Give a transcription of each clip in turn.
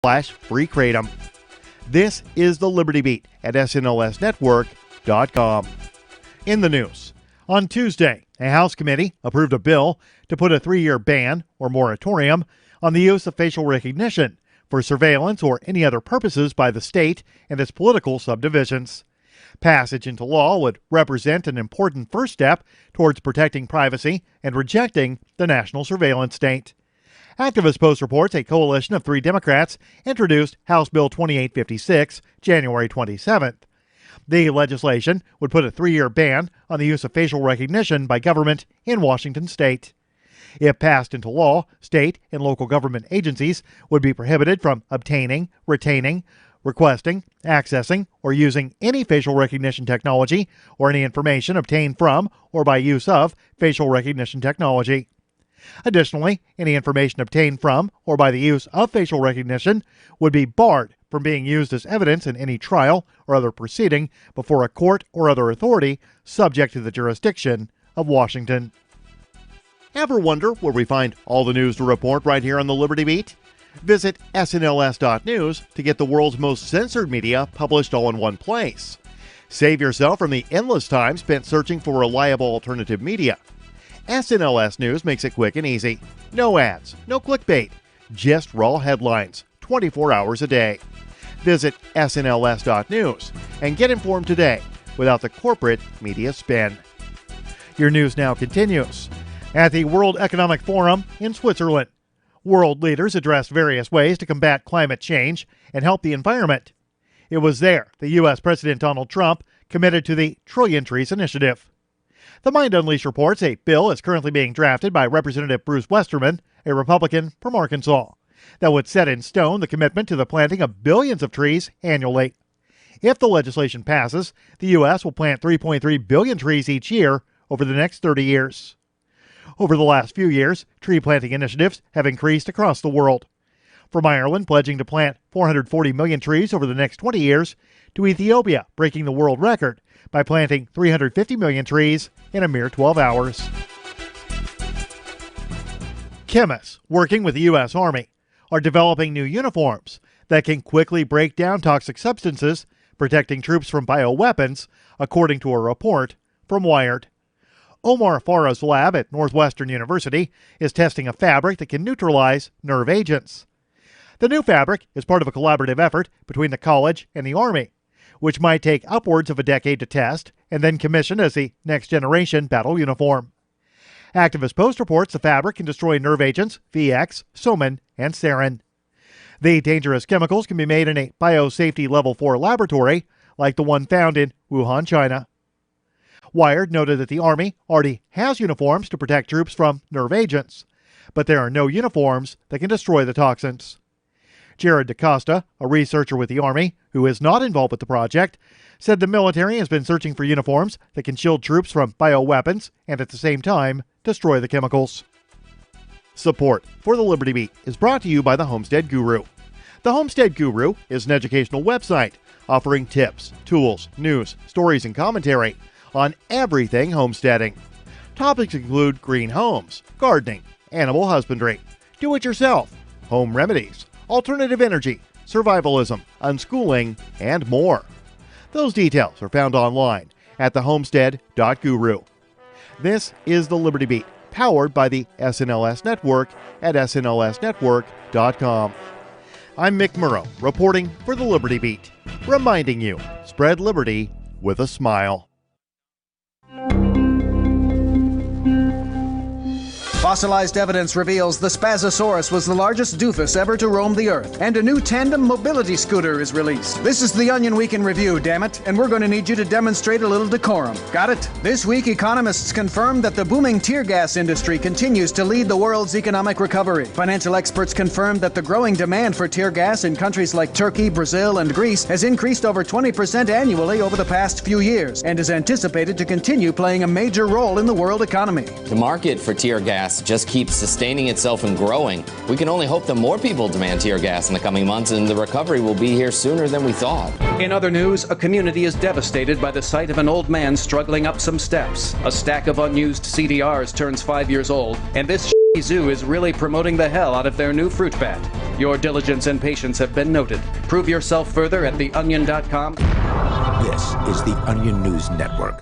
free kratom. This is the Liberty Beat at snlsnetwork.com. In the news, on Tuesday, a House committee approved a bill to put a 3-year ban or moratorium on the use of facial recognition for surveillance or any other purposes by the state and its political subdivisions. Passage into law would represent an important first step towards protecting privacy and rejecting the national surveillance state. Activist Post reports a coalition of 3 Democrats introduced House Bill 2856 January 27th. The legislation would put a 3-year ban on the use of facial recognition by government in Washington state. If passed into law, state and local government agencies would be prohibited from obtaining, retaining, requesting, accessing, or using any facial recognition technology or any information obtained from or by use of facial recognition technology. Additionally, any information obtained from or by the use of facial recognition would be barred from being used as evidence in any trial or other proceeding before a court or other authority subject to the jurisdiction of Washington. Ever wonder where we find all the news to report right here on the Liberty Beat? Visit snls.news to get the world's most censored media published all in one place. Save yourself from the endless time spent searching for reliable alternative media. SNLS News makes it quick and easy. No ads, no clickbait, just raw headlines, 24 hours a day. Visit snls.news and get informed today without the corporate media spin. Your news now continues. At the World Economic Forum in Switzerland, world leaders addressed various ways to combat climate change and help the environment. It was there the U.S. President Donald Trump committed to the Trillion Trees Initiative. The Mind Unleashed reports a bill is currently being drafted by Representative Bruce Westerman, a Republican from Arkansas, that would set in stone the commitment to the planting of billions of trees annually. If the legislation passes, the U.S. will plant 3.3 billion trees each year over the next 30 years. Over the last few years, tree planting initiatives have increased across the world. From Ireland pledging to plant 440 million trees over the next 20 years, to Ethiopia breaking the world record by planting 350 million trees in a mere 12 hours. Chemists working with the U.S. Army are developing new uniforms that can quickly break down toxic substances, protecting troops from bioweapons, according to a report from Wired. Omar Farah's lab at Northwestern University is testing a fabric that can neutralize nerve agents. The new fabric is part of a collaborative effort between the college and the Army, which might take upwards of a decade to test and then commission as the next-generation battle uniform. Activist Post reports the fabric can destroy nerve agents VX, soman, and sarin. The dangerous chemicals can be made in a biosafety level 4 laboratory, like the one found in Wuhan, China. Wired noted that the Army already has uniforms to protect troops from nerve agents, but there are no uniforms that can destroy the toxins. Jared DaCosta, a researcher with the Army who is not involved with the project, said the military has been searching for uniforms that can shield troops from bioweapons and at the same time destroy the chemicals. Support for the Liberty Beat is brought to you by the Homestead Guru. The Homestead Guru is an educational website offering tips, tools, news, stories, and commentary on everything homesteading. Topics include green homes, gardening, animal husbandry, do-it-yourself, home remedies, alternative energy, survivalism, unschooling, and more. Those details are found online at thehomestead.guru. This is the Liberty Beat, powered by the SNLS Network at snlsnetwork.com. I'm Mick Murrow, reporting for the Liberty Beat, reminding you, spread liberty with a smile. Fossilized evidence reveals the Spazosaurus was the largest doofus ever to roam the Earth, and a new tandem mobility scooter is released. This is the Onion Week in Review, damn it, and we're going to need you to demonstrate a little decorum. Got it? This week, economists confirm that the booming tear gas industry continues to lead the world's economic recovery. Financial experts confirmed that the growing demand for tear gas in countries like Turkey, Brazil, and Greece has increased over 20% annually over the past few years, and is anticipated to continue playing a major role in the world economy. The market for tear gas just keeps sustaining itself and growing. We can only hope that more people demand tear gas in the coming months, and the recovery will be here sooner than we thought. In other news, a community is devastated by the sight of an old man struggling up some steps. A stack of unused CDRs turns 5 years old, and this Zoo is really promoting the hell out of their new fruit bat. Your diligence and patience have been noted. Prove yourself further at theonion.com. This is the Onion News Network.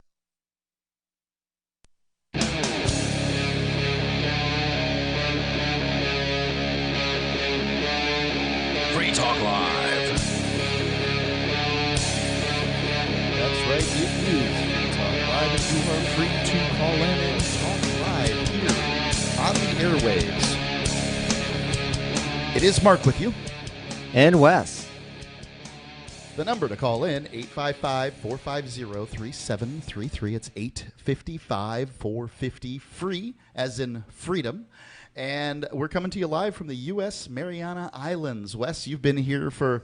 Free Talk Live. That's right, it is Free Talk Live, and you are free to call in and talk live here on the airwaves. It is Mark with you. And Wes. The number to call in, 855-450-3733. It's 855-450-FREE, as in freedom. And we're coming to you live from the U.S. Mariana Islands. Wes, you've been here for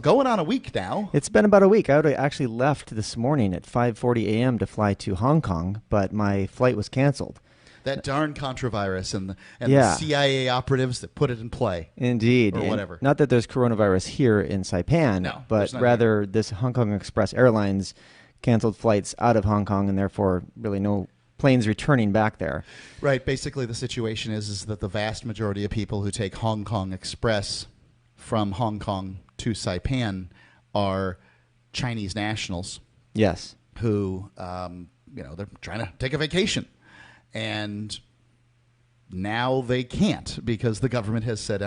going on a week now. It's been about a week. I would have actually left this morning at 5:40 a.m. to fly to Hong Kong, but my flight was canceled. That darn contravirus and the CIA operatives that put it in play. Indeed. Or whatever. Not that there's coronavirus here in Saipan, No, but rather this Hong Kong Express Airlines canceled flights out of Hong Kong, and therefore really no planes returning back there. Right. Basically, the situation is that the vast majority of people who take Hong Kong Express from Hong Kong to Saipan are Chinese nationals. Yes. Who, they're trying to take a vacation. And now they can't because the government has said,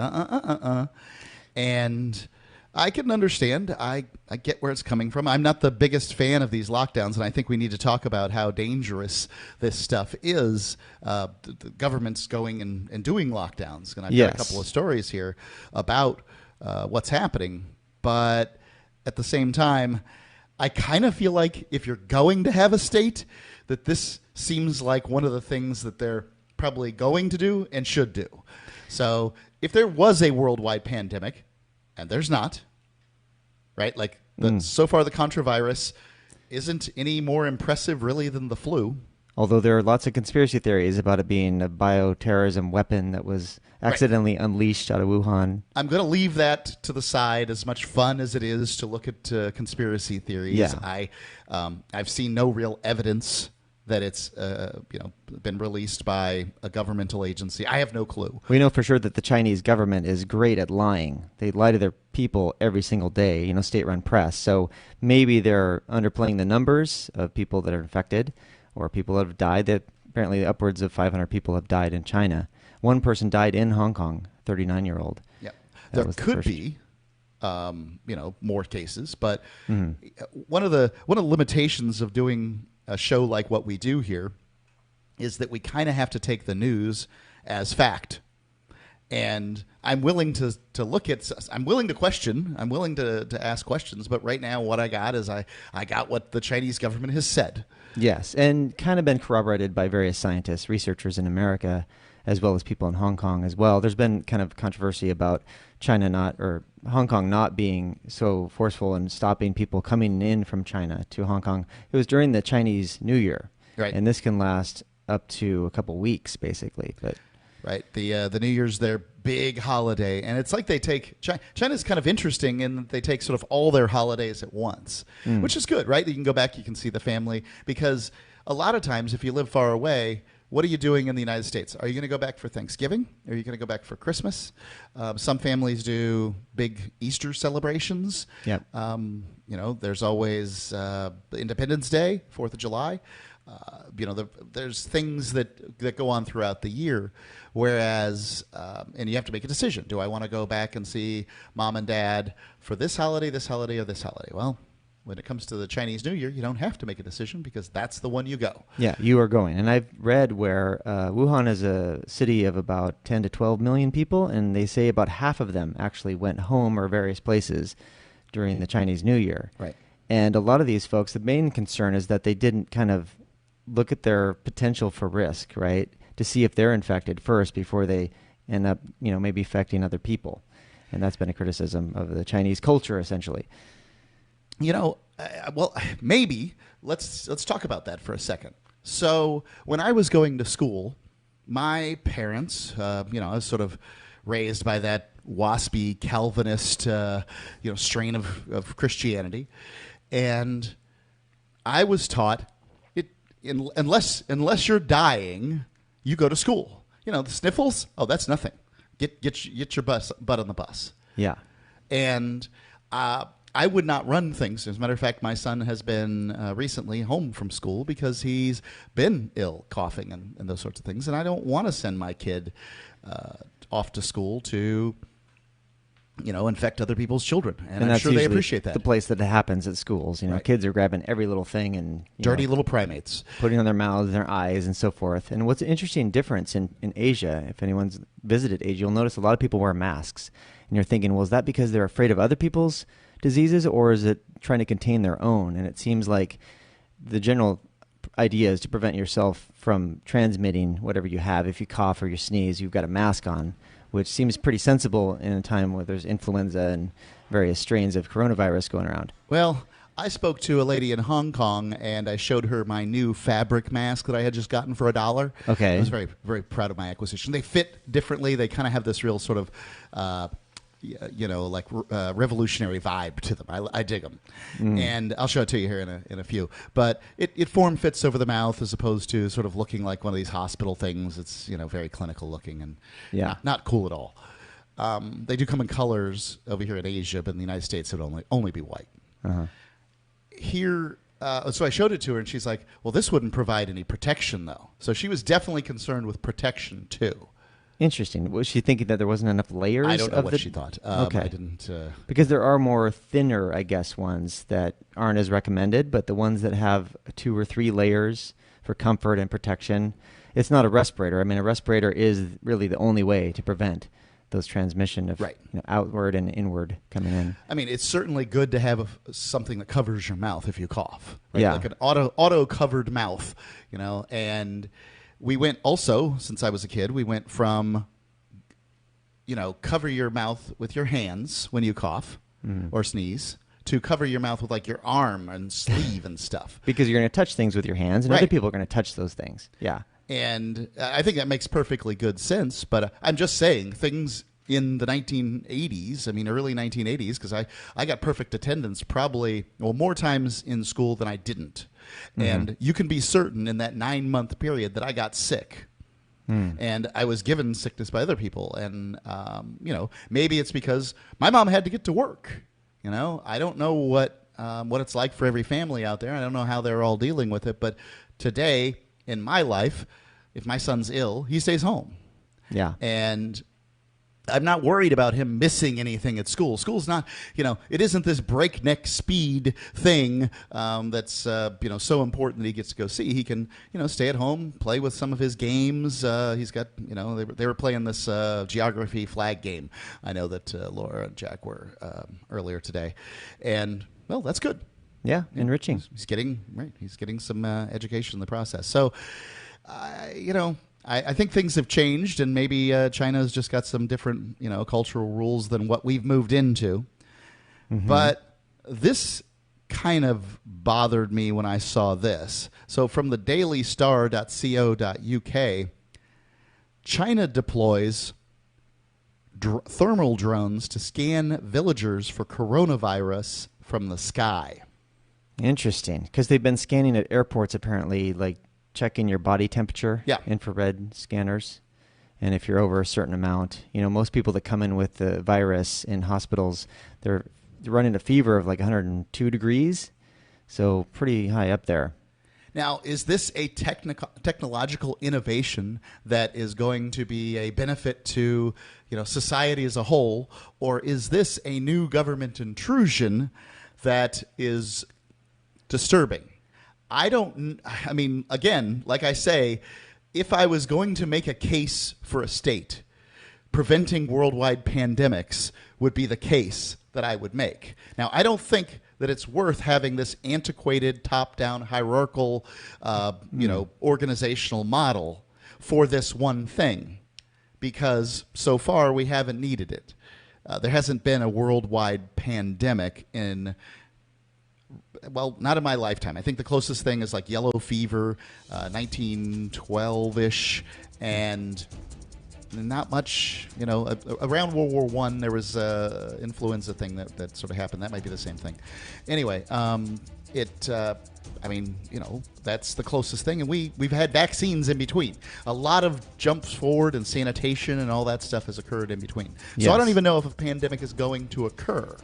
And I can understand. I get where it's coming from. I'm not the biggest fan of these lockdowns, and I think we need to talk about how dangerous this stuff is. The government's going and doing lockdowns, and I've got a couple of stories here about what's happening. But at the same time, I kind of feel like if you're going to have a state, that this seems like one of the things that they're probably going to do and should do. So if there was a worldwide pandemic, and there's not, right? Like so far the contravirus isn't any more impressive really than the flu. Although there are lots of conspiracy theories about it being a bioterrorism weapon that was accidentally unleashed out of Wuhan. I'm going to leave that to the side, as much fun as it is to look at conspiracy theories. Yeah. I've seen no real evidence that it's been released by a governmental agency. I have no clue. We know for sure that the Chinese government is great at lying. They lie to their people every single day, state-run press. So maybe they're underplaying the numbers of people that are infected or people that have died. That apparently upwards of 500 people have died in China. One person died in Hong Kong, 39-year-old. Yeah, there could be more cases, but one of the limitations of doing a show like what we do here is that we kind of have to take the news as fact. And I'm willing to look at, I'm willing to question, I'm willing to ask questions, but right now what I got is I got what the Chinese government has said. Yes, and kind of been corroborated by various scientists, researchers in America, as well as people in Hong Kong as well. There's been kind of controversy about Hong Kong not being so forceful and stopping people coming in from China to Hong Kong. It was during the Chinese New Year, right? And this can last up to a couple weeks, basically. But right, the New Year's their big holiday, and it's like they take China's kind of interesting in that they take sort of all their holidays at once, which is good, right? You can go back, you can see the family, because a lot of times if you live far away, what are you doing in the United States? Are you going to go back for Thanksgiving? Are you going to go back for Christmas? Some families do big Easter celebrations. Yep. There's always Independence Day, 4th of July. There's things that go on throughout the year, whereas, and you have to make a decision. Do I want to go back and see mom and dad for this holiday, or this holiday? Well, when it comes to the Chinese New Year, you don't have to make a decision because that's the one you go. Yeah, you are going. And I've read where Wuhan is a city of about 10 to 12 million people, and they say about half of them actually went home or various places during the Chinese New Year. Right. And a lot of these folks, the main concern is that they didn't kind of look at their potential for risk, right, to see if they're infected first before they end up, maybe affecting other people. And that's been a criticism of the Chinese culture, essentially. Maybe let's talk about that for a second. So when I was going to school, my parents, I was sort of raised by that waspy Calvinist, strain of Christianity, and I was taught unless you're dying, you go to school. the sniffles. Oh, that's nothing. Get your butt on the bus. Yeah. And I would not run things. As a matter of fact, my son has been recently home from school because he's been ill, coughing, and those sorts of things. And I don't want to send my kid off to school to, infect other people's children. And I'm sure they appreciate that. The place that it happens at schools. Right. Kids are grabbing every little thing and dirty little primates, putting on their mouths, their eyes, and so forth. And what's an interesting difference in Asia, if anyone's visited Asia, you'll notice a lot of people wear masks. And you're thinking, well, is that because they're afraid of other people's diseases, or is it trying to contain their own? And it seems like the general idea is to prevent yourself from transmitting whatever you have. If you cough or you sneeze, you've got a mask on, which seems pretty sensible in a time where there's influenza and various strains of coronavirus going around. Well, I spoke to a lady in Hong Kong, and I showed her my new fabric mask that I had just gotten for $1. Okay. I was very, very proud of my acquisition. They fit differently. They kind of have this real sort of revolutionary vibe to them. I dig them. And I'll show it to you here in a few. But it form fits over the mouth as opposed to sort of looking like one of these hospital things. It's, very clinical looking and not cool at all. They do come in colors over here in Asia, but in the United States it would only be white. Uh-huh. Here, so I showed it to her, and she's like, well, this wouldn't provide any protection, though. So she was definitely concerned with protection, too. Interesting. Was she thinking that there wasn't enough layers? I don't know what she thought. Okay. I didn't. Because there are more thinner, I guess, ones that aren't as recommended, but the ones that have 2 or 3 layers for comfort and protection, it's not a respirator. I mean, a respirator is really the only way to prevent those transmission of outward and inward coming in. I mean, it's certainly good to have something that covers your mouth if you cough. Right? Yeah. Like an auto covered mouth, and we went also, since I was a kid, we went from, cover your mouth with your hands when you cough or sneeze to cover your mouth with like your arm and sleeve and stuff. Because you're going to touch things with your hands, and other people are going to touch those things. Yeah. And I think that makes perfectly good sense. But I'm just saying things in the 1980s, early 1980s, because I got perfect attendance probably, more times in school than I didn't. And you can be certain in that 9-month period that I got sick. And I was given sickness by other people. And, maybe it's because my mom had to get to work. I don't know what it's like for every family out there. I don't know how they're all dealing with it. But today in my life, if my son's ill, he stays home. Yeah. And I'm not worried about him missing anything at school. School's not, it isn't this breakneck speed thing that's, so important that he gets to go see. He can, stay at home, play with some of his games. He's got, they were playing this geography flag game. I know that Laura and Jack were earlier today. And, well, that's good. Yeah, enriching. He's getting some education in the process. So, I think things have changed, and maybe China's just got some different, cultural rules than what we've moved into. But this kind of bothered me when I saw this. So from the dailystar.co.uk, China deploys thermal drones to scan villagers for coronavirus from the sky. Interesting, because they've been scanning at airports apparently, like checking your body temperature, infrared scanners. And if you're over a certain amount, most people that come in with the virus in hospitals, they're running a fever of like 102 degrees. So pretty high up there. Now, is this a technological innovation that is going to be a benefit to, society as a whole, or is this a new government intrusion that is disturbing? Again, like I say, if I was going to make a case for a state, preventing worldwide pandemics would be the case that I would make. Now, I don't think that it's worth having this antiquated, top-down, hierarchical, organizational model for this one thing, because so far we haven't needed it. There hasn't been a worldwide pandemic not in my lifetime. I think the closest thing is like yellow fever, 1912-ish, and not much, around World War I, there was an influenza thing that sort of happened. That might be the same thing. Anyway, that's the closest thing. And we've had vaccines in between. A lot of jumps forward and sanitation and all that stuff has occurred in between. Yes. So I don't even know if a pandemic is going to occur.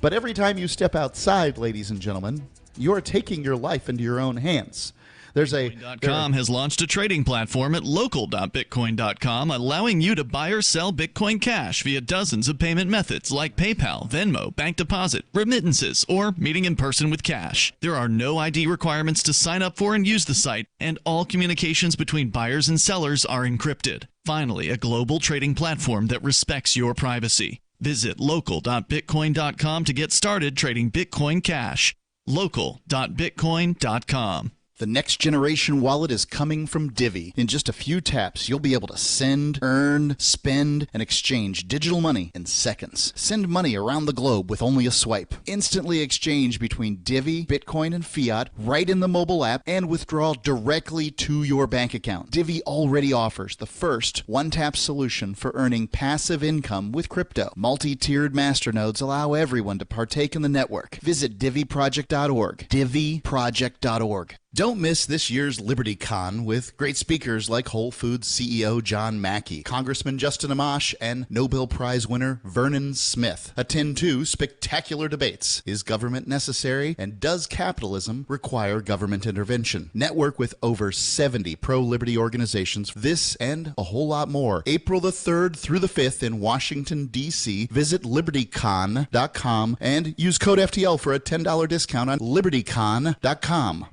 But every time you step outside, ladies and gentlemen, you're taking your life into your own hands. Bitcoin.com has launched a trading platform at local.bitcoin.com, allowing you to buy or sell Bitcoin Cash via dozens of payment methods like PayPal, Venmo, bank deposit, remittances, or meeting in person with cash. There are no ID requirements to sign up for and use the site, and all communications between buyers and sellers are encrypted. Finally, a global trading platform that respects your privacy. Visit local.bitcoin.com to get started trading Bitcoin Cash. local.bitcoin.com. The next generation wallet is coming from Divvy. In just a few taps, you'll be able to send, earn, spend, and exchange digital money in seconds. Send money around the globe with only a swipe. Instantly exchange between Divvy, Bitcoin, and fiat right in the mobile app and withdraw directly to your bank account. Divvy already offers the first one-tap solution for earning passive income with crypto. Multi-tiered masternodes allow everyone to partake in the network. Visit DivvyProject.org. DivvyProject.org. Don't miss this year's LibertyCon with great speakers like Whole Foods CEO John Mackey, Congressman Justin Amash, and Nobel Prize winner Vernon Smith. Attend 2 spectacular debates. Is government necessary? And does capitalism require government intervention? Network with over 70 pro-liberty organizations. This and a whole lot more. April the 3rd through the 5th in Washington, D.C. Visit LibertyCon.com and use code FTL for a $10 discount on LibertyCon.com.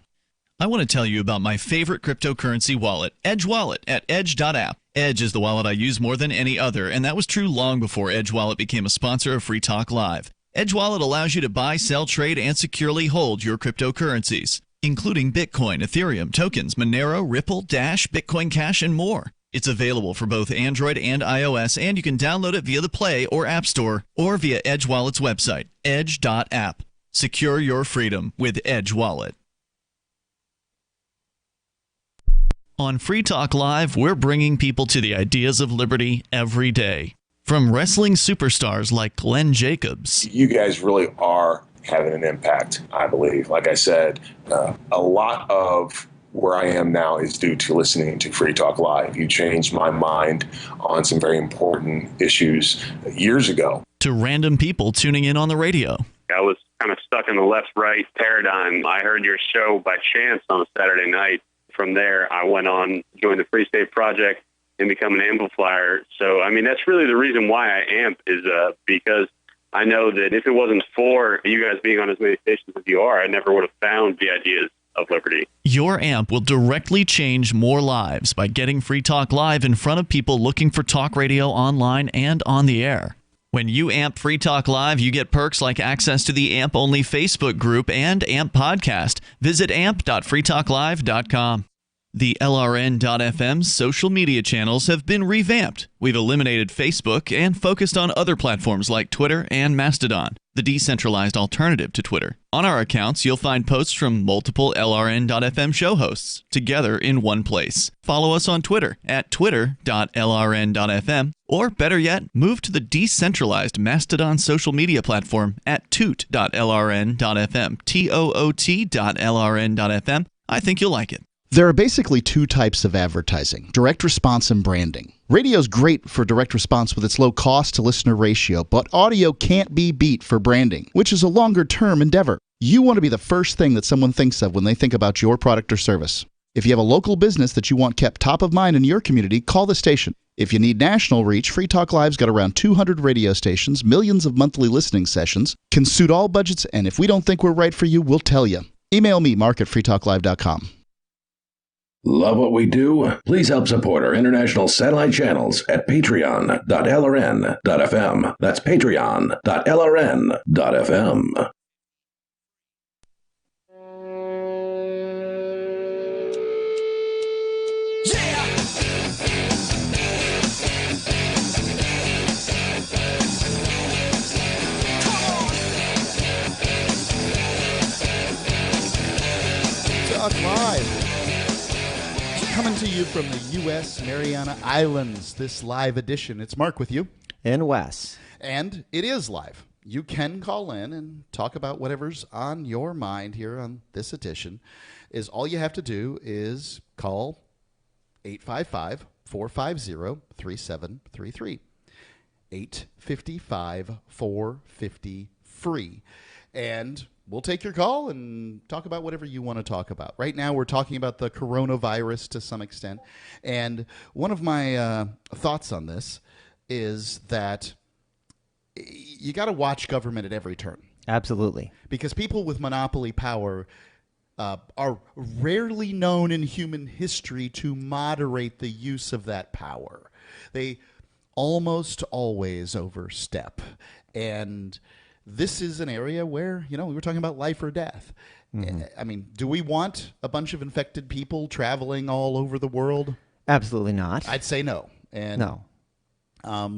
I want to tell you about my favorite cryptocurrency wallet, Edge Wallet, at edge.app. Edge is the wallet I use more than any other, and that was true long before Edge Wallet became a sponsor of Free Talk Live. Edge Wallet allows you to buy, sell, trade, and securely hold your cryptocurrencies, including Bitcoin, Ethereum, tokens, Monero, Ripple, Dash, Bitcoin Cash, and more. It's available for both Android and iOS, and you can download it via the Play or App Store or via Edge Wallet's website, edge.app. Secure your freedom with Edge Wallet. On Free Talk Live, we're bringing people to the ideas of liberty every day. From wrestling superstars like Glenn Jacobs. You guys really are having an impact, I believe. Like I said, a lot of where I am now is due to listening to Free Talk Live. You changed my mind on some very important issues years ago. To random people tuning in on the radio. I was kind of stuck in the left-right paradigm. I heard your show by chance on a Saturday night. From there, I went on, joined the Free State Project, and become an amplifier. So, I mean, that's really the reason why I amp is because I know that if it wasn't for you guys being on as many stations as you are, I never would have found the ideas of liberty. Your amp will directly change more lives by getting Free Talk Live in front of people looking for talk radio online and on the air. When you amp Free Talk Live, you get perks like access to the AMP-only Facebook group and AMP podcast. Visit amp.freetalklive.com. The LRN.FM's social media channels have been revamped. We've eliminated Facebook and focused on other platforms like Twitter and Mastodon, the decentralized alternative to Twitter. On our accounts, you'll find posts from multiple LRN.FM show hosts together in one place. Follow us on Twitter at twitter.lrn.fm, or better yet, move to the decentralized Mastodon social media platform at toot.lrn.fm, toot.lrn.fm. I think you'll like it. There are basically 2 types of advertising, direct response and branding. Radio's great for direct response with its low cost to listener ratio, but audio can't be beat for branding, which is a longer-term endeavor. You want to be the first thing that someone thinks of when they think about your product or service. If you have a local business that you want kept top of mind in your community, call the station. If you need national reach, Free Talk Live's got around 200 radio stations, millions of monthly listening sessions, can suit all budgets, and if we don't think we're right for you, we'll tell you. Email me, mark@freetalklive.com. Love what we do? Please help support our international satellite channels at patreon.lrn.fm. That's patreon.lrn.fm. Talk Live. Coming to you from the U.S. Mariana Islands, this live edition. It's Mark with you. And Wes. And it is live. You can call in and talk about whatever's on your mind here on this edition. All you have to do is call 855-450-3733. 855-450-FREE. And we'll take your call and talk about whatever you want to talk about. Right now, we're talking about the coronavirus to some extent. And one of my thoughts on this is that you got to watch government at every turn. Absolutely. Because people with monopoly power are rarely known in human history to moderate the use of that power. They almost always overstep. And this is an area where, we were talking about life or death. Mm-hmm. I mean, do we want a bunch of infected people traveling all over the world? Absolutely not. I'd say no. And no.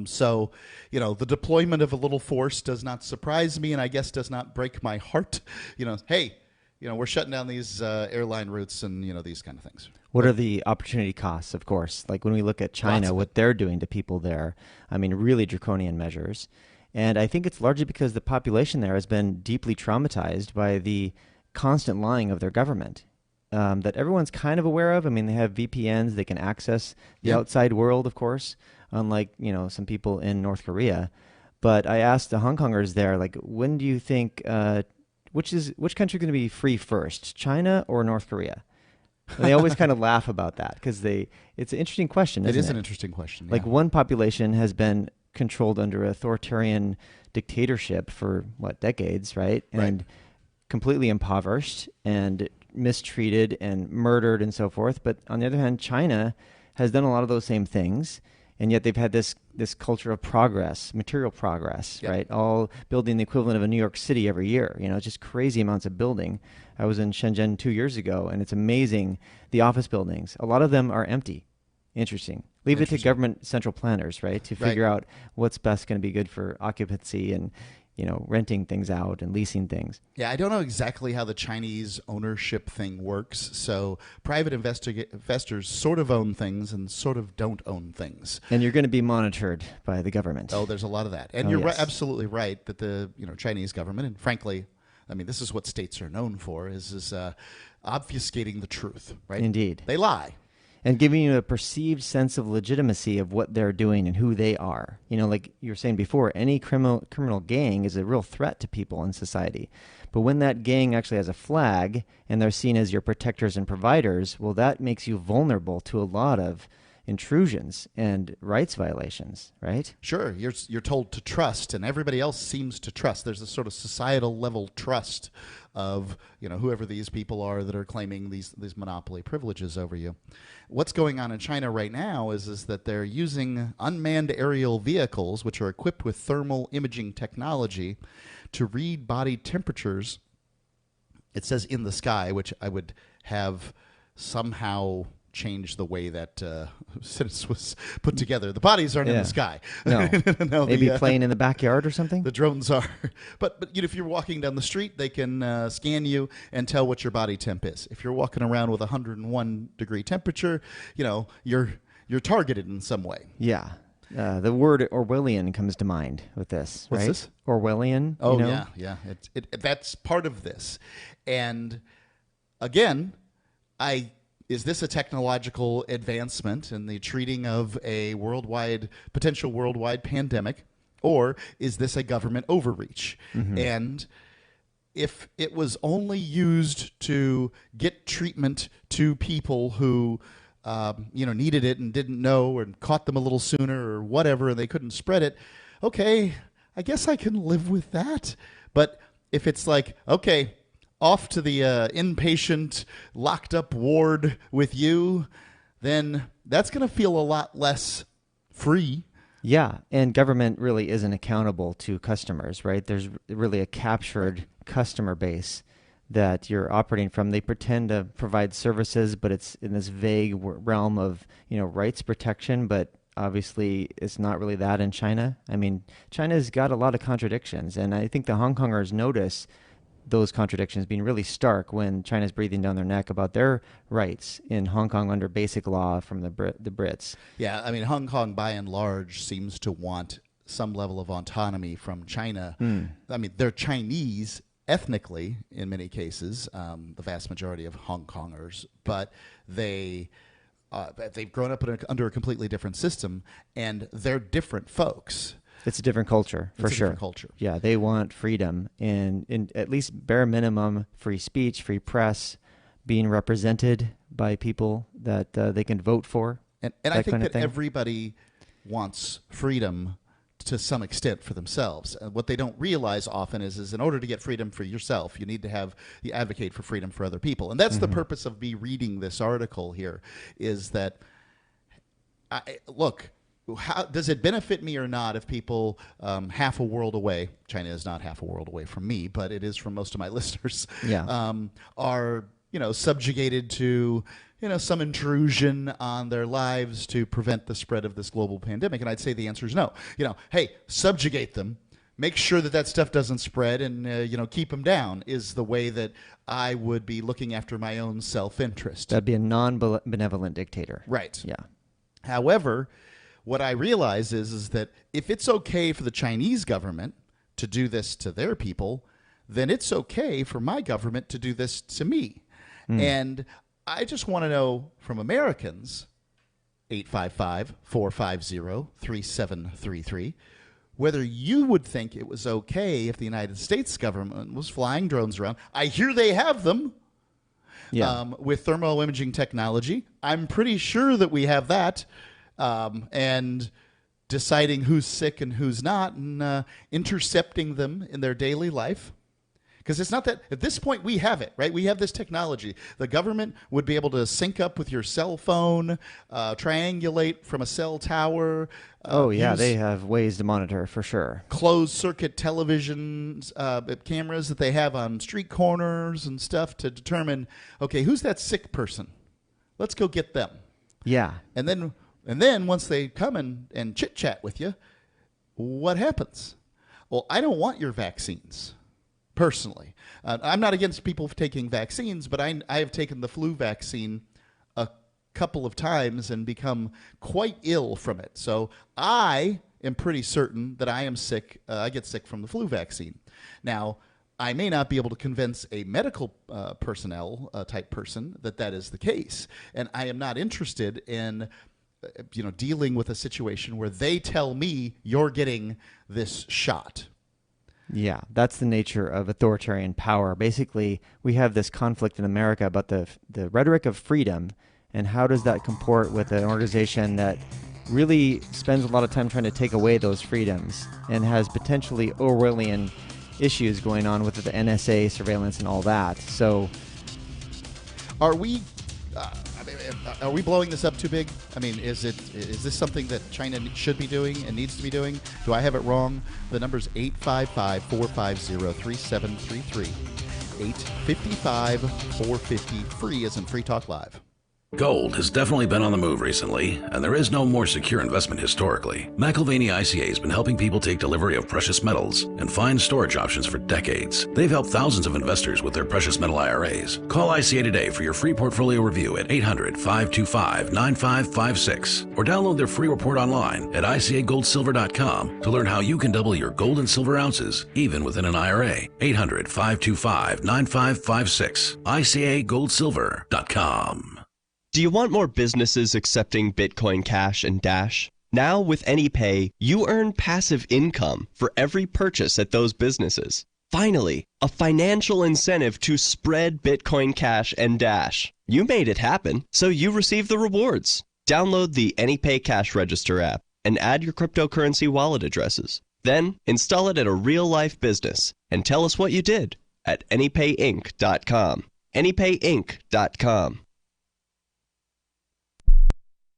So, the deployment of a little force does not surprise me, and I guess does not break my heart. Hey, we're shutting down these airline routes and, these kind of things. What are the opportunity costs, of course? Like when we look at China, what they're doing to people there, I mean, really draconian measures. And I think it's largely because the population there has been deeply traumatized by the constant lying of their government that everyone's kind of aware of. I mean, they have VPNs. They can access the outside world, of course, unlike, some people in North Korea. But I asked the Hong Kongers there, like, when do you think, which country is going to be free first, China or North Korea? And they always kind of laugh about that because it's an interesting question, isn't it? It is an interesting question. Like one population has been controlled under authoritarian dictatorship for decades, right? And completely impoverished and mistreated and murdered and so forth. But on the other hand, China has done a lot of those same things, and yet they've had this culture of progress, material progress, right? All building the equivalent of a New York City every year. Just crazy amounts of building. I was in Shenzhen 2 years ago, and it's amazing, the office buildings. A lot of them are empty. Interesting. Leave it to government central planners, right, to figure out what's best going to be good for occupancy and, renting things out and leasing things. Yeah, I don't know exactly how the Chinese ownership thing works. So private investors sort of own things and sort of don't own things. And you're going to be monitored by the government. Oh, there's a lot of that. And you're absolutely right that the Chinese government, and frankly, I mean, this is what states are known for, is obfuscating the truth, right? Indeed. They lie. And giving you a perceived sense of legitimacy of what they're doing and who they are. Like you were saying before, any criminal gang is a real threat to people in society. But when that gang actually has a flag and they're seen as your protectors and providers, well, that makes you vulnerable to a lot of intrusions and rights violations, right? Sure. You're told to trust, and everybody else seems to trust. There's a sort of societal level trust of whoever these people are that are claiming these monopoly privileges over you. What's going on in China right now is that they're using unmanned aerial vehicles, which are equipped with thermal imaging technology, to read body temperatures. It says in the sky, which I would have somehow change the way that sentence was put together. The bodies aren't in the sky. No, no maybe playing in the backyard or something. The drones are, but if you're walking down the street, they can scan you and tell what your body temp is. If you're walking around with 101 degree temperature, you're targeted in some way. Yeah. The word Orwellian comes to mind with this. What's right? this? Orwellian. Oh yeah. That's part of this, and again, is this a technological advancement in the treating of a potential worldwide pandemic, or is this a government overreach? Mm-hmm. And if it was only used to get treatment to people who needed it and didn't know, or caught them a little sooner or whatever, and they couldn't spread it, okay, I guess I can live with that. But if it's like, okay, off to the inpatient locked up ward with you, then that's going to feel a lot less free. Yeah, and government really isn't accountable to customers, right? There's really a captured customer base that you're operating from. They pretend to provide services, but it's in this vague realm of, rights protection, but obviously it's not really that in China. I mean, China's got a lot of contradictions, and I think the Hong Kongers notice those contradictions being really stark when China's breathing down their neck about their rights in Hong Kong under basic law from the Brits. Yeah, I mean, Hong Kong by and large seems to want some level of autonomy from China. I mean, they're Chinese ethnically in many cases, the vast majority of Hong Kongers, but they've grown up under a completely different system, and they're different folks. It's a different culture, for sure. Different culture. Yeah, they want freedom and at least bare minimum free speech, free press, being represented by people that they can vote for. And I think that everybody wants freedom to some extent for themselves. And what they don't realize often is in order to get freedom for yourself, you need to advocate for freedom for other people. And that's the purpose of me reading this article here, is that, look, how does it benefit me or not if people half a world away, China is not half a world away from me, but it is from most of my listeners, are subjugated to some intrusion on their lives to prevent the spread of this global pandemic? And I'd say the answer is no. Hey, subjugate them, make sure that stuff doesn't spread, and keep them down is the way that I would be looking after my own self-interest. That'd be a non-benevolent dictator. Right. Yeah. However, what I realize is that if it's okay for the Chinese government to do this to their people, then it's okay for my government to do this to me. And I just want to know from Americans, 855-450-3733, whether you would think it was okay if the United States government was flying drones around. I hear they have them with thermal imaging technology. I'm pretty sure that we have that. And deciding who's sick and who's not, and intercepting them in their daily life. Because it's not that, at this point we have it, right? We have this technology. The government would be able to sync up with your cell phone, triangulate from a cell tower. They have ways to monitor for sure. Closed circuit televisions, cameras that they have on street corners and stuff to determine, okay, who's that sick person? Let's go get them. Yeah. And then once they come and chit-chat with you, what happens? Well, I don't want your vaccines, personally. I'm not against people taking vaccines, but I have taken the flu vaccine a couple of times and become quite ill from it. So I am pretty certain that I am sick. I get sick from the flu vaccine. Now, I may not be able to convince a medical personnel type person that is the case. And I am not interested in dealing with a situation where they tell me you're getting this shot. Yeah, that's the nature of authoritarian power. Basically, we have this conflict in America about the rhetoric of freedom, and how does that comport with an organization that really spends a lot of time trying to take away those freedoms and has potentially Orwellian issues going on with the NSA surveillance and all that. So, are we blowing this up too big? I mean, is this something that China should be doing and needs to be doing? Do I have it wrong? The number's 855-450-3733. 855-450-FREE as in Free Talk Live. Gold has definitely been on the move recently, and there is no more secure investment historically. McIlvaney ICA has been helping people take delivery of precious metals and find storage options for decades. They've helped thousands of investors with their precious metal IRAs. Call ICA today for your free portfolio review at 800-525-9556 or download their free report online at ICAGoldSilver.com to learn how you can double your gold and silver ounces even within an IRA. 800-525-9556. ICAGoldSilver.com. Do you want more businesses accepting Bitcoin Cash and Dash? Now with AnyPay, you earn passive income for every purchase at those businesses. Finally, a financial incentive to spread Bitcoin Cash and Dash. You made it happen, so you receive the rewards. Download the AnyPay Cash Register app and add your cryptocurrency wallet addresses. Then install it at a real-life business and tell us what you did at AnyPayInc.com. AnyPayInc.com.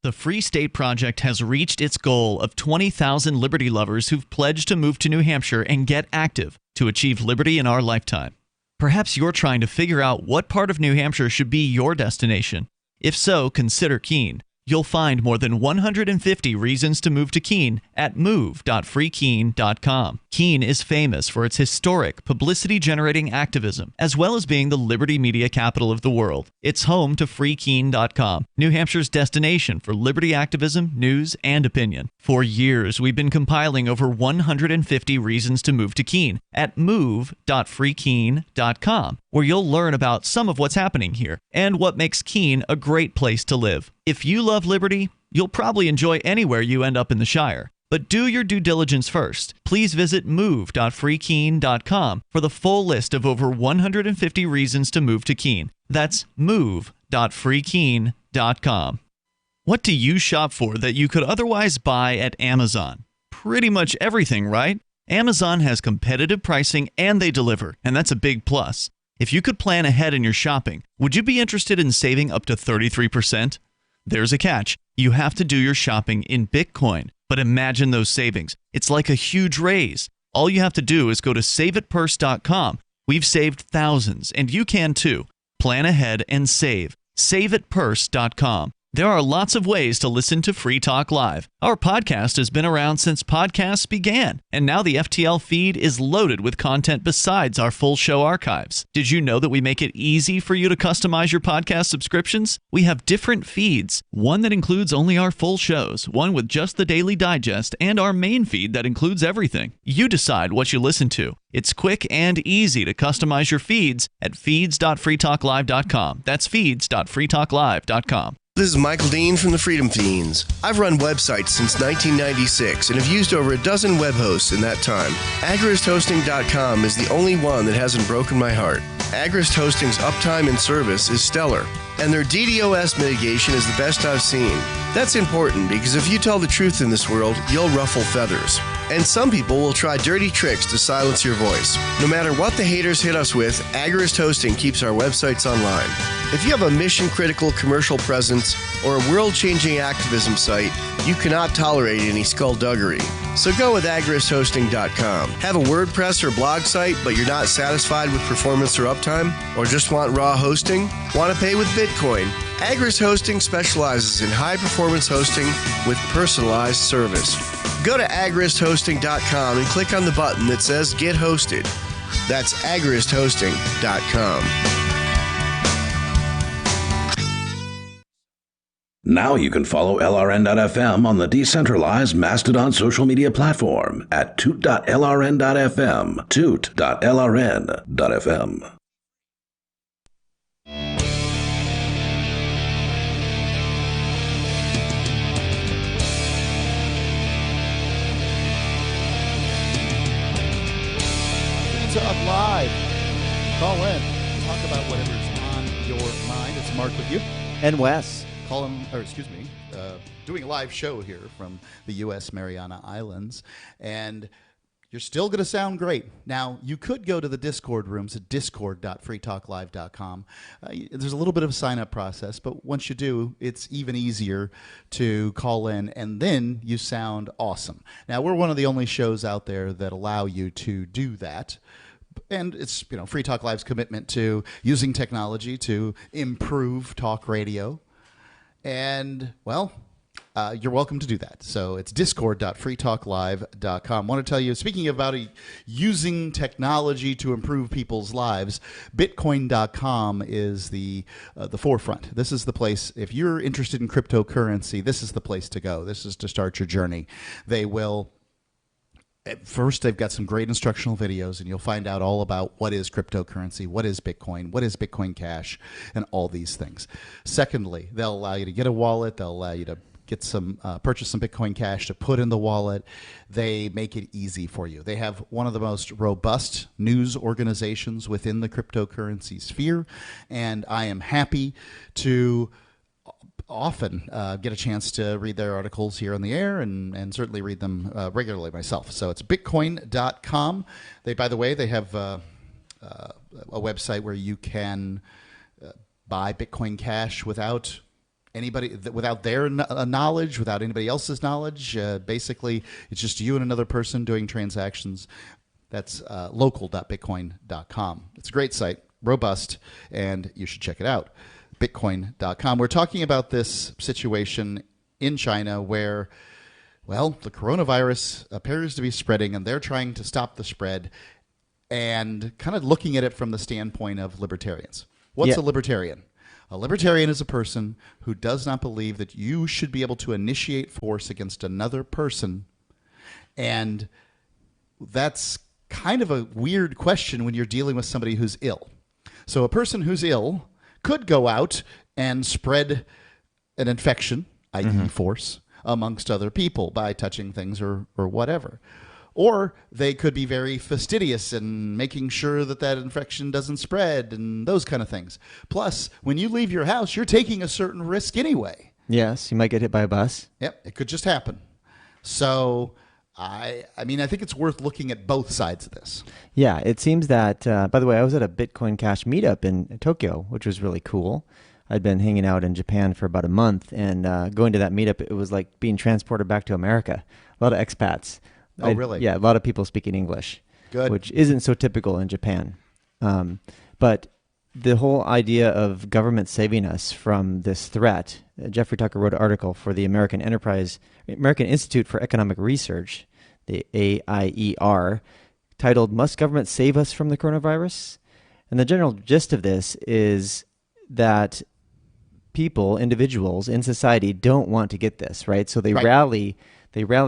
The Free State Project has reached its goal of 20,000 liberty lovers who've pledged to move to New Hampshire and get active to achieve liberty in our lifetime. Perhaps you're trying to figure out what part of New Hampshire should be your destination. If so, consider Keene. You'll find more than 150 reasons to move to Keene at move.freekeene.com. Keene is famous for its historic, publicity-generating activism, as well as being the liberty media capital of the world. It's home to freekeene.com, New Hampshire's destination for liberty activism, news, and opinion. For years, we've been compiling over 150 reasons to move to Keene at move.freekeene.com, where you'll learn about some of what's happening here and what makes Keene a great place to live. If you love liberty, you'll probably enjoy anywhere you end up in the Shire. But do your due diligence first. Please visit move.freekeene.com for the full list of over 150 reasons to move to Keene. That's move.freekeene.com. What do you shop for that you could otherwise buy at Amazon? Pretty much everything, right? Amazon has competitive pricing and they deliver, and that's a big plus. If you could plan ahead in your shopping, would you be interested in saving up to 33%? There's a catch. You have to do your shopping in Bitcoin. But imagine those savings. It's like a huge raise. All you have to do is go to saveatpurse.com. We've saved thousands, and you can too. Plan ahead and save. Saveatpurse.com. There are lots of ways to listen to Free Talk Live. Our podcast has been around since podcasts began, and now the FTL feed is loaded with content besides our full show archives. Did you know that we make it easy for you to customize your podcast subscriptions? We have different feeds, one that includes only our full shows, one with just the Daily Digest, and our main feed that includes everything. You decide what you listen to. It's quick and easy to customize your feeds at feeds.freetalklive.com. That's feeds.freetalklive.com. This is Michael Dean from the Freedom Fiends. I've run websites since 1996 and have used over a dozen web hosts in that time. AgristHosting.com is the only one that hasn't broken my heart. Agrist Hosting's uptime and service is stellar, and their DDoS mitigation is the best I've seen. That's important because if you tell the truth in this world, you'll ruffle feathers. And some people will try dirty tricks to silence your voice. No matter what the haters hit us with, Agrist Hosting keeps our websites online. If you have a mission-critical commercial presence or a world-changing activism site, you cannot tolerate any skullduggery. So go with agristhosting.com. Have a WordPress or blog site, but you're not satisfied with performance or uptime? Or just want raw hosting? Want to pay with Bitcoin? Agrist Hosting specializes in high-performance hosting with personalized service. Go to agristhosting.com and click on the button that says Get Hosted. That's agristhosting.com. Now you can follow LRN.FM on the decentralized Mastodon social media platform at toot.lrn.fm, toot.lrn.fm. Talk Live. Call in. Talk about whatever's on your mind. It's Mark with you. And Wes. Doing a live show here from the U.S. Mariana Islands, and you're still going to sound great. Now, you could go to the Discord rooms at discord.freetalklive.com. There's a little bit of a sign-up process, but once you do, it's even easier to call in, and then you sound awesome. Now, we're one of the only shows out there that allow you to do that. And it's, Free Talk Live's commitment to using technology to improve talk radio. And, well, you're welcome to do that. So it's discord.freetalklive.com. I want to tell you, speaking about using technology to improve people's lives, Bitcoin.com is the forefront. This is the place. If you're interested in cryptocurrency, this is the place to go. This is to start your journey. They will... First, they've got some great instructional videos, and you'll find out all about what is cryptocurrency, what is Bitcoin Cash, and all these things. Secondly, they'll allow you to get a wallet. They'll allow you to get some purchase some Bitcoin Cash to put in the wallet. They make it easy for you. They have one of the most robust news organizations within the cryptocurrency sphere, and I am happy to often get a chance to read their articles here on the air and certainly read them regularly myself. So it's bitcoin.com. By the way, they have a website where you can buy Bitcoin Cash without their knowledge, without anybody else's knowledge. Basically, it's just you and another person doing transactions. That's local.bitcoin.com. It's a great site, robust, and you should check it out. Bitcoin.com. We're talking about this situation in China where, well, the coronavirus appears to be spreading and they're trying to stop the spread and kind of looking at it from the standpoint of libertarians. What's a libertarian? A libertarian is a person who does not believe that you should be able to initiate force against another person. And that's kind of a weird question when you're dealing with somebody who's ill. So a person who's ill could go out and spread an infection, i.e. force, amongst other people by touching things or whatever. Or they could be very fastidious in making sure that that infection doesn't spread and those kind of things. Plus, when you leave your house, you're taking a certain risk anyway. Yes, you might get hit by a bus. Yep, it could just happen. So, I think it's worth looking at both sides of this. Yeah, it seems that, by the way, I was at a Bitcoin Cash meetup in Tokyo, which was really cool. I'd been hanging out in Japan for about a month, and going to that meetup, it was like being transported back to America. A lot of expats. Oh, really? Yeah, a lot of people speaking English. Good. Which isn't so typical in Japan. But the whole idea of government saving us from this threat, Jeffrey Tucker wrote an article for the American Institute for Economic Research, the AIER, titled, "Must Government Save Us from the Coronavirus?" And the general gist of this is that people, individuals in society don't want to get this, right? So they rally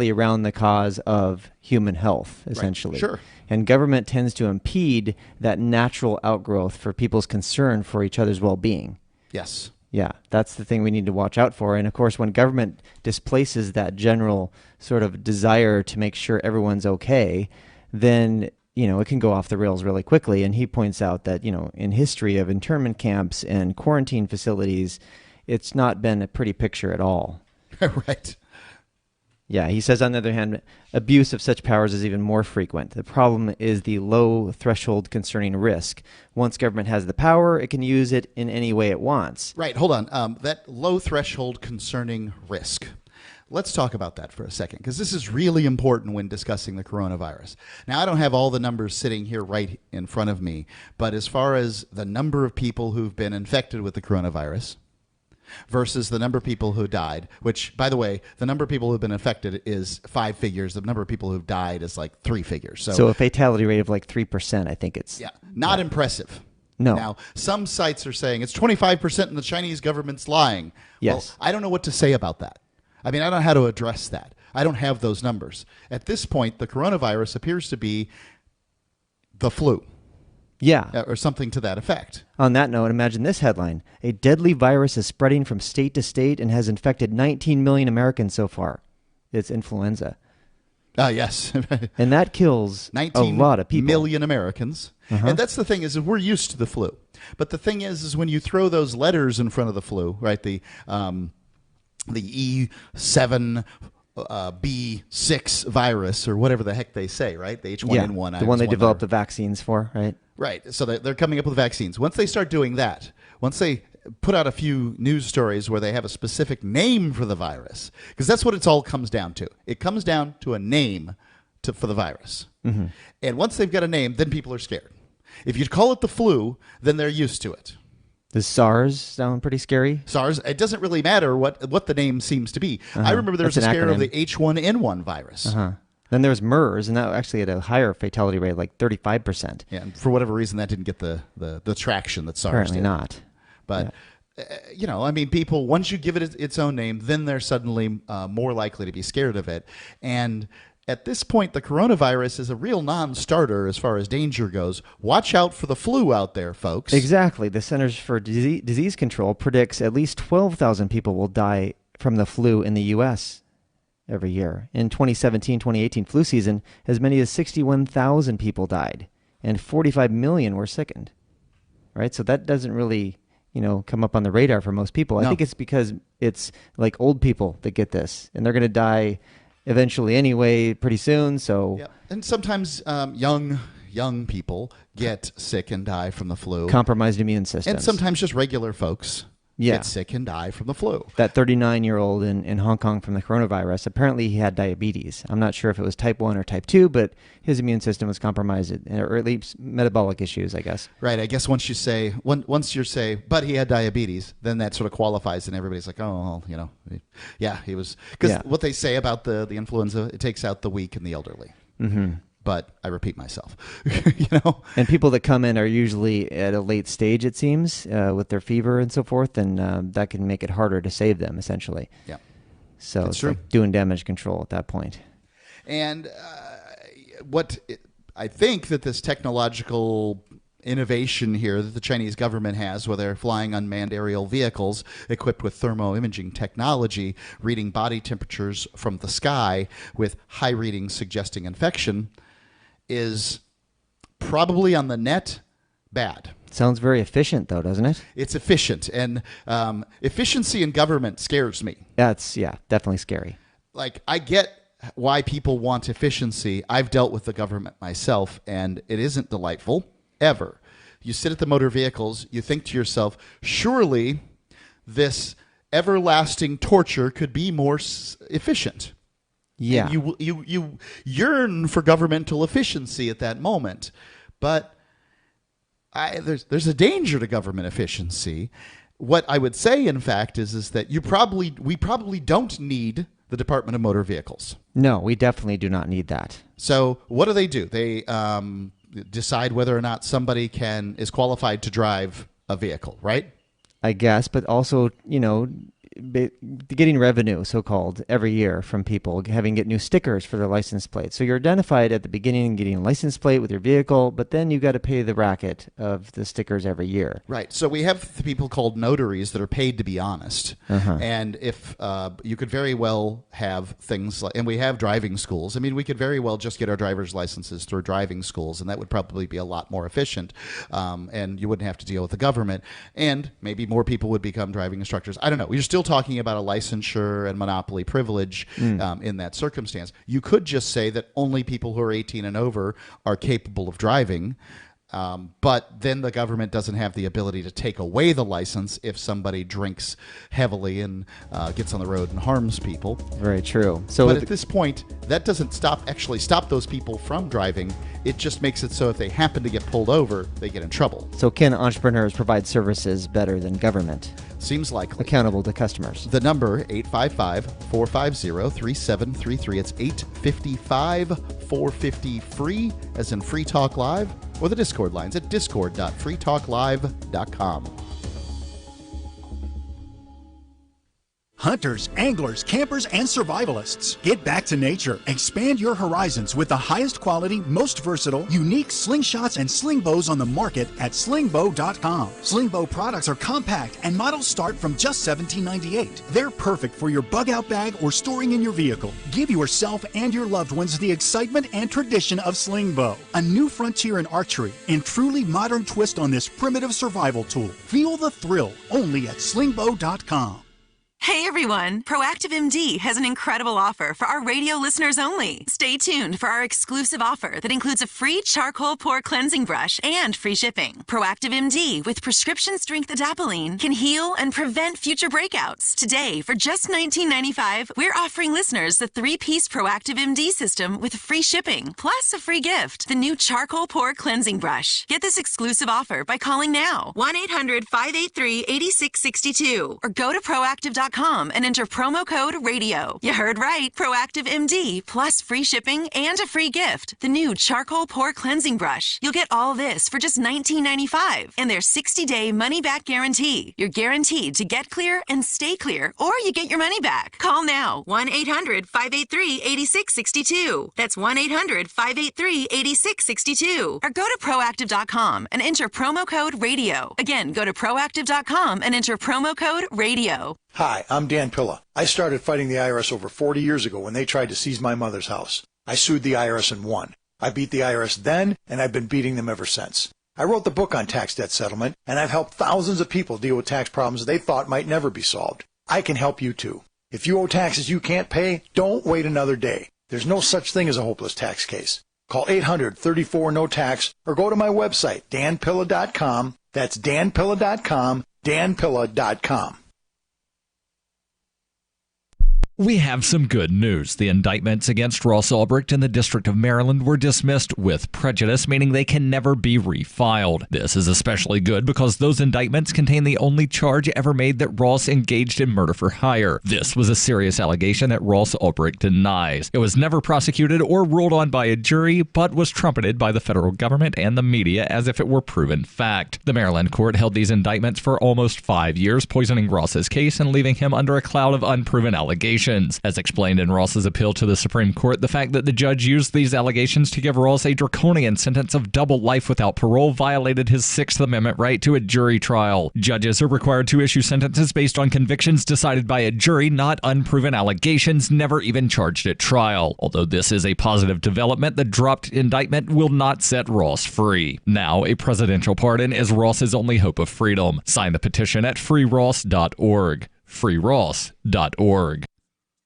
around the cause of human health, essentially. Right. Sure. And government tends to impede that natural outgrowth for people's concern for each other's well-being. Yes. Yeah, that's the thing we need to watch out for. And of course, when government displaces that general sort of desire to make sure everyone's okay, then it can go off the rails really quickly. And he points out that, in history of internment camps and quarantine facilities, it's not been a pretty picture at all. Right. Yeah, he says, on the other hand, abuse of such powers is even more frequent. The problem is the low threshold concerning risk. Once government has the power, it can use it in any way it wants. Right, hold on. That low threshold concerning risk. Let's talk about that for a second, because this is really important when discussing the coronavirus. Now, I don't have all the numbers sitting here right in front of me, but as far as the number of people who've been infected with the coronavirus versus the number of people who died, which, by the way, the number of people who've been infected is 5 figures. The number of people who've died is like 3 figures. So a fatality rate of like 3%, I think it's. Yeah, not impressive. No. Now, some sites are saying it's 25% and the Chinese government's lying. Yes. Well, I don't know what to say about that. I don't know how to address that. I don't have those numbers. At this point, the coronavirus appears to be the flu. Yeah. Or something to that effect. On that note, imagine this headline. A deadly virus is spreading from state to state and has infected 19 million Americans so far. It's influenza. Yes. And that kills 19 a lot of people. Million Americans. And that's the thing is we're used to the flu. But the thing is when you throw those letters in front of the flu, right, the E7 B6 virus or whatever the heck they say, right? The H1N1. The one they developed the vaccines for, right? Right. So they're coming up with vaccines. Once they start doing that, once they put out a few news stories where they have a specific name for the virus, because that's what it all comes down to. It comes down to a name for the virus. Mm-hmm. And once they've got a name, then people are scared. If you call it the flu, then they're used to it. Does SARS sound pretty scary? SARS, it doesn't really matter what the name seems to be. I remember there was a scare of the H1N1 virus. Then there was MERS, and that actually had a higher fatality rate, like 35%. Yeah, and for whatever reason, that didn't get the traction that SARS Apparently did. not. But, people, once you give it its own name, then they're suddenly more likely to be scared of it. And at this point, the coronavirus is a real non-starter as far as danger goes. Watch out for the flu out there, folks. Exactly. The Centers for Disease Control predicts at least 12,000 people will die from the flu in the U.S. every year. In 2017-2018 flu season, as many as 61,000 people died, and 45 million were sickened. Right? So that doesn't really, come up on the radar for most people. I think it's because it's like old people that get this, and they're going to die eventually anyway pretty soon. So yeah. And sometimes young people get sick and die from the flu. Compromised immune system. And sometimes just regular folks get sick and die from the flu. That 39-year-old in Hong Kong from the coronavirus, apparently he had diabetes. I'm not sure if it was type 1 or type 2, but his immune system was compromised, or at least metabolic issues, I guess. Right. I guess once you say, but he had diabetes, then that sort of qualifies, and everybody's like, oh, well, yeah, he was. Because what they say about the influenza, it takes out the weak and the elderly. Mm-hmm. But I repeat myself, And people that come in are usually at a late stage, it seems, with their fever and so forth, and that can make it harder to save them, essentially. Yeah. So it's like doing damage control at that point. And I think that this technological innovation here that the Chinese government has, where they're flying unmanned aerial vehicles equipped with thermo-imaging technology, reading body temperatures from the sky with high readings suggesting infection, is probably on the net bad. Sounds very efficient, though, doesn't it? It's efficient, and efficiency in government scares me. That's, definitely scary. Like, I get why people want efficiency. I've dealt with the government myself, and it isn't delightful. Ever. You sit at the motor vehicles, you think to yourself, surely this everlasting torture could be more efficient. Yeah. And you yearn for governmental efficiency at that moment. But there's a danger to government efficiency. What I would say, in fact, is that we probably don't need the Department of Motor Vehicles. No, we definitely do not need that. So what do? They decide whether or not somebody is qualified to drive a vehicle, right? I guess, but also, getting revenue, so-called, every year from people, get new stickers for their license plate. So you're identified at the beginning getting a license plate with your vehicle, but then you got to pay the racket of the stickers every year. Right. So we have the people called notaries that are paid to be honest. Uh-huh. And if you could very well have things like, and we have driving schools. I mean, we could very well just get our driver's licenses through driving schools, and that would probably be a lot more efficient. And you wouldn't have to deal with the government. And maybe more people would become driving instructors. I don't know. You're still talking about a licensure and monopoly privilege in that circumstance. You could just say that only people who are 18 and over are capable of driving, but then the government doesn't have the ability to take away the license if somebody drinks heavily and gets on the road and harms people. Very true. So, but at this point, that doesn't stop those people from driving. It just makes it so if they happen to get pulled over, they get in trouble. So can entrepreneurs provide services better than government? Seems likely. Accountable to customers. The number, 855-450-3733. It's 855-450-FREE, as in Free Talk Live, or the Discord lines at discord.freetalklive.com. Hunters, anglers, campers, and survivalists. Get back to nature. Expand your horizons with the highest quality, most versatile, unique slingshots and sling bows on the market at slingbow.com. Slingbow products are compact and models start from just $17.98. They're perfect for your bug-out bag or storing in your vehicle. Give yourself and your loved ones the excitement and tradition of slingbow, a new frontier in archery and truly modern twist on this primitive survival tool. Feel the thrill only at slingbow.com. Hey everyone, Proactiv Md has an incredible offer for our radio listeners only. Stay tuned for our exclusive offer that includes a free charcoal pore cleansing brush and free shipping. Proactiv Md with prescription strength adapalene can heal and prevent future breakouts. Today, for just $19.95, we're offering listeners the 3-piece Proactiv Md system with free shipping, plus a free gift, the new charcoal pore cleansing brush. Get this exclusive offer by calling now, 1-800-583-8662, or go to proactiv.com and enter promo code RADIO. You heard right. Proactiv Md plus free shipping and a free gift, the new charcoal pore cleansing brush. You'll get all this for just $19.95 and their 60-day money-back guarantee. You're guaranteed to get clear and stay clear, or you get your money back. Call now, 1-800-583-8662. That's 1-800-583-8662. Or go to proactiv.com and enter promo code RADIO. Again, go to proactiv.com and enter promo code RADIO. Hi, I'm Dan Pilla. I started fighting the IRS over 40 years ago when they tried to seize my mother's house. I sued the IRS and won. I beat the IRS then, and I've been beating them ever since. I wrote the book on tax debt settlement, and I've helped thousands of people deal with tax problems they thought might never be solved. I can help you too. If you owe taxes you can't pay, don't wait another day. There's no such thing as a hopeless tax case. Call 800-34-NO-TAX or go to my website, danpilla.com. That's danpilla.com. danpilla.com. We have some good news. The indictments against Ross Ulbricht in the District of Maryland were dismissed with prejudice, meaning they can never be refiled. This is especially good because those indictments contain the only charge ever made that Ross engaged in murder for hire. This was a serious allegation that Ross Ulbricht denies. It was never prosecuted or ruled on by a jury, but was trumpeted by the federal government and the media as if it were proven fact. The Maryland court held these indictments for almost 5 years, poisoning Ross's case and leaving him under a cloud of unproven allegations. As explained in Ross's appeal to the Supreme Court, the fact that the judge used these allegations to give Ross a draconian sentence of double life without parole violated his Sixth Amendment right to a jury trial. Judges are required to issue sentences based on convictions decided by a jury, not unproven allegations never even charged at trial. Although this is a positive development, the dropped indictment will not set Ross free. Now, a presidential pardon is Ross's only hope of freedom. Sign the petition at freeross.org. freeross.org.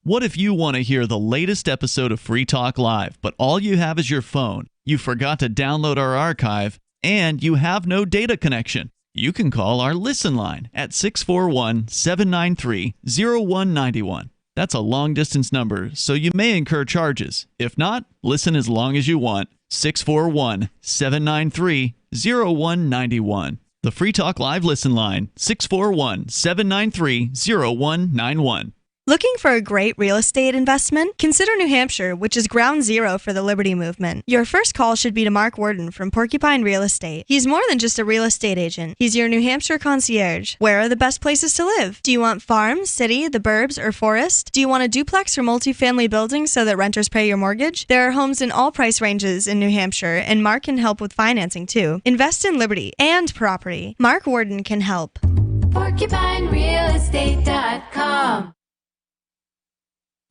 What if you want to hear the latest episode of Free Talk Live, but all you have is your phone, you forgot to download our archive, and you have no data connection? You can call our Listen line at 641-793-0191. That's a long-distance number, so you may incur charges. If not, listen as long as you want. 641-793-0191. The Free Talk Live Listen line, 641-793-0191. Looking for a great real estate investment? Consider New Hampshire, which is ground zero for the Liberty Movement. Your first call should be to Mark Worden from Porcupine Real Estate. He's more than just a real estate agent. He's your New Hampshire concierge. Where are the best places to live? Do you want farm, city, the burbs, or forest? Do you want a duplex or multifamily building so that renters pay your mortgage? There are homes in all price ranges in New Hampshire, and Mark can help with financing too. Invest in liberty and property. Mark Worden can help. PorcupineRealEstate.com.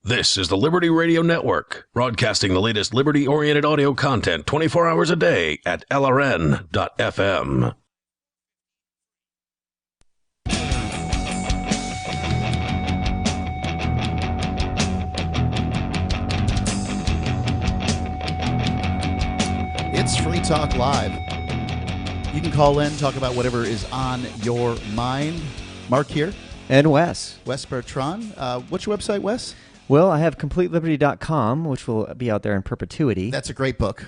This is the Liberty Radio Network, broadcasting the latest liberty-oriented audio content 24 hours a day at LRN.FM. It's Free Talk Live. You can call in, talk about whatever is on your mind. Mark here. And Wes. Wes Bertrand. What's your website, Wes? Well, I have CompleteLiberty.com, which will be out there in perpetuity. That's a great book.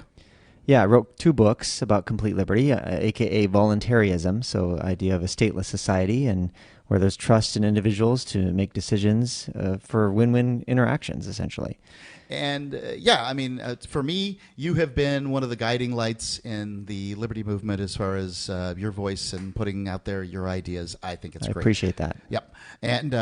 Yeah, I wrote 2 books about complete liberty, a.k.a. voluntarism, so idea of a stateless society and where there's trust in individuals to make decisions for win-win interactions, essentially. And for me, you have been one of the guiding lights in the liberty movement as far as your voice and putting out there your ideas. I think it's great. I appreciate that. Yep. And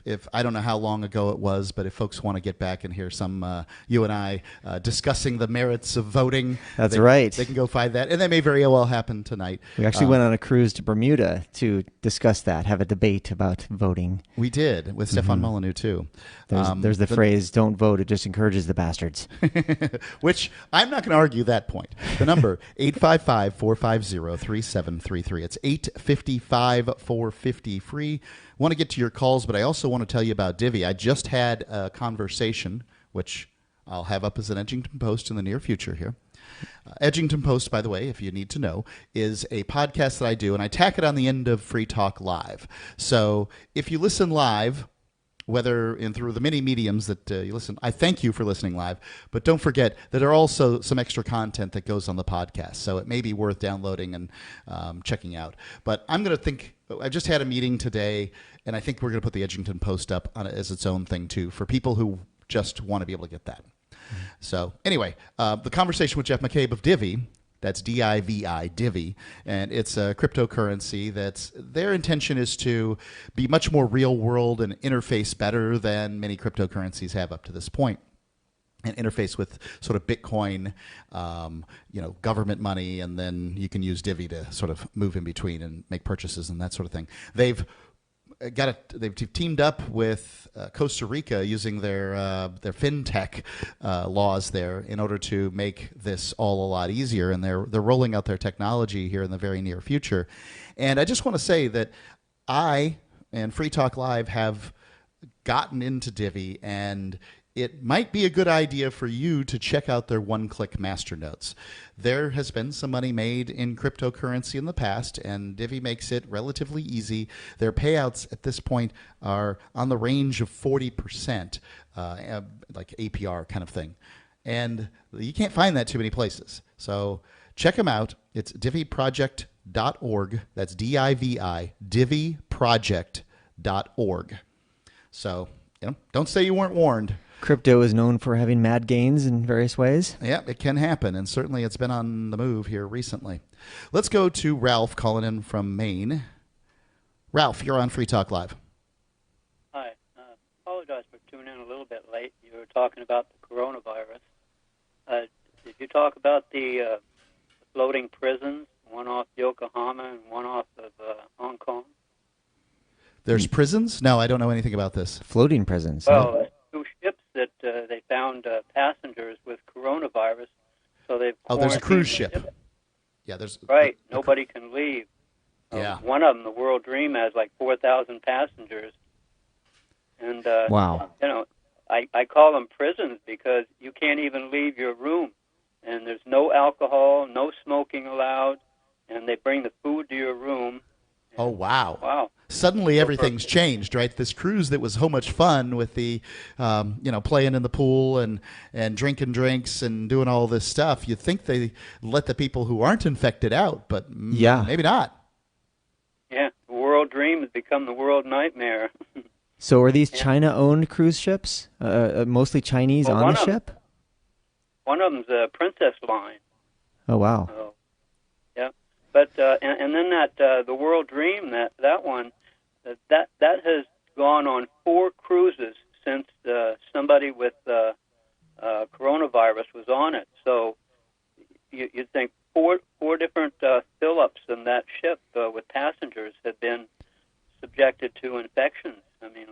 if I don't know how long ago it was, but if folks want to get back and hear some you and I discussing the merits of voting, that's right. They can go find that, and that may very well happen tonight. We actually went on a cruise to Bermuda to discuss that, have a debate about voting. We did with Stefan Molyneux too. There's the phrase, "Don't vote; it just encourages the bastards." Which I'm not going to argue that point. The number 855-450-3733. It's 855-450-FREE. Want to get to your calls, but I also want to tell you about Divvy. I just had a conversation, which I'll have up as an Edgington Post in the near future here. Edgington Post, by the way, if you need to know, is a podcast that I do, and I tack it on the end of Free Talk Live. So if you listen live, whether through the many mediums that you listen, I thank you for listening live, but don't forget that there are also some extra content that goes on the podcast, so it may be worth downloading and checking out. But I just had a meeting today, and I think we're going to put the Edgington Post up as its own thing too, for people who just want to be able to get that. So anyway, the conversation with Jeff McCabe of Divvy, that's D-I-V-I, Divvy, and it's a cryptocurrency that's their intention is to be much more real world and interface better than many cryptocurrencies have up to this point, and interface with sort of Bitcoin, government money, and then you can use Divvy to sort of move in between and make purchases and that sort of thing. They've teamed up with Costa Rica using their fintech laws there in order to make this all a lot easier, and they're rolling out their technology here in the very near future. And I just want to say that I and Free Talk Live have gotten into Divvy, and it might be a good idea for you to check out their one-click masternodes. There has been some money made in cryptocurrency in the past, and Divvy makes it relatively easy. Their payouts at this point are on the range of 40%, like APR kind of thing. And you can't find that too many places. So check them out. It's divvyproject.org. That's D-I-V-I, divvyproject.org. So, don't say you weren't warned. Crypto is known for having mad gains in various ways. Yeah, it can happen, and certainly it's been on the move here recently. Let's go to Ralph calling in from Maine. Ralph, you're on Free Talk Live. Hi. Apologize for tuning in a little bit late. You were talking about the coronavirus. Did you talk about the floating prisons, one off Yokohama and one off of Hong Kong? There's prisons? No, I don't know anything about this. Floating prisons. Well, two ships that they found passengers with coronavirus, so they've there's a cruise quarantined the ship. Yeah, there's right. Nobody can leave. Yeah. One of them, the World Dream, has like 4,000 passengers, and wow. I call them prisons because you can't even leave your room, and there's no alcohol, no smoking allowed, and they bring the food to your room. Oh, wow. Wow. Suddenly everything's changed, right? This cruise that was so much fun with the, playing in the pool and drinking drinks and doing all this stuff. You'd think they let the people who aren't infected out, but yeah, maybe not. Yeah, the World Dream has become the World Nightmare. So are these China-owned cruise ships? Mostly Chinese on the ship? One of them's a Princess Line. Oh, wow. Yeah. But and then that the World Dream, that one, that has gone on 4 cruises since somebody with coronavirus was on it. So you'd think four different fill-ups in that ship with passengers have been subjected to infections. I mean,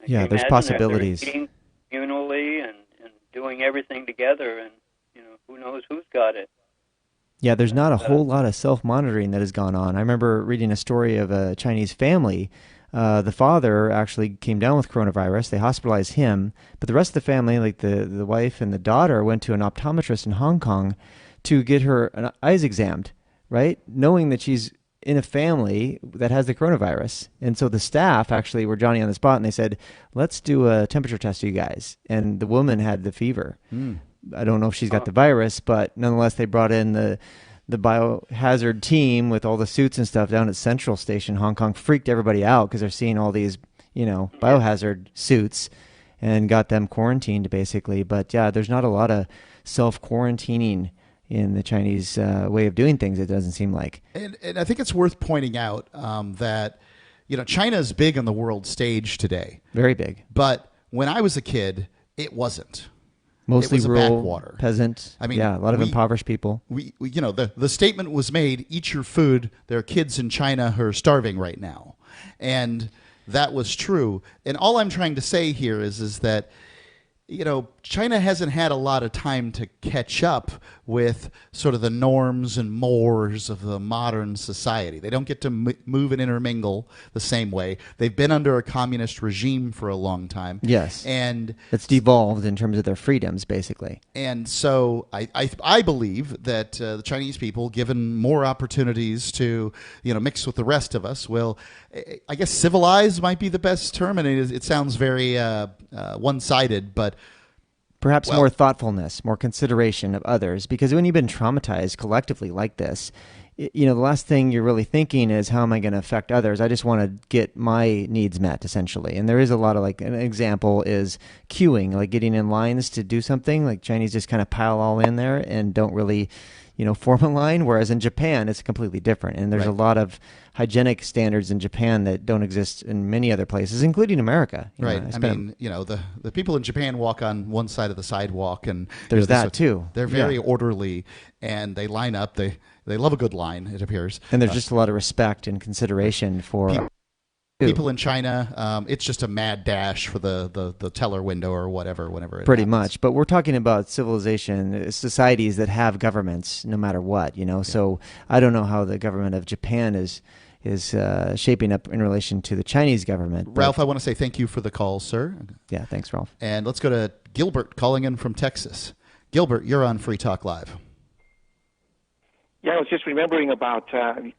yeah, there's possibilities. They're eating communally and doing everything together, and who knows who's got it. Yeah, there's not a whole lot of self-monitoring that has gone on. I remember reading a story of a Chinese family. The father actually came down with coronavirus. They hospitalized him, but the rest of the family, like the wife and the daughter, went to an optometrist in Hong Kong to get her eyes examined, right? Knowing that she's in a family that has the coronavirus. And so the staff actually were Johnny on the spot, and they said, let's do a temperature test for you guys. And the woman had the fever. I don't know if she's got the virus, but nonetheless, they brought in the biohazard team with all the suits and stuff down at Central Station, Hong Kong, freaked everybody out because they're seeing all these, biohazard suits, and got them quarantined basically. But yeah, there's not a lot of self-quarantining in the Chinese way of doing things, it doesn't seem like. And I think it's worth pointing out that, China is big on the world stage today. Very big. But when I was a kid, it wasn't. Mostly it was rural, a backwater. peasant. I mean, yeah, a lot of impoverished people. The statement was made, eat your food. There are kids in China who are starving right now. And that was true. And all I'm trying to say here is that, China hasn't had a lot of time to catch up with sort of the norms and mores of the modern society. They don't get to move and intermingle the same way. They've been under a communist regime for a long time. Yes. And it's devolved in terms of their freedoms, basically. And so I believe that the Chinese people, given more opportunities to, mix with the rest of us, will, I guess civilized might be the best term. And it sounds very one-sided, but perhaps more thoughtfulness, more consideration of others, because when you've been traumatized collectively like this, the last thing you're really thinking is, how am I going to affect others? I just want to get my needs met, essentially. And there is a lot of, an example is queuing, like getting in lines to do something. Like Chinese just kind of pile all in there and don't really, form a line, whereas in Japan, it's completely different. And there's a lot of hygienic standards in Japan that don't exist in many other places, including America. Right. The people in Japan walk on one side of the sidewalk, and there's that too. They're very orderly, and they line up. They love a good line, it appears. And there's just a lot of respect and consideration for people in China. It's just a mad dash for the teller window or whatever, whenever it pretty happens. much. But we're talking about civilization, societies that have governments no matter what, So I don't know how the government of Japan is, is shaping up in relation to the Chinese government. Ralph, I want to say thank you for the call, sir. Yeah, thanks, Ralph. And let's go to Gilbert calling in from Texas. Gilbert, you're on Free Talk Live. Yeah, I was just remembering about I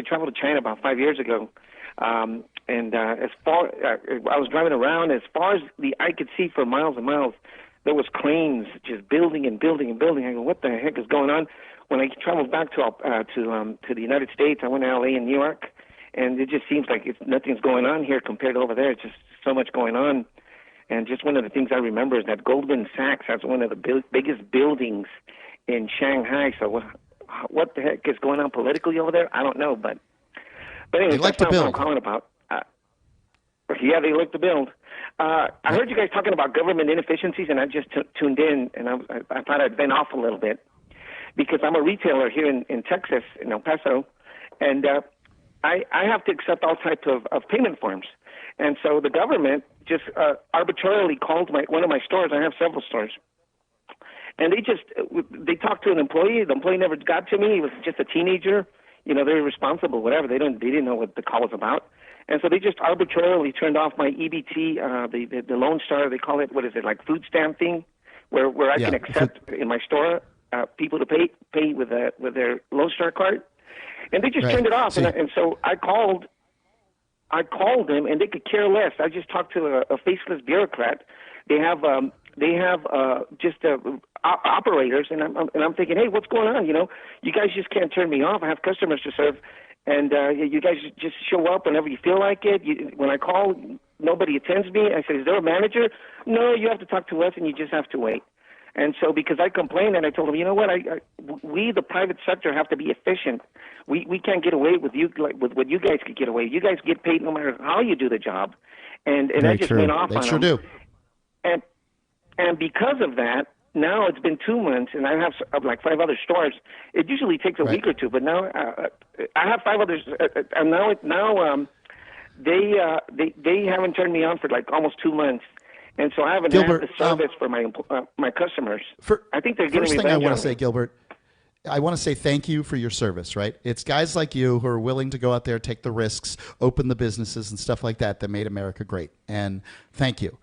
traveled to China about 5 years ago, and as far I was driving around, as far as the eye could see for miles and miles, there was cranes just building and building and building. I go, what the heck is going on? When I traveled back to the United States, I went to LA and New York, and it just seems like nothing's going on here compared to over there. It's just so much going on. And just one of the things I remember is that Goldman Sachs has one of the biggest buildings in Shanghai. So what the heck is going on politically over there? I don't know, but anyway, they like that's to not build. what I'm calling about. Yeah, they like to build. I heard you guys talking about government inefficiencies, and I just tuned in, and I thought I'd vent off a little bit because I'm a retailer here in Texas, in El Paso, and I have to accept all types of payment forms. And so the government just arbitrarily called one of my stores. I have several stores. And they talked to an employee. The employee never got to me. He was just a teenager. You know, they're irresponsible, whatever. They didn't know what the call was about. And so they just arbitrarily turned off my EBT, the Lone Star, they call it, what is it, like food stamp thing, where I can accept in my store people to pay with their Lone Star card. And they just turned it off. And so I called them, and they could care less. I just talked to a faceless bureaucrat. They have operators, and I'm thinking, hey, what's going on? You know, you guys just can't turn me off. I have customers to serve, and you guys just show up whenever you feel like it. When I call, nobody attends me. I said, is there a manager? No, you have to talk to us, and you just have to wait. And so because I complained, and I told them, you know what, we, the private sector, have to be efficient. We can't get away with with what you guys could get away. You guys get paid no matter how you do the job. And I just went off on them. They sure do. And because of that, now it's been 2 months, and I have like 5 other stores. It usually takes a week or two, but now I have 5 others, and now they haven't turned me on for like almost 2 months, and so I haven't had the service for my customers. I think they're getting First thing I revenge want on to say, me. Gilbert, I want to say thank you for your service, right? It's guys like you who are willing to go out there, take the risks, open the businesses and stuff like that made America great, and thank you.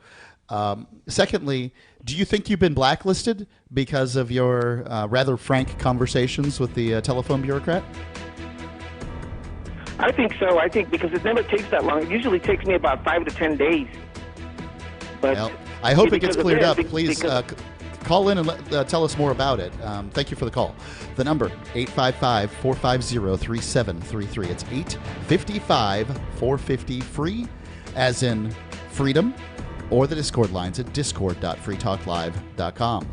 Secondly, do you think you've been blacklisted because of your rather frank conversations with the telephone bureaucrat? I think so. I think because it never takes that long. It usually takes me about 5 to 10 days. But Well, I hope it gets because of cleared this, up. Please call in and tell us more about it. Thank you for the call. The number, 855-450-3733. It's 855-450-FREE, as in freedom, or the Discord lines at discord.freetalklive.com.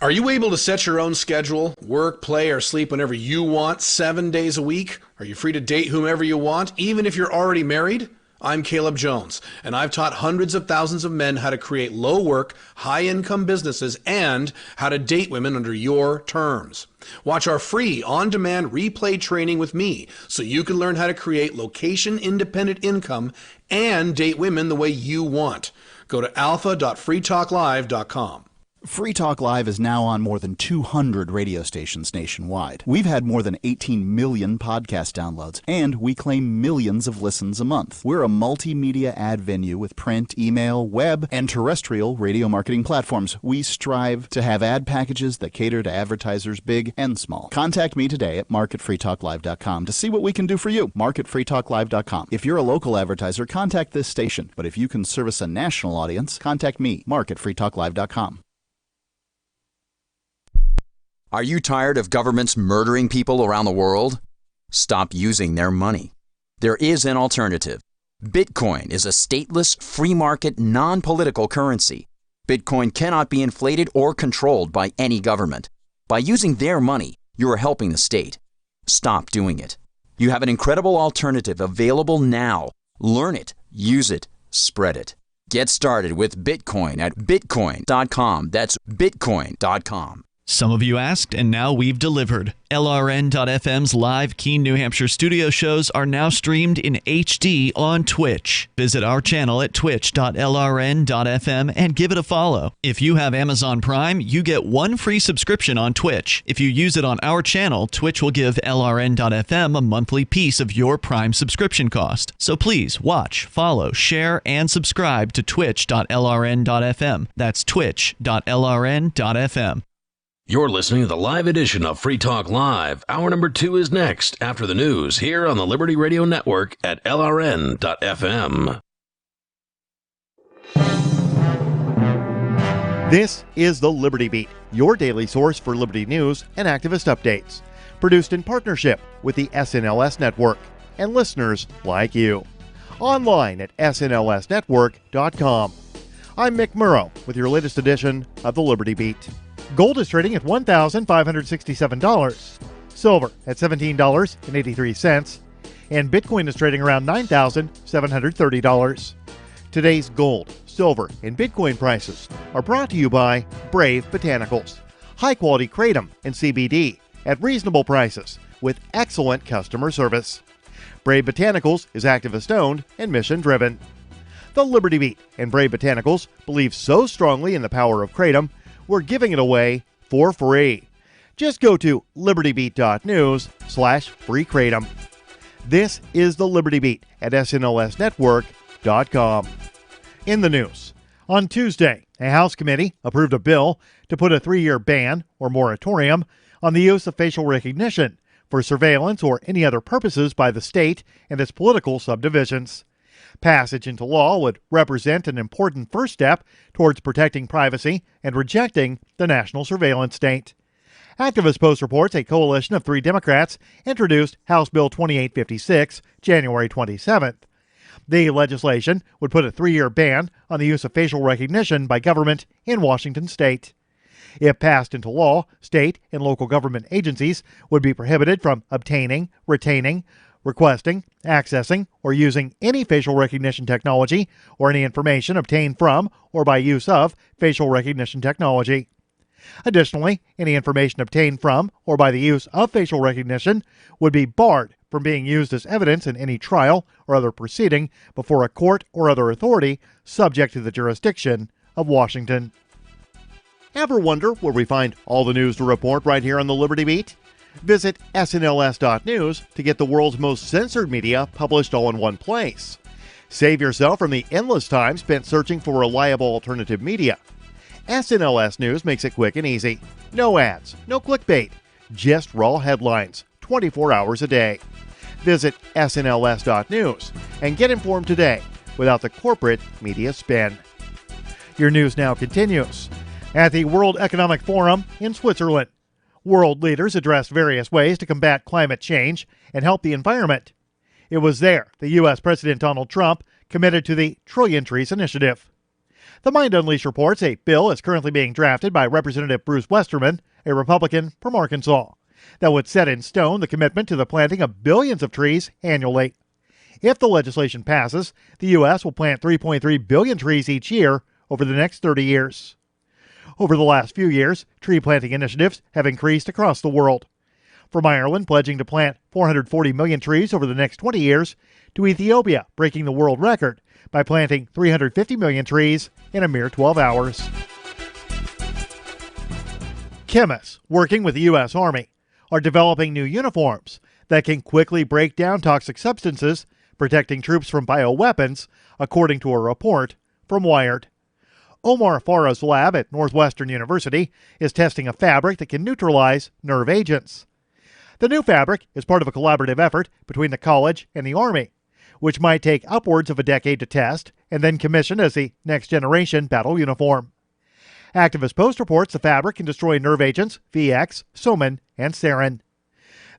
Are you able to set your own schedule, work, play, or sleep whenever you want, 7 days a week? Are you free to date whomever you want, even if you're already married? I'm Caleb Jones, and I've taught hundreds of thousands of men how to create low-work, high-income businesses and how to date women under your terms. Watch our free on-demand replay training with me so you can learn how to create location-independent income and date women the way you want. Go to alpha.freetalklive.com. Free Talk Live is now on more than 200 radio stations nationwide. We've had more than 18 million podcast downloads, and we claim millions of listens a month. We're a multimedia ad venue with print, email, web, and terrestrial radio marketing platforms. We strive to have ad packages that cater to advertisers big and small. Contact me today at mark@freetalklive.com to see what we can do for you. mark@freetalklive.com. If you're a local advertiser, contact this station. But if you can service a national audience, contact me, mark@freetalklive.com. Are you tired of governments murdering people around the world? Stop using their money. There is an alternative. Bitcoin is a stateless, free market, non-political currency. Bitcoin cannot be inflated or controlled by any government. By using their money, you are helping the state. Stop doing it. You have an incredible alternative available now. Learn it, use it, spread it. Get started with Bitcoin at bitcoin.com. That's bitcoin.com. Some of you asked, and now we've delivered. LRN.FM's live Keene, New Hampshire studio shows are now streamed in HD on Twitch. Visit our channel at twitch.lrn.fm and give it a follow. If you have Amazon Prime, you get one free subscription on Twitch. If you use it on our channel, Twitch will give LRN.FM a monthly piece of your Prime subscription cost. So please watch, follow, share, and subscribe to twitch.lrn.fm. That's twitch.lrn.fm. You're listening to the live edition of Free Talk Live. Hour number 2 is next, after the news, here on the Liberty Radio Network at LRN.FM. This is the Liberty Beat, your daily source for liberty news and activist updates. Produced in partnership with the SNLS Network and listeners like you. Online at snlsnetwork.com. I'm Mick Murrow with your latest edition of the Liberty Beat. Gold is trading at $1,567, silver at $17.83, and Bitcoin is trading around $9,730. Today's gold, silver, and Bitcoin prices are brought to you by Brave Botanicals, high-quality kratom and CBD at reasonable prices with excellent customer service. Brave Botanicals is activist-owned and mission-driven. The Liberty Beat and Brave Botanicals believe so strongly in the power of kratom, we're giving it away for free. Just go to libertybeat.news/free kratom. This is the Liberty Beat at snlsnetwork.com. In the news, on Tuesday, a House committee approved a bill to put a 3-year ban or moratorium on the use of facial recognition for surveillance or any other purposes by the state and its political subdivisions. Passage into law would represent an important first step towards protecting privacy and rejecting the national surveillance state. Activist Post reports a coalition of 3 Democrats introduced House Bill 2856 January 27th. The legislation would put a 3-year ban on the use of facial recognition by government in Washington state. If passed into law, state and local government agencies would be prohibited from obtaining, retaining, requesting, accessing, or using any facial recognition technology or any information obtained from or by use of facial recognition technology. Additionally, any information obtained from or by the use of facial recognition would be barred from being used as evidence in any trial or other proceeding before a court or other authority subject to the jurisdiction of Washington. Ever wonder where we find all the news to report right here on the Liberty Beat? Visit snls.news to get the world's most censored media published all in one place. Save yourself from the endless time spent searching for reliable alternative media. SNLS News makes it quick and easy. No ads, no clickbait, just raw headlines, 24 hours a day. Visit snls.news and get informed today without the corporate media spin. Your news now continues. At the World Economic Forum in Switzerland, world leaders addressed various ways to combat climate change and help the environment. It was there the U.S. President Donald Trump committed to the Trillion Trees Initiative. The Mind Unleashed reports a bill is currently being drafted by Representative Bruce Westerman, a Republican from Arkansas, that would set in stone the commitment to the planting of billions of trees annually. If the legislation passes, the U.S. will plant 3.3 billion trees each year over the next 30 years. Over the last few years, tree planting initiatives have increased across the world. From Ireland pledging to plant 440 million trees over the next 20 years, to Ethiopia breaking the world record by planting 350 million trees in a mere 12 hours. Chemists working with the U.S. Army are developing new uniforms that can quickly break down toxic substances, protecting troops from bioweapons, according to a report from Wired. Omar Farah's lab at Northwestern University is testing a fabric that can neutralize nerve agents. The new fabric is part of a collaborative effort between the college and the Army, which might take upwards of a decade to test and then commission as the next-generation battle uniform. Activist Post reports the fabric can destroy nerve agents VX, soman, and sarin.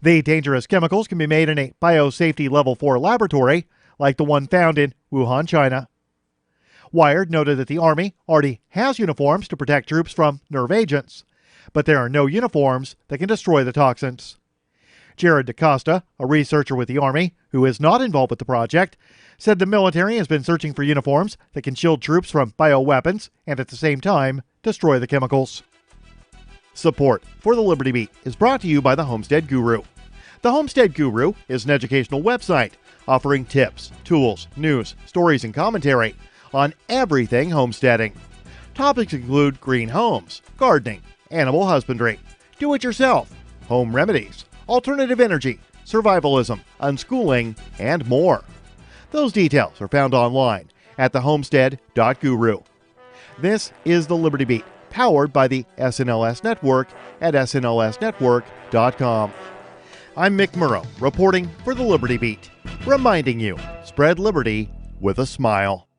The dangerous chemicals can be made in a biosafety level 4 laboratory, like the one found in Wuhan, China. Wired noted that the Army already has uniforms to protect troops from nerve agents, but there are no uniforms that can destroy the toxins. Jared DaCosta, a researcher with the Army who is not involved with the project, said the military has been searching for uniforms that can shield troops from bioweapons and at the same time destroy the chemicals. Support for the Liberty Beat is brought to you by the Homestead Guru. The Homestead Guru is an educational website offering tips, tools, news, stories, and commentary on everything homesteading. Topics include green homes, gardening, animal husbandry, do-it-yourself, home remedies, alternative energy, survivalism, unschooling, and more. Those details are found online at thehomestead.guru. This is the Liberty Beat, powered by the SNLS Network at snlsnetwork.com. I'm Mick Murrow, reporting for the Liberty Beat, reminding you, spread liberty with a smile.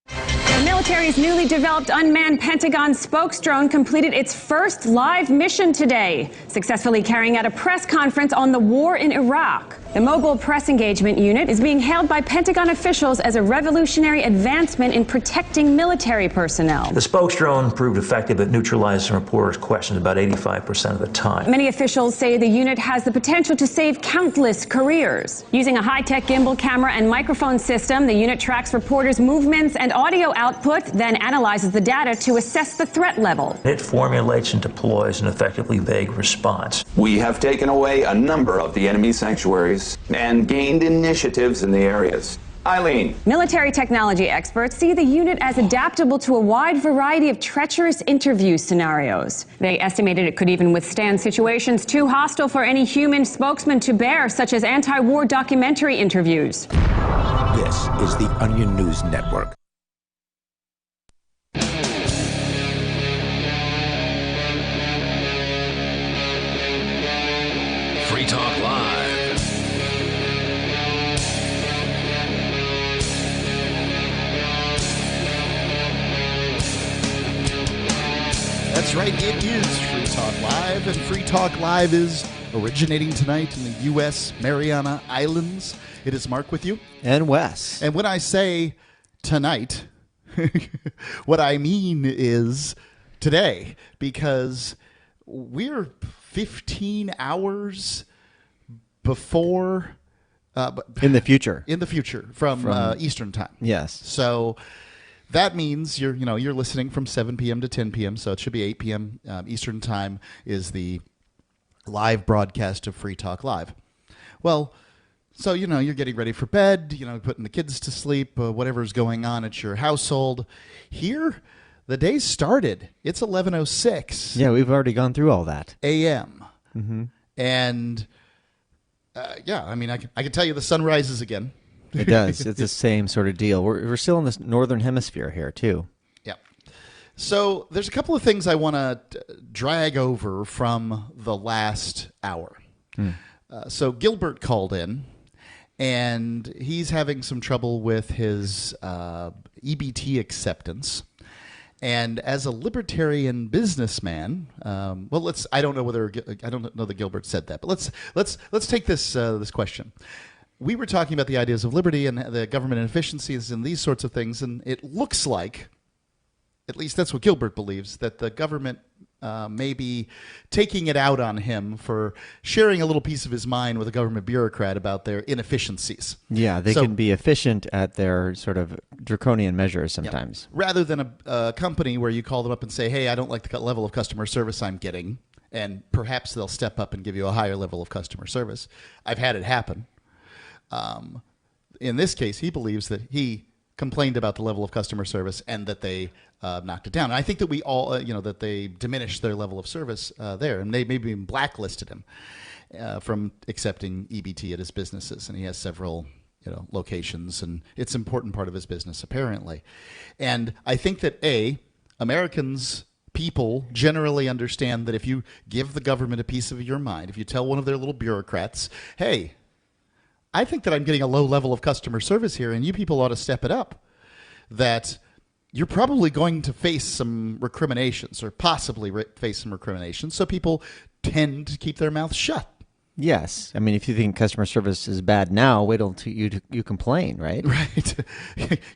The military's newly developed unmanned Pentagon spokes drone completed its first live mission today, successfully carrying out a press conference on the war in Iraq. The Mobile Press Engagement Unit is being hailed by Pentagon officials as a revolutionary advancement in protecting military personnel. The spokes drone proved effective at neutralizing reporters' questions about 85% of the time. Many officials say the unit has the potential to save countless careers. Using a high-tech gimbal camera and microphone system, the unit tracks reporters' movements and audio output, then analyzes the data to assess the threat level. It formulates and deploys an effectively vague response. We have taken away a number of the enemy sanctuaries and gained initiatives in the areas. Eileen. Military technology experts see the unit as adaptable to a wide variety of treacherous interview scenarios. They estimated it could even withstand situations too hostile for any human spokesman to bear, such as anti-war documentary interviews. This is the Onion News Network. Free Talk Live. That's right, it is Free Talk Live, and Free Talk Live is originating tonight in the U.S. Mariana Islands. It is Mark with you. And Wes. And when I say tonight, what I mean is today, because we're 15 hours before... in the future. In the future, from Eastern Time. Yes. So... that means you're listening from 7 p.m. to 10 p.m., so it should be 8 p.m. Eastern Time is the live broadcast of Free Talk Live. Well, so, you're getting ready for bed, putting the kids to sleep, whatever's going on at your household. Here, the day started. It's 11:06. Yeah, we've already gone through all that. A.M. Mm-hmm. And, I can tell you the sun rises again. It does. It's the same sort of deal. We're still in the northern hemisphere here, too. Yeah. So there's a couple of things I want to drag over from the last hour. So Gilbert called in, and he's having some trouble with his EBT acceptance. And as a libertarian businessman, I don't know that Gilbert said that, but let's take this question. We were talking about the ideas of liberty and the government inefficiencies and these sorts of things, and it looks like, at least that's what Gilbert believes, that the government may be taking it out on him for sharing a little piece of his mind with a government bureaucrat about their inefficiencies. Yeah, they can be efficient at their sort of draconian measures sometimes. Yeah. Rather than a company where you call them up and say, hey, I don't like the level of customer service I'm getting, and perhaps they'll step up and give you a higher level of customer service. I've had it happen. In this case, he believes that he complained about the level of customer service and that they knocked it down. And I think that we all, that they diminished their level of service there, and they maybe even blacklisted him from accepting EBT at his businesses. And he has several, locations, and it's an important part of his business, apparently. And I think that people generally understand that if you give the government a piece of your mind, if you tell one of their little bureaucrats, hey, I think that I'm getting a low level of customer service here, and you people ought to step it up, that you're probably going to face some recriminations, or possibly face some recriminations, so people tend to keep their mouths shut. Yes. I mean, if you think customer service is bad now, wait until you complain, right? Right.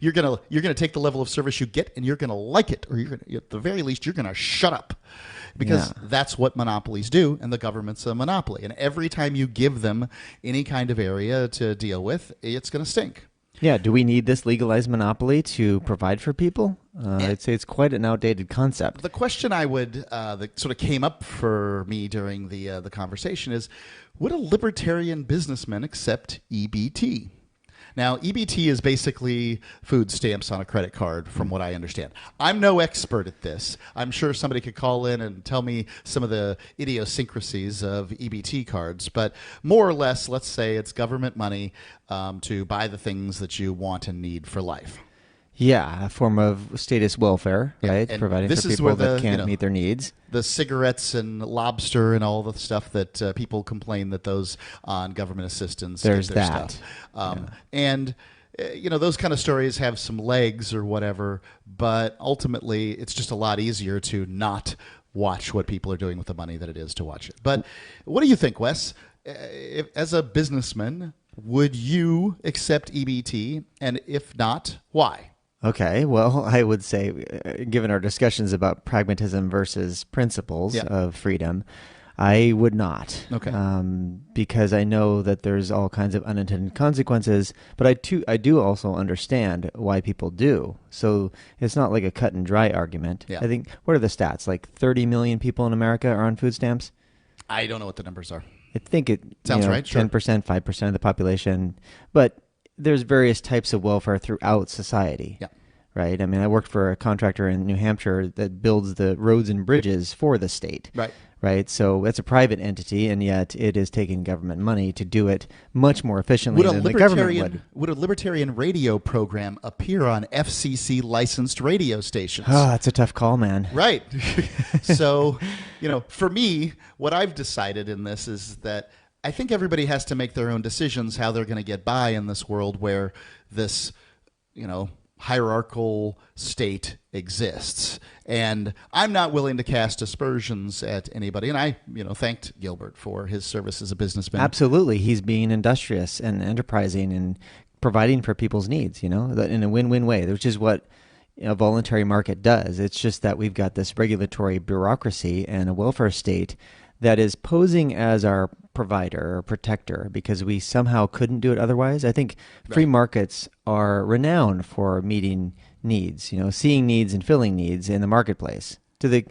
You're gonna take the level of service you get, and you're gonna like it, or at the very least, you're gonna shut up. Because that's what monopolies do, and the government's a monopoly. And every time you give them any kind of area to deal with, it's going to stink. Yeah, do we need this legalized monopoly to provide for people? I'd say it's quite an outdated concept. The question I would that sort of came up for me during the conversation is, would a libertarian businessman accept EBT? Now, EBT is basically food stamps on a credit card, from what I understand. I'm no expert at this. I'm sure somebody could call in and tell me some of the idiosyncrasies of EBT cards, but more or less, let's say it's government money to buy the things that you want and need for life. Yeah, a form of status welfare, right? And Providing this for is people where that can't meet their needs. The cigarettes and lobster and all the stuff that people complain that those on government assistance There's get their that. stuff. And those kind of stories have some legs or whatever, but ultimately it's just a lot easier to not watch what people are doing with the money than it is to watch it. But what do you think, Wes? As a businessman, would you accept EBT? And if not, why? Okay, well, I would say, given our discussions about pragmatism versus principles of freedom, I would not. Okay. Because I know that there's all kinds of unintended consequences, but I do also understand why people do. So it's not like a cut and dry argument. Yeah. I think, what are the stats? Like 30 million people in America are on food stamps? I don't know what the numbers are. I think it sounds right. Sure. 10%, 5% of the population. But there's various types of welfare throughout society. Yeah. Right? I mean, I worked for a contractor in New Hampshire that builds the roads and bridges for the state. Right. Right? So it's a private entity, and yet it is taking government money to do it much more efficiently than the government would. Would a libertarian radio program appear on FCC licensed radio stations? Oh, that's a tough call, man. Right. So, for me, what I've decided in this is that I think everybody has to make their own decisions how they're going to get by in this world where this, hierarchical state exists. And I'm not willing to cast aspersions at anybody. And I, thanked Gilbert for his service as a businessman. Absolutely. He's being industrious and enterprising and providing for people's needs, in a win-win way, which is what a voluntary market does. It's just that we've got this regulatory bureaucracy and a welfare state that is posing as our provider or protector because we somehow couldn't do it otherwise. I think free markets are renowned for meeting needs, seeing needs and filling needs in the marketplace to the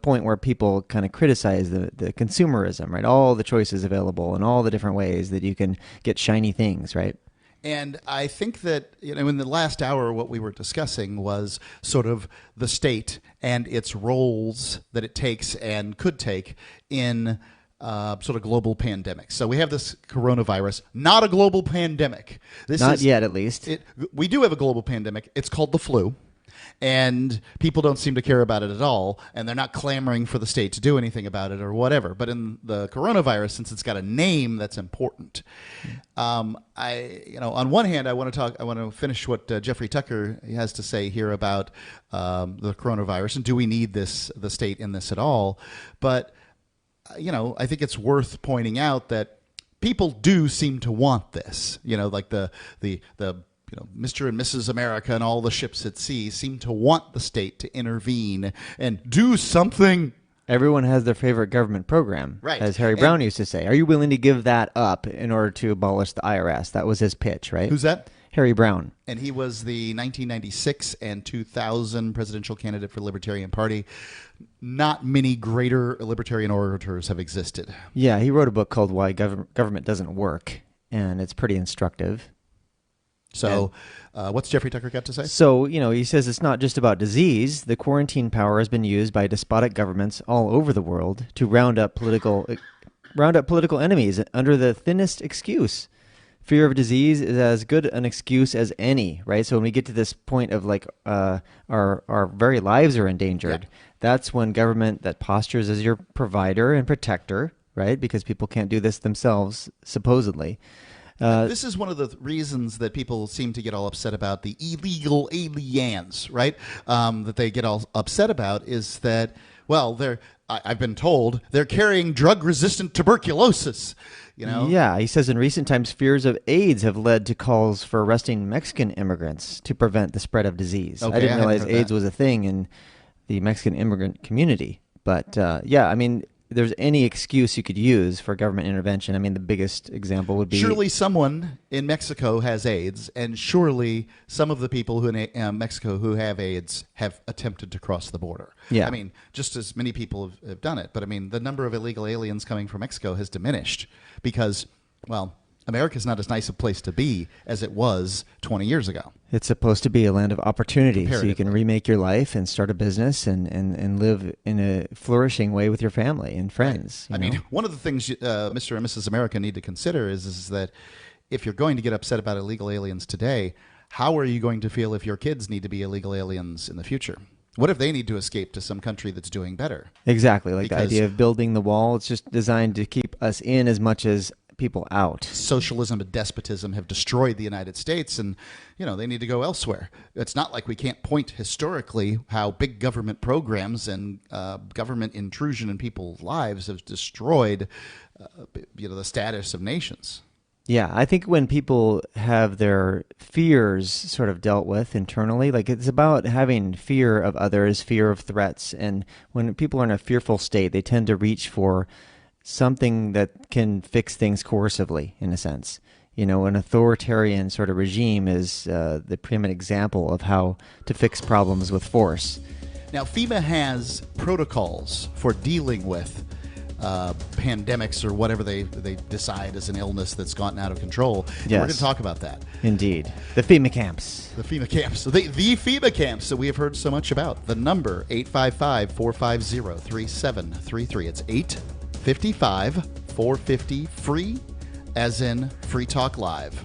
point where people kind of criticize the consumerism, right? All the choices available and all the different ways that you can get shiny things, right? And I think that, in the last hour, what we were discussing was sort of the state and its roles that it takes and could take in sort of global pandemics. So we have this coronavirus, not a global pandemic. Not yet, at least. We do have a global pandemic. It's called the flu. And people don't seem to care about it at all, and they're not clamoring for the state to do anything about it or whatever. But in the coronavirus, since it's got a name that's important, on one hand, I want to finish what Jeffrey Tucker has to say here about the coronavirus and do we need the state in this at all? But I think it's worth pointing out that people do seem to want this. Like the Mr. and Mrs. America and all the ships at sea seem to want the state to intervene and do something. Everyone has their favorite government program, right? As Harry Brown used to say. Are you willing to give that up in order to abolish the IRS? That was his pitch, right? Who's that? Harry Brown. And he was the 1996 and 2000 presidential candidate for the Libertarian Party. Not many greater libertarian orators have existed. Yeah, he wrote a book called Why Government Doesn't Work, and it's pretty instructive. So what's Jeffrey Tucker got to say? So, he says it's not just about disease. The quarantine power has been used by despotic governments all over the world to round up political enemies under the thinnest excuse. Fear of disease is as good an excuse as any, right? So when we get to this point of our very lives are endangered, that's when government that postures as your provider and protector, right? Because people can't do this themselves, supposedly. This is one of the reasons that people seem to get all upset about the illegal aliens, right? That they get all upset about is that, I've been told they're carrying drug-resistant tuberculosis. Yeah, he says in recent times, fears of AIDS have led to calls for arresting Mexican immigrants to prevent the spread of disease. Okay, I didn't realize AIDS that. was a thing in the Mexican immigrant community. But there's any excuse you could use for government intervention. I mean, the biggest example would be... Surely someone in Mexico has AIDS, and surely some of the people who in Mexico who have AIDS have attempted to cross the border. Yeah. I mean, just as many people have done it. But, I mean, the number of illegal aliens coming from Mexico has diminished because, well, America's not as nice a place to be as it was 20 years ago. It's supposed to be a land of opportunity, so you can remake your life and start a business and live in a flourishing way with your family and friends. Right. I mean, one of the things Mr. and Mrs. America need to consider is that if you're going to get upset about illegal aliens today, how are you going to feel if your kids need to be illegal aliens in the future? What if they need to escape to some country that's doing better? Exactly, like the idea of building the wall. It's just designed to keep us in as much as people out. Socialism and despotism have destroyed the United States, and they need to go elsewhere. It's not like we can't point historically how big government programs and government intrusion in people's lives have destroyed the status of nations. Yeah, I think when people have their fears sort of dealt with internally, like it's about having fear of others, fear of threats, and when people are in a fearful state, they tend to reach for something that can fix things coercively, in a sense. An authoritarian sort of regime is the preeminent example of how to fix problems with force. Now, FEMA has protocols for dealing with pandemics or whatever they decide is an illness that's gotten out of control. Yes. And we're going to talk about that. Indeed. The FEMA camps. The FEMA camps. The FEMA camps that we have heard so much about. The number, 855-450-3733. It's 855-450-FREE, as in Free Talk Live.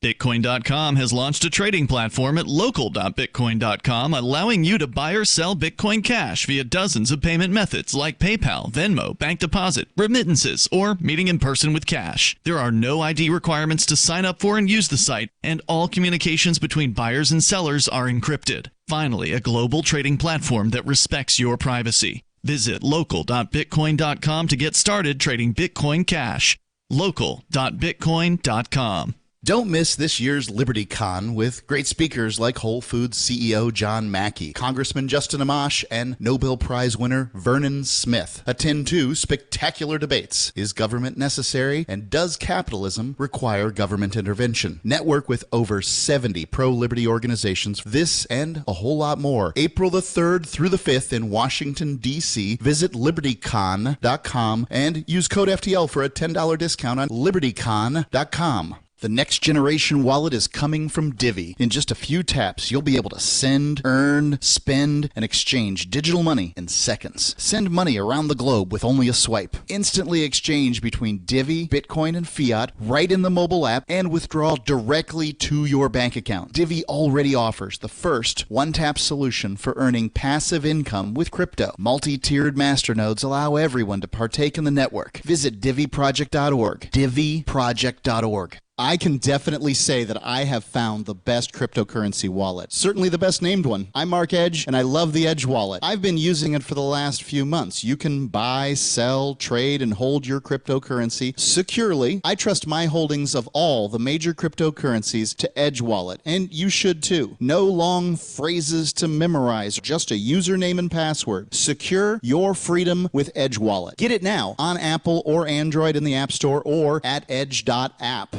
Bitcoin.com has launched a trading platform at local.bitcoin.com, allowing you to buy or sell Bitcoin Cash via dozens of payment methods like PayPal, Venmo, bank deposit, remittances, or meeting in person with cash. There are no ID requirements to sign up for and use the site, and all communications between buyers and sellers are encrypted. Finally, a global trading platform that respects your privacy. Visit local.bitcoin.com to get started trading Bitcoin Cash. local.bitcoin.com. Don't miss this year's LibertyCon with great speakers like Whole Foods CEO John Mackey, Congressman Justin Amash, and Nobel Prize winner Vernon Smith. Attend 2 spectacular debates. Is government necessary? And does capitalism require government intervention? Network with over 70 pro-liberty organizations. This and a whole lot more. April the 3rd through the 5th in Washington, D.C. Visit LibertyCon.com and use code FTL for a $10 discount on LibertyCon.com. The next generation wallet is coming from Divvy. In just a few taps, you'll be able to send, earn, spend, and exchange digital money in seconds. Send money around the globe with only a swipe. Instantly exchange between Divvy, Bitcoin, and fiat right in the mobile app and withdraw directly to your bank account. Divvy already offers the first one-tap solution for earning passive income with crypto. Multi-tiered masternodes allow everyone to partake in the network. Visit DivvyProject.org. DivvyProject.org. I can definitely say that I have found the best cryptocurrency wallet. Certainly the best named one. I'm Mark Edge, and I love the Edge wallet. I've been using it for the last few months. You can buy, sell, trade, and hold your cryptocurrency securely. I trust my holdings of all the major cryptocurrencies to Edge wallet, and you should too. No long phrases to memorize, just a username and password. Secure your freedom with Edge wallet. Get it now on Apple or Android in the App Store or at edge.app.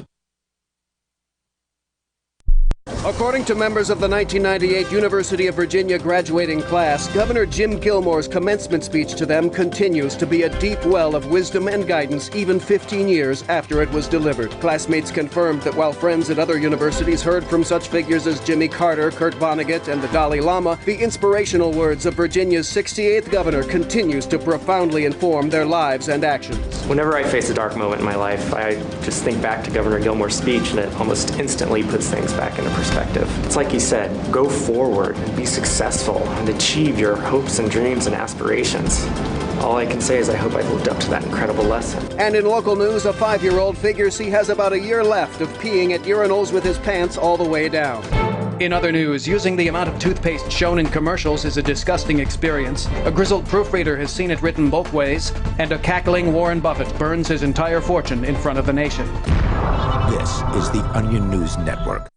According to members of the 1998 University of Virginia graduating class, Governor Jim Gilmore's commencement speech to them continues to be a deep well of wisdom and guidance even 15 years after it was delivered. Classmates confirmed that while friends at other universities heard from such figures as Jimmy Carter, Kurt Vonnegut, and the Dalai Lama, the inspirational words of Virginia's 68th governor continues to profoundly inform their lives and actions. Whenever I face a dark moment in my life, I just think back to Governor Gilmore's speech, and it almost instantly puts things back into perspective. It's like he said, go forward and be successful and achieve your hopes and dreams and aspirations. All I can say is I hope I've lived up to that incredible lesson. And in local news, a 5-year-old figures he has about a year left of peeing at urinals with his pants all the way down. In other news, using the amount of toothpaste shown in commercials is a disgusting experience. A grizzled proofreader has seen it written both ways, and a cackling Warren Buffett burns his entire fortune in front of the nation. This is the Onion News Network.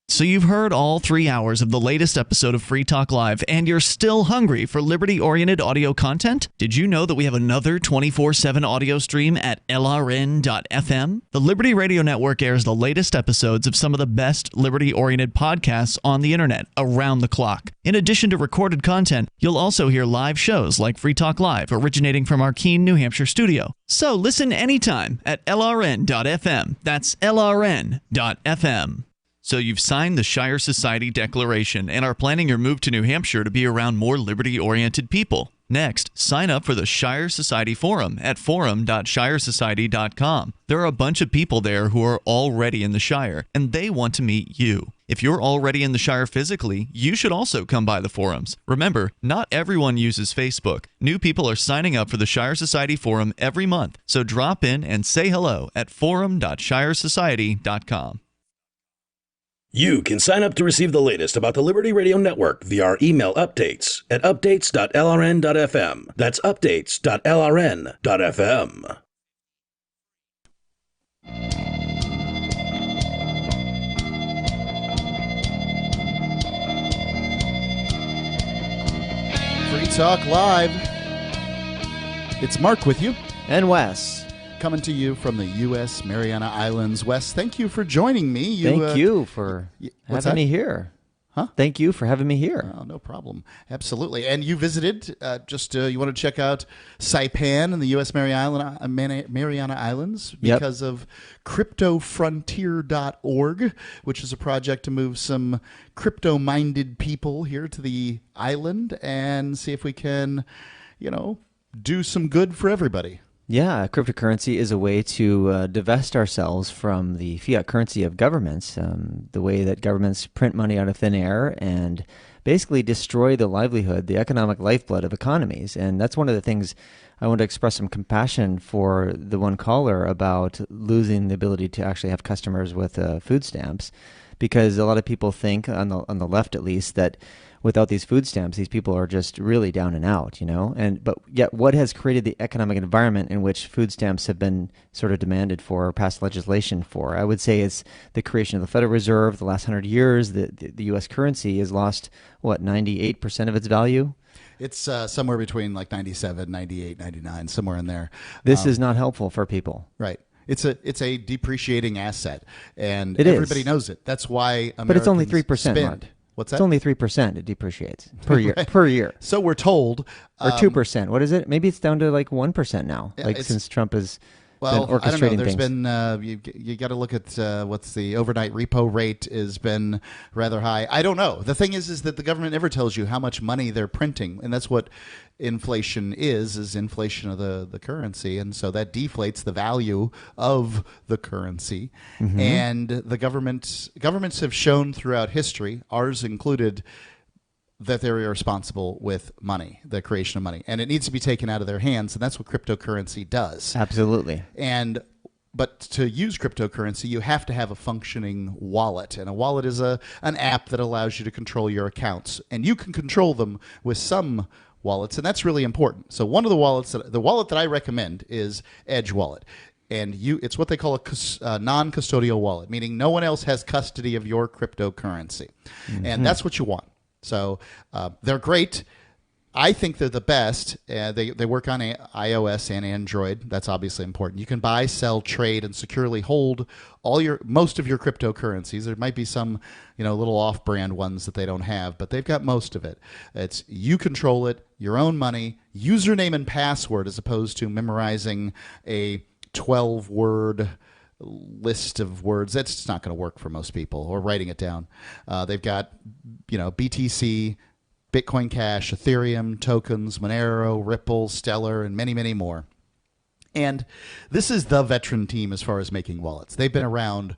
So you've heard all 3 hours of the latest episode of Free Talk Live, and you're still hungry for liberty-oriented audio content? Did you know that we have another 24/7 audio stream at LRN.FM? The Liberty Radio Network airs the latest episodes of some of the best liberty-oriented podcasts on the internet around the clock. In addition to recorded content, you'll also hear live shows like Free Talk Live, originating from our Keene, New Hampshire studio. So listen anytime at LRN.FM. That's LRN.FM. So you've signed the Shire Society Declaration and are planning your move to New Hampshire to be around more liberty-oriented people. Next, sign up for the Shire Society Forum at forum.shiresociety.com. There are a bunch of people there who are already in the Shire, and they want to meet you. If you're already in the Shire physically, you should also come by the forums. Remember, not everyone uses Facebook. New people are signing up for the Shire Society Forum every month, so drop in and say hello at forum.shiresociety.com. You can sign up to receive the latest about the Liberty Radio Network via our email updates at updates.lrn.fm. That's updates.lrn.fm. Free Talk Live. It's Mark with you. And Wes. Coming to you from the U.S. Mariana Islands. Wes, thank you for joining me. Thank you for having me here. Huh? Thank you for having me here. Oh, no problem. Absolutely. And you visited, you want to check out Saipan in the U.S. Mariana Islands because of CryptoFrontier.org, which is a project to move some crypto-minded people here to the island and see if we can, do some good for everybody. Yeah, cryptocurrency is a way to divest ourselves from the fiat currency of governments, the way that governments print money out of thin air and basically destroy the livelihood, the economic lifeblood of economies. And that's one of the things I want to express some compassion for the one caller about losing the ability to actually have customers with food stamps, because a lot of people think, on the left at least, that without these food stamps, these people are just really down and out, but yet what has created the economic environment in which food stamps have been sort of demanded for or passed legislation for? I would say it's the creation of the Federal Reserve. The last 100 years, the U.S. currency has lost, 98% of its value? It's somewhere between like 97, 98, 99, somewhere in there. This is not helpful for people. Right. It's a depreciating asset, and it everybody is. knows it. That's why Americans But it's only 3%, Mark. What's that? It's only 3% it depreciates per year. Right. Per year. So we're told. Or 2%. What is it? Maybe it's down to like 1% now, since Trump has been orchestrating I don't know. There's things. been, you got to look at what's the overnight repo rate has been rather high. I don't know. The thing is that the government never tells you how much money they're printing, and that's what inflation is inflation of the currency, and so that deflates the value of the currency. Mm-hmm. And the governments have shown throughout history, ours included, that they're irresponsible with money, the creation of money, and it needs to be taken out of their hands, and that's what cryptocurrency does. Absolutely. But to use cryptocurrency, you have to have a functioning wallet, and a wallet is an app that allows you to control your accounts, and you can control them with some wallets, and that's really important. So one of the wallet that I recommend is Edge Wallet. And it's what they call a non-custodial wallet, meaning no one else has custody of your cryptocurrency. Mm-hmm. And that's what you want. So they're great. I think they're the best. They work on iOS and Android. That's obviously important. You can buy, sell, trade, and securely hold most of your cryptocurrencies. There might be some, little off-brand ones that they don't have, but they've got most of it. It's you control it, your own money, username and password, as opposed to memorizing a 12-word list of words. That's just not going to work for most people, or writing it down. They've got, BTC, Bitcoin Cash, Ethereum, tokens, Monero, Ripple, Stellar, and many, many more. And this is the veteran team as far as making wallets. They've been around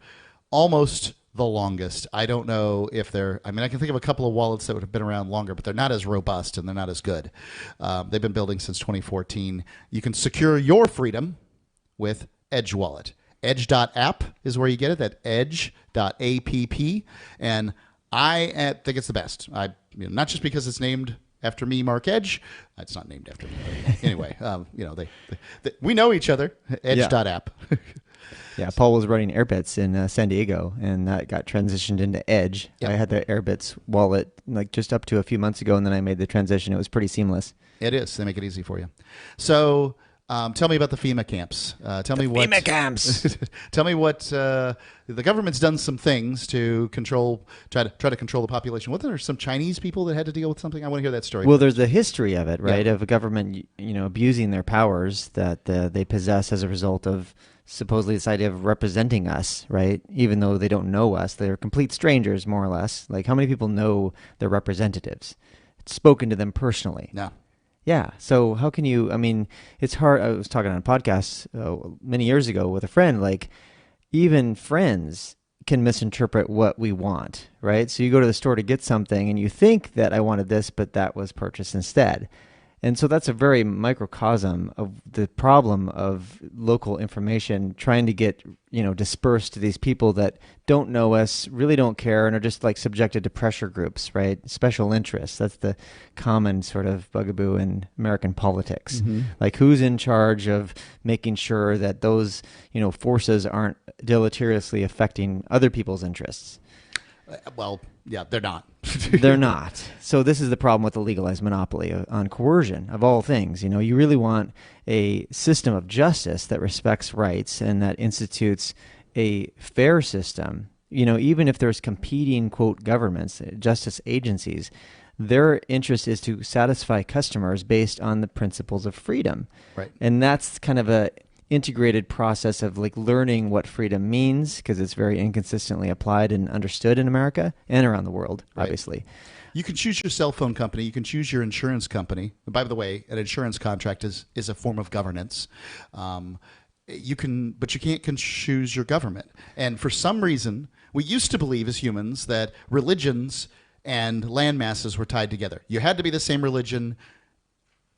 almost the longest. I don't know if I can think of a couple of wallets that would have been around longer, but they're not as robust and they're not as good. They've been building since 2014. You can secure your freedom with Edge Wallet. Edge.app is where you get it. That's edge.app. And I think it's the best. Not just because it's named after me, Mark Edge. It's not named after me. Anyway, we know each other. Edge.app. Yeah, Paul was running Airbits in San Diego, and that got transitioned into Edge. Yep. I had the Airbits wallet like just up to a few months ago, and then I made the transition. It was pretty seamless. It is. They make it easy for you. So tell me about the FEMA camps. Tell me what FEMA camps. Tell me what the government's done some things to try to control the population. Wasn't there some Chinese people that had to deal with something? I want to hear that story. Well, there's a history of it, right? Yeah. Of a government, abusing their powers that they possess as a result of supposedly this idea of representing us, right? Even though they don't know us, they're complete strangers, more or less. Like, how many people know their representatives? It's spoken to them personally. No. Yeah. So how can you, it's hard. I was talking on a podcast many years ago with a friend, like even friends can misinterpret what we want, right? So you go to the store to get something and you think that I wanted this, but that was purchased instead. And so that's a very microcosm of the problem of local information trying to get, dispersed to these people that don't know us, really don't care, and are just like subjected to pressure groups, right? Special interests. That's the common sort of bugaboo in American politics. Mm-hmm. Like, who's in charge of making sure that those, forces aren't deleteriously affecting other people's interests? Well, yeah, they're not. They're not. So this is the problem with the legalized monopoly on coercion, of all things. You really want a system of justice that respects rights and that institutes a fair system. Even if there's competing, quote, governments, justice agencies, their interest is to satisfy customers based on the principles of freedom. Right. And that's kind of a integrated process of like learning what freedom means, because it's very inconsistently applied and understood in America and around the world, obviously. You can choose your cell phone company. You can choose your insurance company. By the way, an insurance contract is a form of governance. But you can't choose your government. And for some reason, we used to believe as humans that religions and land masses were tied together. You had to be the same religion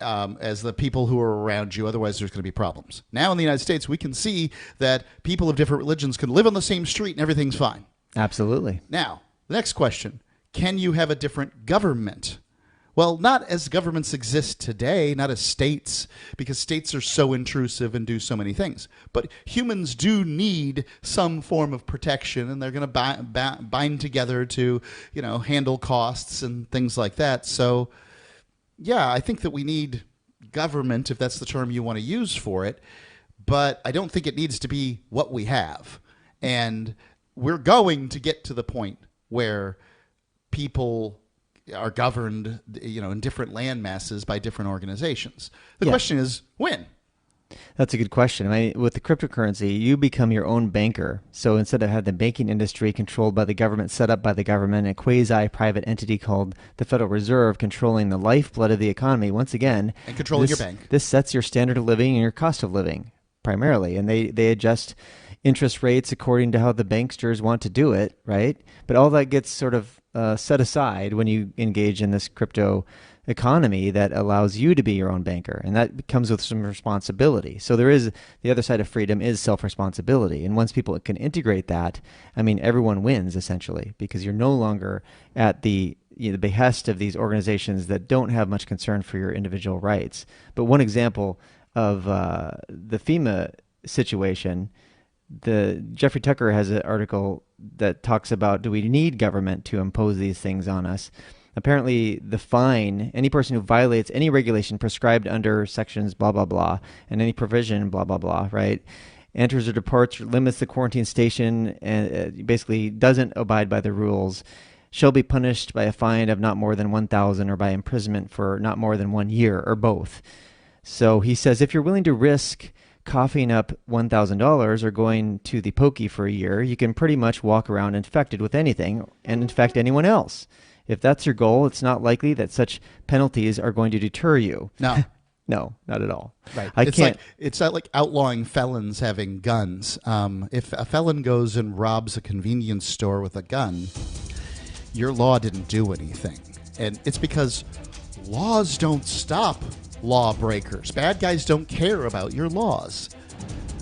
as the people who are around you, otherwise there's going to be problems. Now in the United States, we can see that people of different religions can live on the same street and everything's fine. Absolutely. Now, the next question, can you have a different government? Well, not as governments exist today, not as states, because states are so intrusive and do so many things. But humans do need some form of protection, and they're going to bind together to, handle costs and things like that. So yeah, I think that we need government, if that's the term you want to use for it, but I don't think it needs to be what we have. And we're going to get to the point where people are governed, in different land masses by different organizations. The question is, when? That's a good question. With the cryptocurrency, you become your own banker. So instead of having the banking industry controlled by the government, set up by the government, a quasi-private entity called the Federal Reserve controlling the lifeblood of the economy, once again, and controlling your bank. This sets your standard of living and your cost of living primarily. And they adjust interest rates according to how the banksters want to do it, right? But all that gets sort of set aside when you engage in this crypto economy that allows you to be your own banker, and that comes with some responsibility. So there is the other side of freedom is self-responsibility, and once people can integrate that, everyone wins essentially, because you're no longer at the behest of these organizations that don't have much concern for your individual rights. But one example of the FEMA situation, Jeffrey Tucker has an article that talks about, do we need government to impose these things on us? Apparently, the fine, any person who violates any regulation prescribed under sections blah, blah, blah, and any provision blah, blah, blah, right, enters or departs, limits the quarantine station, and basically doesn't abide by the rules, shall be punished by a fine of not more than $1,000 or by imprisonment for not more than 1 year, or both. So he says, if you're willing to risk coughing up $1,000 or going to the pokey for a year, you can pretty much walk around infected with anything and infect anyone else. If that's your goal, it's not likely that such penalties are going to deter you. No. No, not at all. Right. It's it's not like outlawing felons having guns. If a felon goes and robs a convenience store with a gun, your law didn't do anything. And it's because laws don't stop lawbreakers. Bad guys don't care about your laws.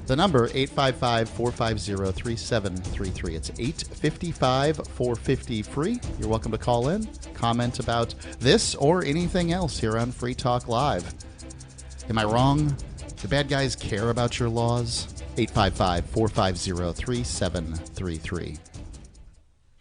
The number, 855-450-3733. It's 855-450-FREE. You're welcome to call in, comment about this or anything else here on Free Talk Live. Am I wrong? Do bad guys care about your laws? 855-450-3733.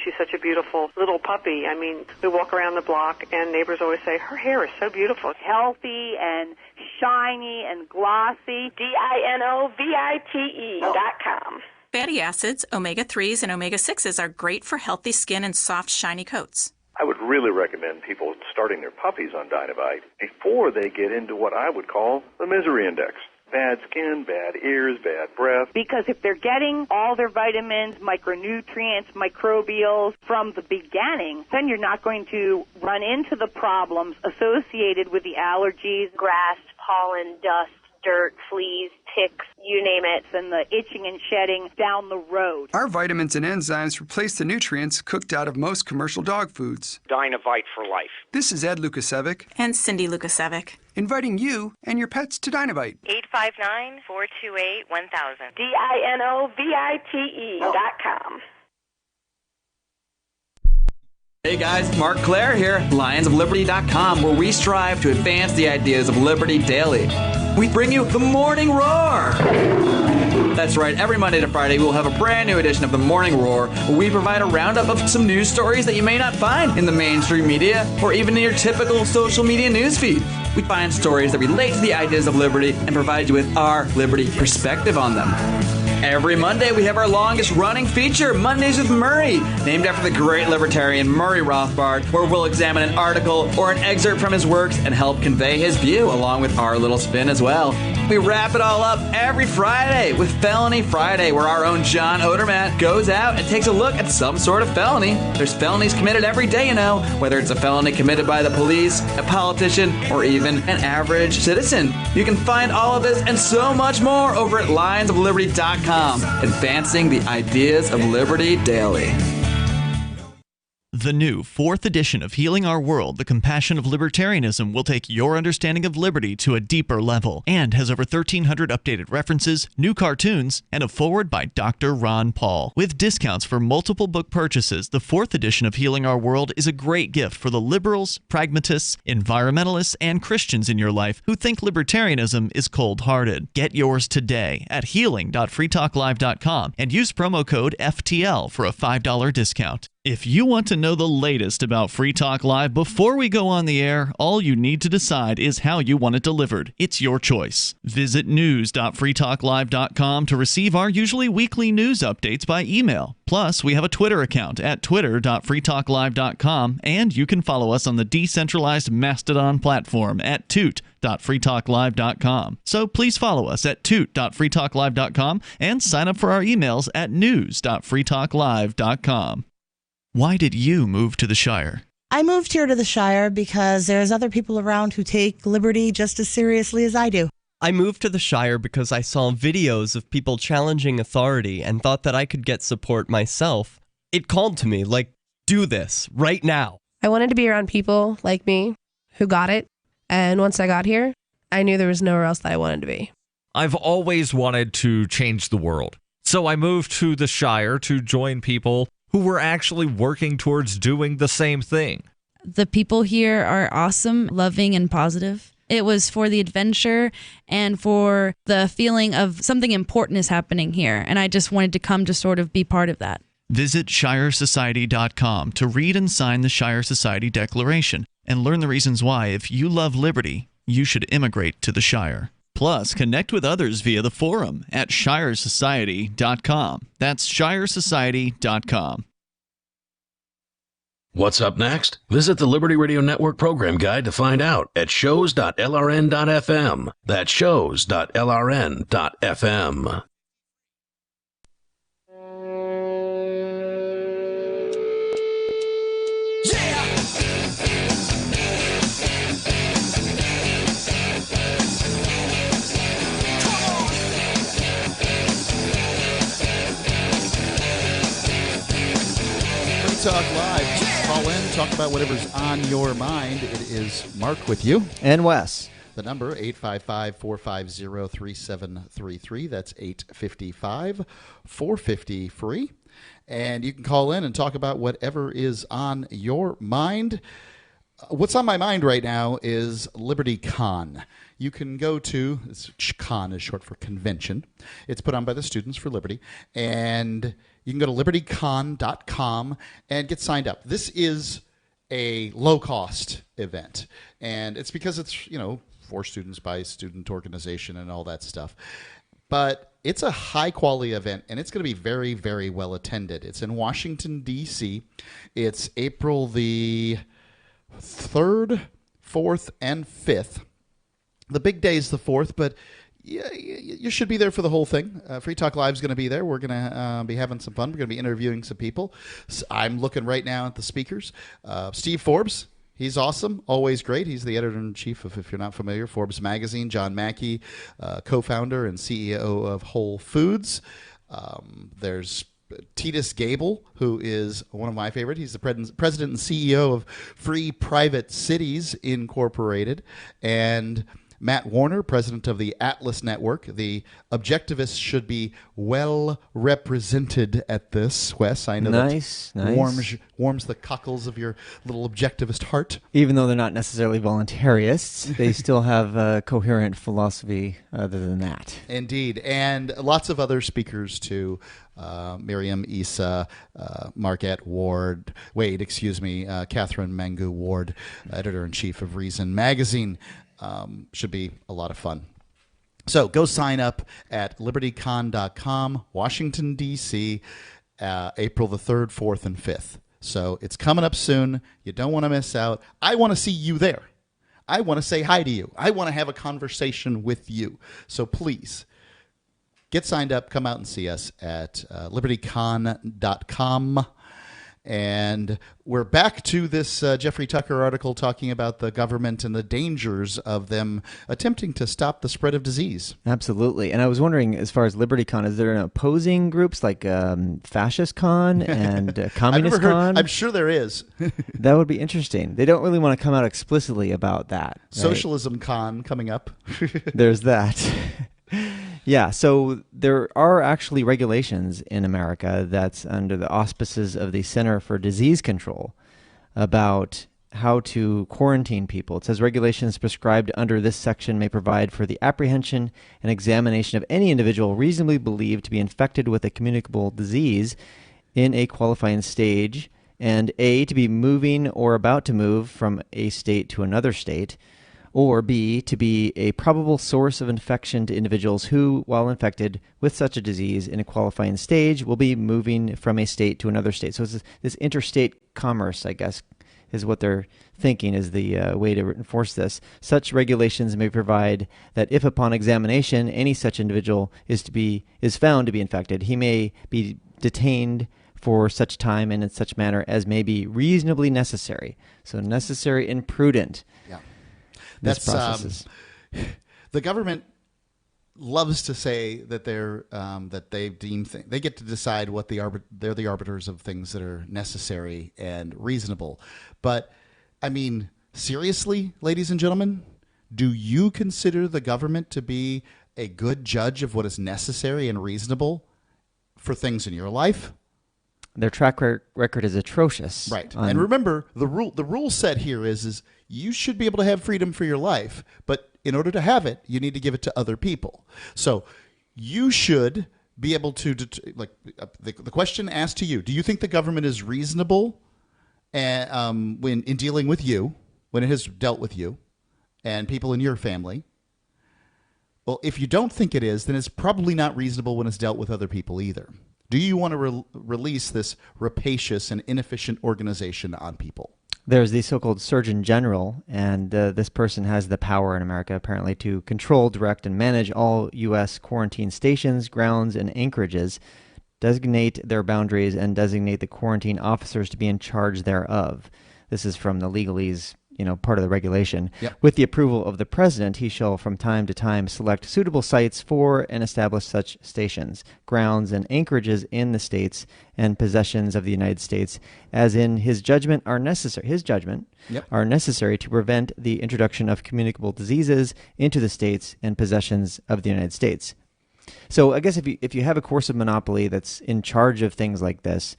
She's such a beautiful little puppy. I mean, we walk around the block and neighbors always say, her hair is so beautiful. Healthy and shiny and glossy. DINOVITE.com. Fatty acids, omega-3s, and omega-6s are great for healthy skin and soft, shiny coats. I would really recommend people starting their puppies on Dynavite before they get into what I would call the misery index. Bad skin, bad ears, bad breath. Because if they're getting all their vitamins, micronutrients, microbials from the beginning, then you're not going to run into the problems associated with the allergies, grass, pollen, dust, dirt, fleas, ticks, you name it, and the itching and shedding down the road. Our vitamins and enzymes replace the nutrients cooked out of most commercial dog foods. Dynavite for life. This is Ed Lukasevic and Cindy Lukasevic, inviting you and your pets to Dynavite. 859-428-1000. DINOVITE.com. Hey guys, Mark Claire here, lionsofliberty.com, where we strive to advance the ideas of liberty daily. We bring you the Morning Roar. That's right, every Monday to Friday we'll have a brand new edition of the Morning Roar, where we provide a roundup of some news stories that you may not find in the mainstream media or even in your typical social media newsfeed. We find stories that relate to the ideas of liberty and provide you with our liberty perspective on them. Every Monday, we have our longest-running feature, Mondays with Murray, named after the great libertarian Murray Rothbard, where we'll examine an article or an excerpt from his works and help convey his view, along with our little spin as well. We wrap it all up every Friday with Felony Friday, where our own John Odermatt goes out and takes a look at some sort of felony. There's felonies committed every day, you know, whether it's a felony committed by the police, a politician, or even an average citizen. You can find all of this and so much more over at lionsofliberty.com. Advancing the ideas of liberty daily. The new 4th edition of Healing Our World, The Compassion of Libertarianism, will take your understanding of liberty to a deeper level and has over 1,300 updated references, new cartoons, and a foreword by Dr. Ron Paul. With discounts for multiple book purchases, the 4th edition of Healing Our World is a great gift for the liberals, pragmatists, environmentalists, and Christians in your life who think libertarianism is cold-hearted. Get yours today at healing.freetalklive.com and use promo code FTL for a $5 discount. If you want to know the latest about Free Talk Live before we go on the air, all you need to decide is how you want it delivered. It's your choice. Visit news.freetalklive.com to receive our usually weekly news updates by email. Plus, we have a Twitter account at twitter.freetalklive.com, and you can follow us on the decentralized Mastodon platform at toot.freetalklive.com. So please follow us at toot.freetalklive.com and sign up for our emails at news.freetalklive.com. Why did you move to the Shire? I moved here to the Shire because there's other people around who take liberty just as seriously as I do. I moved to the Shire because I saw videos of people challenging authority and thought that I could get support myself. It called to me, like, do this, right now. I wanted to be around people like me who got it, and once I got here, I knew there was nowhere else that I wanted to be. I've always wanted to change the world, so I moved to the Shire to join people who were actually working towards doing the same thing. The people here are awesome, loving, and positive. It was for the adventure and for the feeling of something important is happening here, and I just wanted to come to sort of be part of that. Visit ShireSociety.com to read and sign the Shire Society Declaration and learn the reasons why, if you love liberty, you should immigrate to the Shire. Plus, connect with others via the forum at ShireSociety.com. That's ShireSociety.com. What's up next? Visit the Liberty Radio Network program guide to find out at shows.lrn.fm. That's shows.lrn.fm. Talk Live. Call in, talk about whatever's on your mind. It is Mark with you. And Wes. The number, 855-450-3733. That's 855-450-FREE. And you can call in and talk about whatever is on your mind. what's on my mind right now is LibertyCon. You can go to, con is short for convention. It's put on by the Students for Liberty. And you can go to libertycon.com and get signed up. This is a low-cost event. And it's because it's, for students by student organization and all that stuff. But it's a high-quality event, and it's going to be very, very well attended. It's in Washington, D.C. It's April the 3rd, 4th, and 5th. The big day is the 4th, but you should be there for the whole thing. Free Talk Live is going to be there. We're going to be having some fun. We're going to be interviewing some people. So I'm looking right now at the speakers. Steve Forbes, he's awesome, always great. He's the editor-in-chief of, if you're not familiar, Forbes magazine. John Mackey, co-founder and CEO of Whole Foods. There's Titus Gable, who is one of my favorite. He's the president and CEO of Free Private Cities Incorporated. And Matt Warner, president of the Atlas Network. The objectivists should be well represented at this, Wes. I know nice. warms the cockles of your little objectivist heart. Even though they're not necessarily voluntarists, they still have a coherent philosophy other than that. Indeed. And lots of other speakers, too. Miriam Issa, Marquette Wade, Catherine Mangu Ward, editor-in-chief of Reason Magazine. Should be a lot of fun. So go sign up at libertycon.com, Washington, D.C., April the 3rd, 4th, and 5th. So it's coming up soon. You don't want to miss out. I want to see you there. I want to say hi to you. I want to have a conversation with you. So please get signed up. Come out and see us at libertycon.com. And we're back to this Jeffrey Tucker article talking about the government and the dangers of them attempting to stop the spread of disease. Absolutely. And I was wondering, as far as LibertyCon, is there opposing groups like Fascist Con and Communist Con? I'm sure there is. That would be interesting. They don't really want to come out explicitly about that. Right? Socialism Con coming up. There's that. Yeah, so there are actually regulations in America that's under the auspices of the Center for Disease Control about how to quarantine people. It says regulations prescribed under this section may provide for the apprehension and examination of any individual reasonably believed to be infected with a communicable disease in a qualifying stage, and A, to be moving or about to move from a state to another state, or B, to be a probable source of infection to individuals who, while infected with such a disease in a qualifying stage, will be moving from a state to another state. So it's this interstate commerce, I guess, is what they're thinking is the way to enforce this. Such regulations may provide that if upon examination any such individual is found to be infected, he may be detained for such time and in such manner as may be reasonably necessary. So necessary and prudent. Yeah. That's the government loves to say that they get to decide what they're the arbiters of things that are necessary and reasonable. But I mean, seriously, ladies and gentlemen, do you consider the government to be a good judge of what is necessary and reasonable for things in your life? Their track record is atrocious. Right. And remember, the rule set here is you should be able to have freedom for your life, but in order to have it, you need to give it to other people. So you should be able to, the question asked to you, do you think the government is reasonable when in dealing with you, when it has dealt with you and people in your family? Well, if you don't think it is, then it's probably not reasonable when it's dealt with other people either. Do you want to release this rapacious and inefficient organization on people? There's the so-called Surgeon General, and this person has the power in America, apparently, to control, direct, and manage all U.S. quarantine stations, grounds, and anchorages, designate their boundaries, and designate the quarantine officers to be in charge thereof. This is from the legalese, part of the regulation. Yep. With the approval of the president, he shall from time to time select suitable sites for and establish such stations, grounds, and anchorages in the states and possessions of the United States, as in his judgment are necessary. Are necessary to prevent the introduction of communicable diseases into the states and possessions of the United States. So I guess if you have a coercive monopoly that's in charge of things like this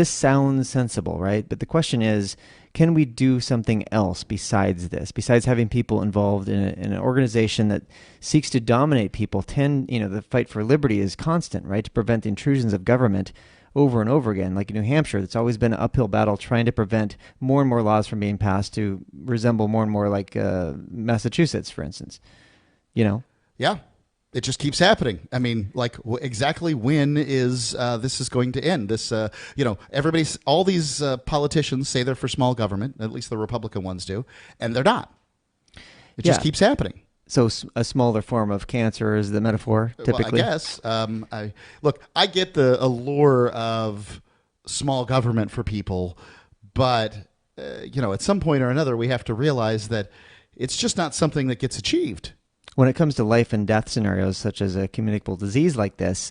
sounds sensible, right? But the question is, can we do something else besides this? Besides having people involved in an organization that seeks to dominate people, the fight for liberty is constant, right? To prevent the intrusions of government over and over again. Like in New Hampshire, it's always been an uphill battle trying to prevent more and more laws from being passed to resemble more and more like Massachusetts, for instance. Yeah. It just keeps happening. I mean, like exactly when is this is going to end? This, all these politicians say they're for small government, at least the Republican ones do, and they're not. It just keeps happening. So a smaller form of cancer is the metaphor, typically? Well, I guess. I get the allure of small government for people, but, at some point or another, we have to realize that it's just not something that gets achieved. When it comes to life and death scenarios, such as a communicable disease like this,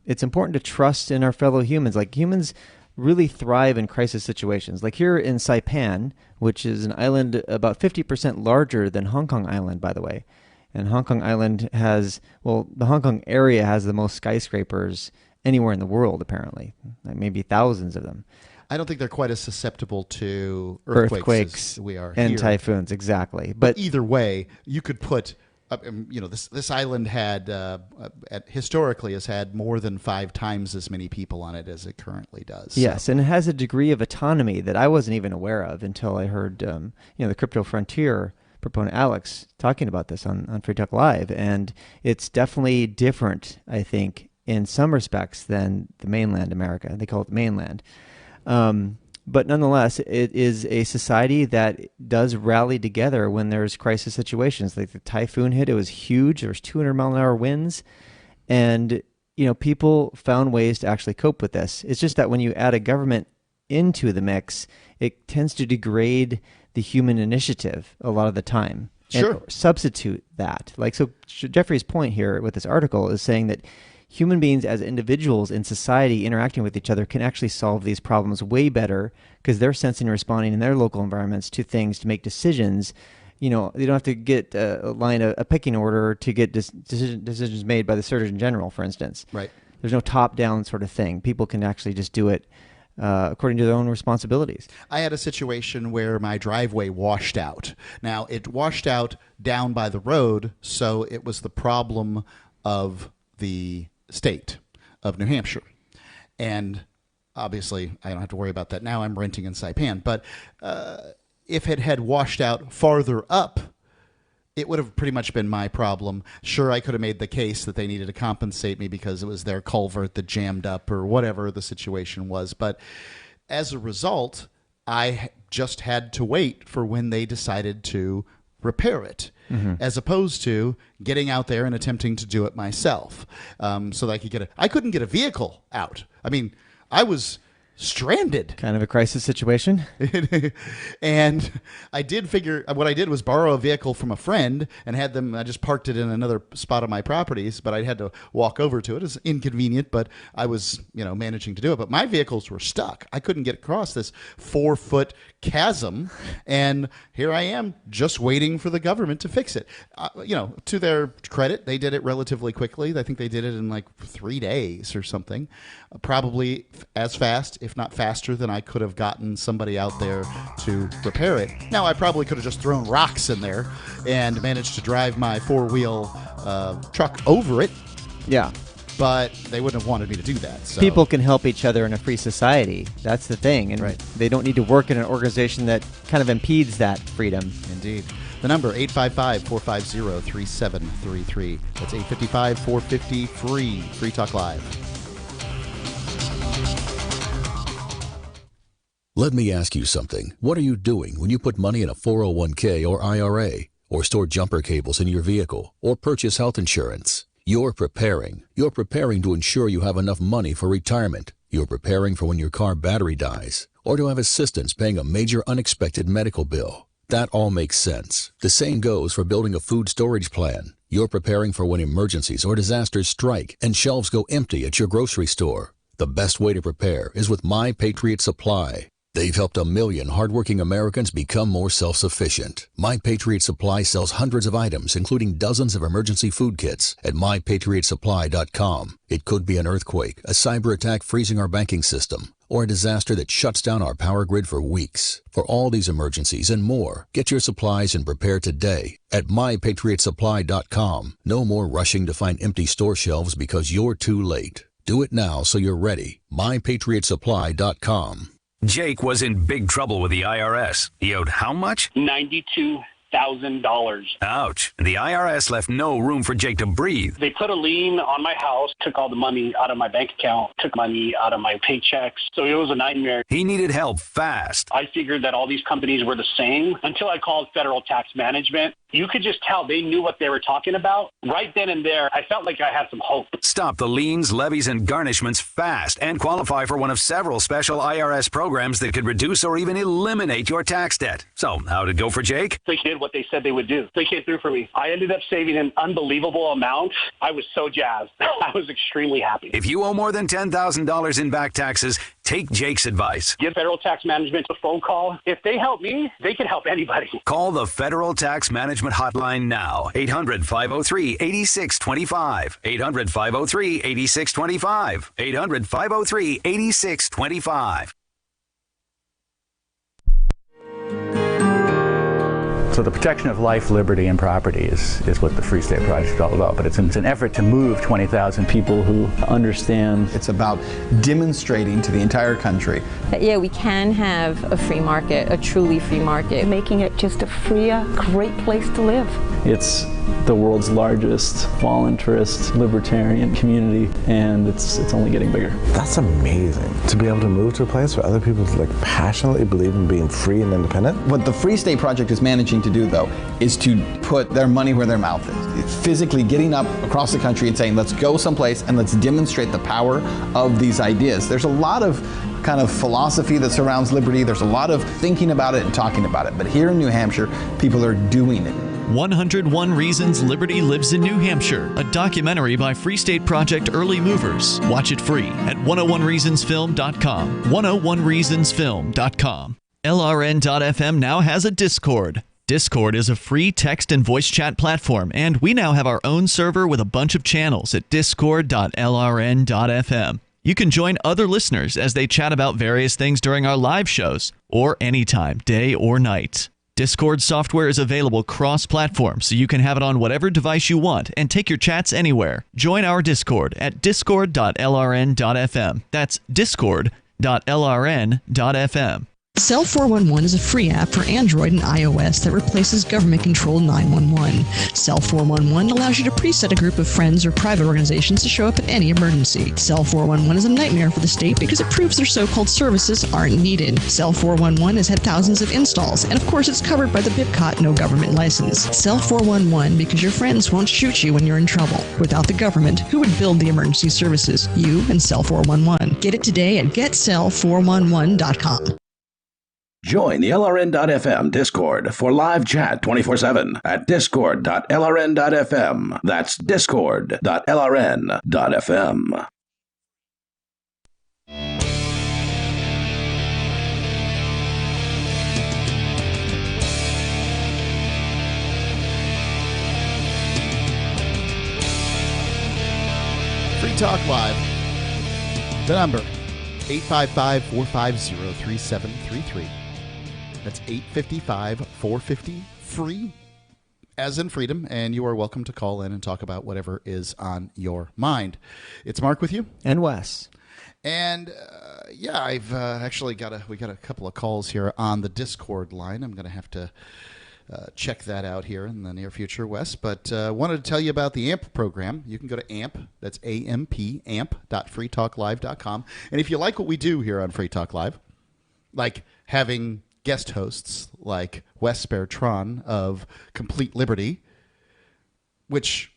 it's important to trust in our fellow humans. Like humans really thrive in crisis situations. Like here in Saipan, which is an island about 50% larger than Hong Kong Island, by the way. And Hong Kong Island the Hong Kong area has the most skyscrapers anywhere in the world, apparently. Like maybe thousands of them. I don't think they're quite as susceptible to earthquakes as we are and here. Typhoons, exactly. But either way, you could put... this island had historically has had more than 5 times as many people on it as it currently does. Yes, and it has a degree of autonomy that I wasn't even aware of until I heard the Crypto Frontier proponent Alex talking about this on Free Talk Live, and it's definitely different, I think, in some respects than the mainland America. They call it the mainland. But nonetheless, it is a society that does rally together when there's crisis situations. Like the typhoon hit, it was huge. There was 200-mile-an-hour winds. And, people found ways to actually cope with this. It's just that when you add a government into the mix, it tends to degrade the human initiative a lot of the time. Sure. And substitute that. So Jeffrey's point here with this article is saying that human beings as individuals in society interacting with each other can actually solve these problems way better because they're sensing and responding in their local environments to things to make decisions. They don't have to get a pecking order to get decisions made by the Surgeon General, for instance. Right. There's no top-down sort of thing. People can actually just do it according to their own responsibilities. I had a situation where my driveway washed out. Now, it washed out down by the road, so it was the problem of the state of New Hampshire. And obviously, I don't have to worry about that now. I'm renting in Saipan. But if it had washed out farther up, it would have pretty much been my problem. Sure, I could have made the case that they needed to compensate me because it was their culvert that jammed up or whatever the situation was. But as a result, I just had to wait for when they decided to repair it, as opposed to getting out there and attempting to do it myself, so that I could I couldn't get a vehicle out. I mean, I was stranded. Kind of a crisis situation. And I did figure, what I did was borrow a vehicle from a friend and had them, I just parked it in another spot of my properties, but I had to walk over to it. It's inconvenient, but I was, managing to do it. But my vehicles were stuck. I couldn't get across this 4-foot chasm. And here I am just waiting for the government to fix it. To their credit, they did it relatively quickly. I think they did it in like 3 days or something. Probably as fast, if not faster, than I could have gotten somebody out there to repair it. Now, I probably could have just thrown rocks in there and managed to drive my 4-wheel truck over it. Yeah. But they wouldn't have wanted me to do that. So. People can help each other in a free society. That's the thing. And they don't need to work in an organization that kind of impedes that freedom. Indeed. The number, 855-450-3733. That's 855-450-FREE. Free Talk Live. Let me ask you something. What are you doing when you put money in a 401k or IRA, or store jumper cables in your vehicle, or purchase health insurance? You're preparing. You're preparing to ensure you have enough money for retirement. You're preparing for when your car battery dies, or to have assistance paying a major unexpected medical bill. That all makes sense. The same goes for building a food storage plan. You're preparing for when emergencies or disasters strike and shelves go empty at your grocery store. The best way to prepare is with My Patriot Supply. They've helped 1 million hardworking Americans become more self-sufficient. My Patriot Supply sells hundreds of items, including dozens of emergency food kits at MyPatriotSupply.com. It could be an earthquake, a cyber attack freezing our banking system, or a disaster that shuts down our power grid for weeks. For all these emergencies and more, get your supplies and prepare today at mypatriotsupply.com. No more rushing to find empty store shelves because you're too late. Do it now so you're ready. mypatriotsupply.com. Jake was in big trouble with the IRS. He owed how much? $92,000. Ouch. The IRS left no room for Jake to breathe. They put a lien on my house, took all the money out of my bank account, took money out of my paychecks. So it was a nightmare. He needed help fast. I figured that all these companies were the same until I called Federal Tax Management. You could just tell they knew what they were talking about. Right then and there, I felt like I had some hope. Stop the liens, levies, and garnishments fast and qualify for one of several special IRS programs that could reduce or even eliminate your tax debt. So, how'd it go for Jake? They did what they said they would do. They came through for me. I ended up saving an unbelievable amount. I was so jazzed. I was extremely happy. If you owe more than $10,000 in back taxes, take Jake's advice. Give Federal Tax Management a phone call. If they help me, they can help anybody. Call the Federal Tax Management Hotline now. 800-503-8625. 800-503-8625. 800-503-8625. So the protection of life, liberty, and property is what the Free State Project is all about. But it's an effort to move 20,000 people who understand. It's about demonstrating to the entire country that, yeah, we can have a free market, a truly free market. Making it just a freer, great place to live. It's the world's largest voluntarist libertarian community, and it's only getting bigger. That's amazing, to be able to move to a place where other people passionately believe in being free and independent. What the Free State Project is managing to do, though, is to put their money where their mouth is. It's physically getting up across the country and saying, let's go someplace and let's demonstrate the power of these ideas. There's a lot of kind of philosophy that surrounds liberty. There's a lot of thinking about it and talking about it. But here in New Hampshire, people are doing it. 101 Reasons Liberty Lives in New Hampshire, a documentary by Free State Project Early Movers. Watch it free at 101reasonsfilm.com. 101reasonsfilm.com. LRN.FM now has a Discord. Discord is a free text and voice chat platform, and we now have our own server with a bunch of channels at discord.lrn.fm. You can join other listeners as they chat about various things during our live shows, or anytime, day or night. Discord software is available cross-platform, so you can have it on whatever device you want and take your chats anywhere. Join our Discord at discord.lrn.fm. That's discord.lrn.fm. Cell 411 is a free app for Android and iOS that replaces government-controlled 911. Cell 411 allows you to preset a group of friends or private organizations to show up at any emergency. Cell 411 is a nightmare for the state because it proves their so-called services aren't needed. Cell 411 has had thousands of installs, and of course it's covered by the BIPCOT no government license. Cell 411 because your friends won't shoot you when you're in trouble. Without the government, who would build the emergency services? You and Cell 411. Get it today at getcell411.com. Join the LRN.FM Discord for live chat 24/7 at discord.lrn.fm. That's discord.lrn.fm. Free Talk Live. The number, 855-450-3733. That's 855-450-FREE, as in freedom, and you are welcome to call in and talk about whatever is on your mind. It's Mark with you. And Wes. And, I've actually we got a couple of calls here on the Discord line. I'm going to have to check that out here in the near future, Wes. But wanted to tell you about the AMP program. You can go to AMP, that's A-M-P, amp.freetalklive.com. And if you like what we do here on Free Talk Live, like having guest hosts like Wes Bertrand of Complete Liberty, which,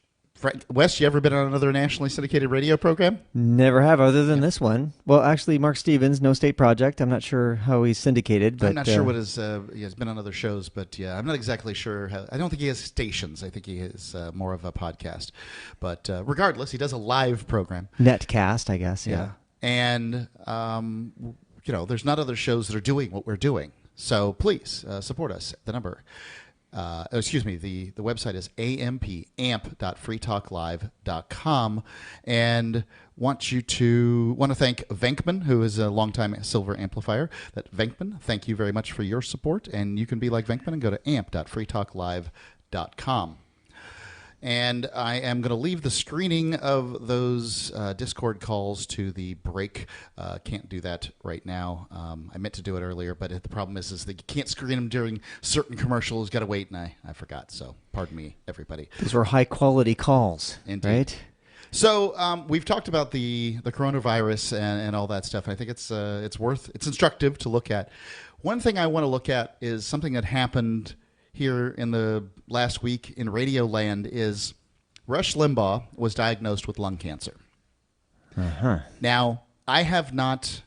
Wes, you ever been on another nationally syndicated radio program? Never have, other than this one. Well, actually, Mark Stevens, No State Project. I'm not sure how he's syndicated. But I'm not sure what his, he has been on other shows, but yeah, I'm not exactly sure how. I don't think he has stations. I think he is more of a podcast. But regardless, he does a live program. Netcast, I guess, yeah. And, there's not other shows that are doing what we're doing. So please support us. The number, the website is amp.freetalklive.com, and want to thank Venkman, who is a longtime silver amplifier. That Venkman, thank you very much for your support, and you can be like Venkman and go to amp.freetalklive.com. And I am going to leave the screening of those Discord calls to the break. Can't do that right now. I meant to do it earlier, but the problem is that you can't screen them during certain commercials. Got to wait, and I forgot. So pardon me, everybody. Those were high-quality calls, Indeed. right? So we've talked about the coronavirus and all that stuff. I think it's instructive to look at. One thing I want to look at is something that happened here in the last week in Radio Land. Is Rush Limbaugh was diagnosed with lung cancer. Uh-huh. Now, I have not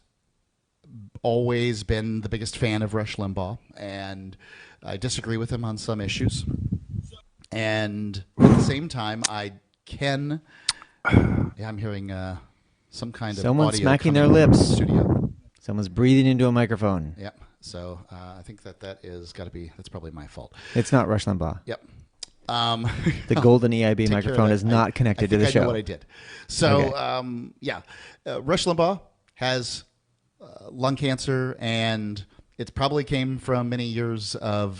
always been the biggest fan of Rush Limbaugh, and I disagree with him on some issues. And at the same time, I can... Yeah, I'm hearing some kind of Someone's audio smacking their coming from lips. the studio. Someone's breathing into a microphone. Yep. So I think that is got to be. That's probably my fault. It's not Rush Limbaugh. Yep. The golden EIB Take care of microphone that. is not connected to the I show. know what I did. So Okay. Rush Limbaugh has lung cancer, and it probably came from many years of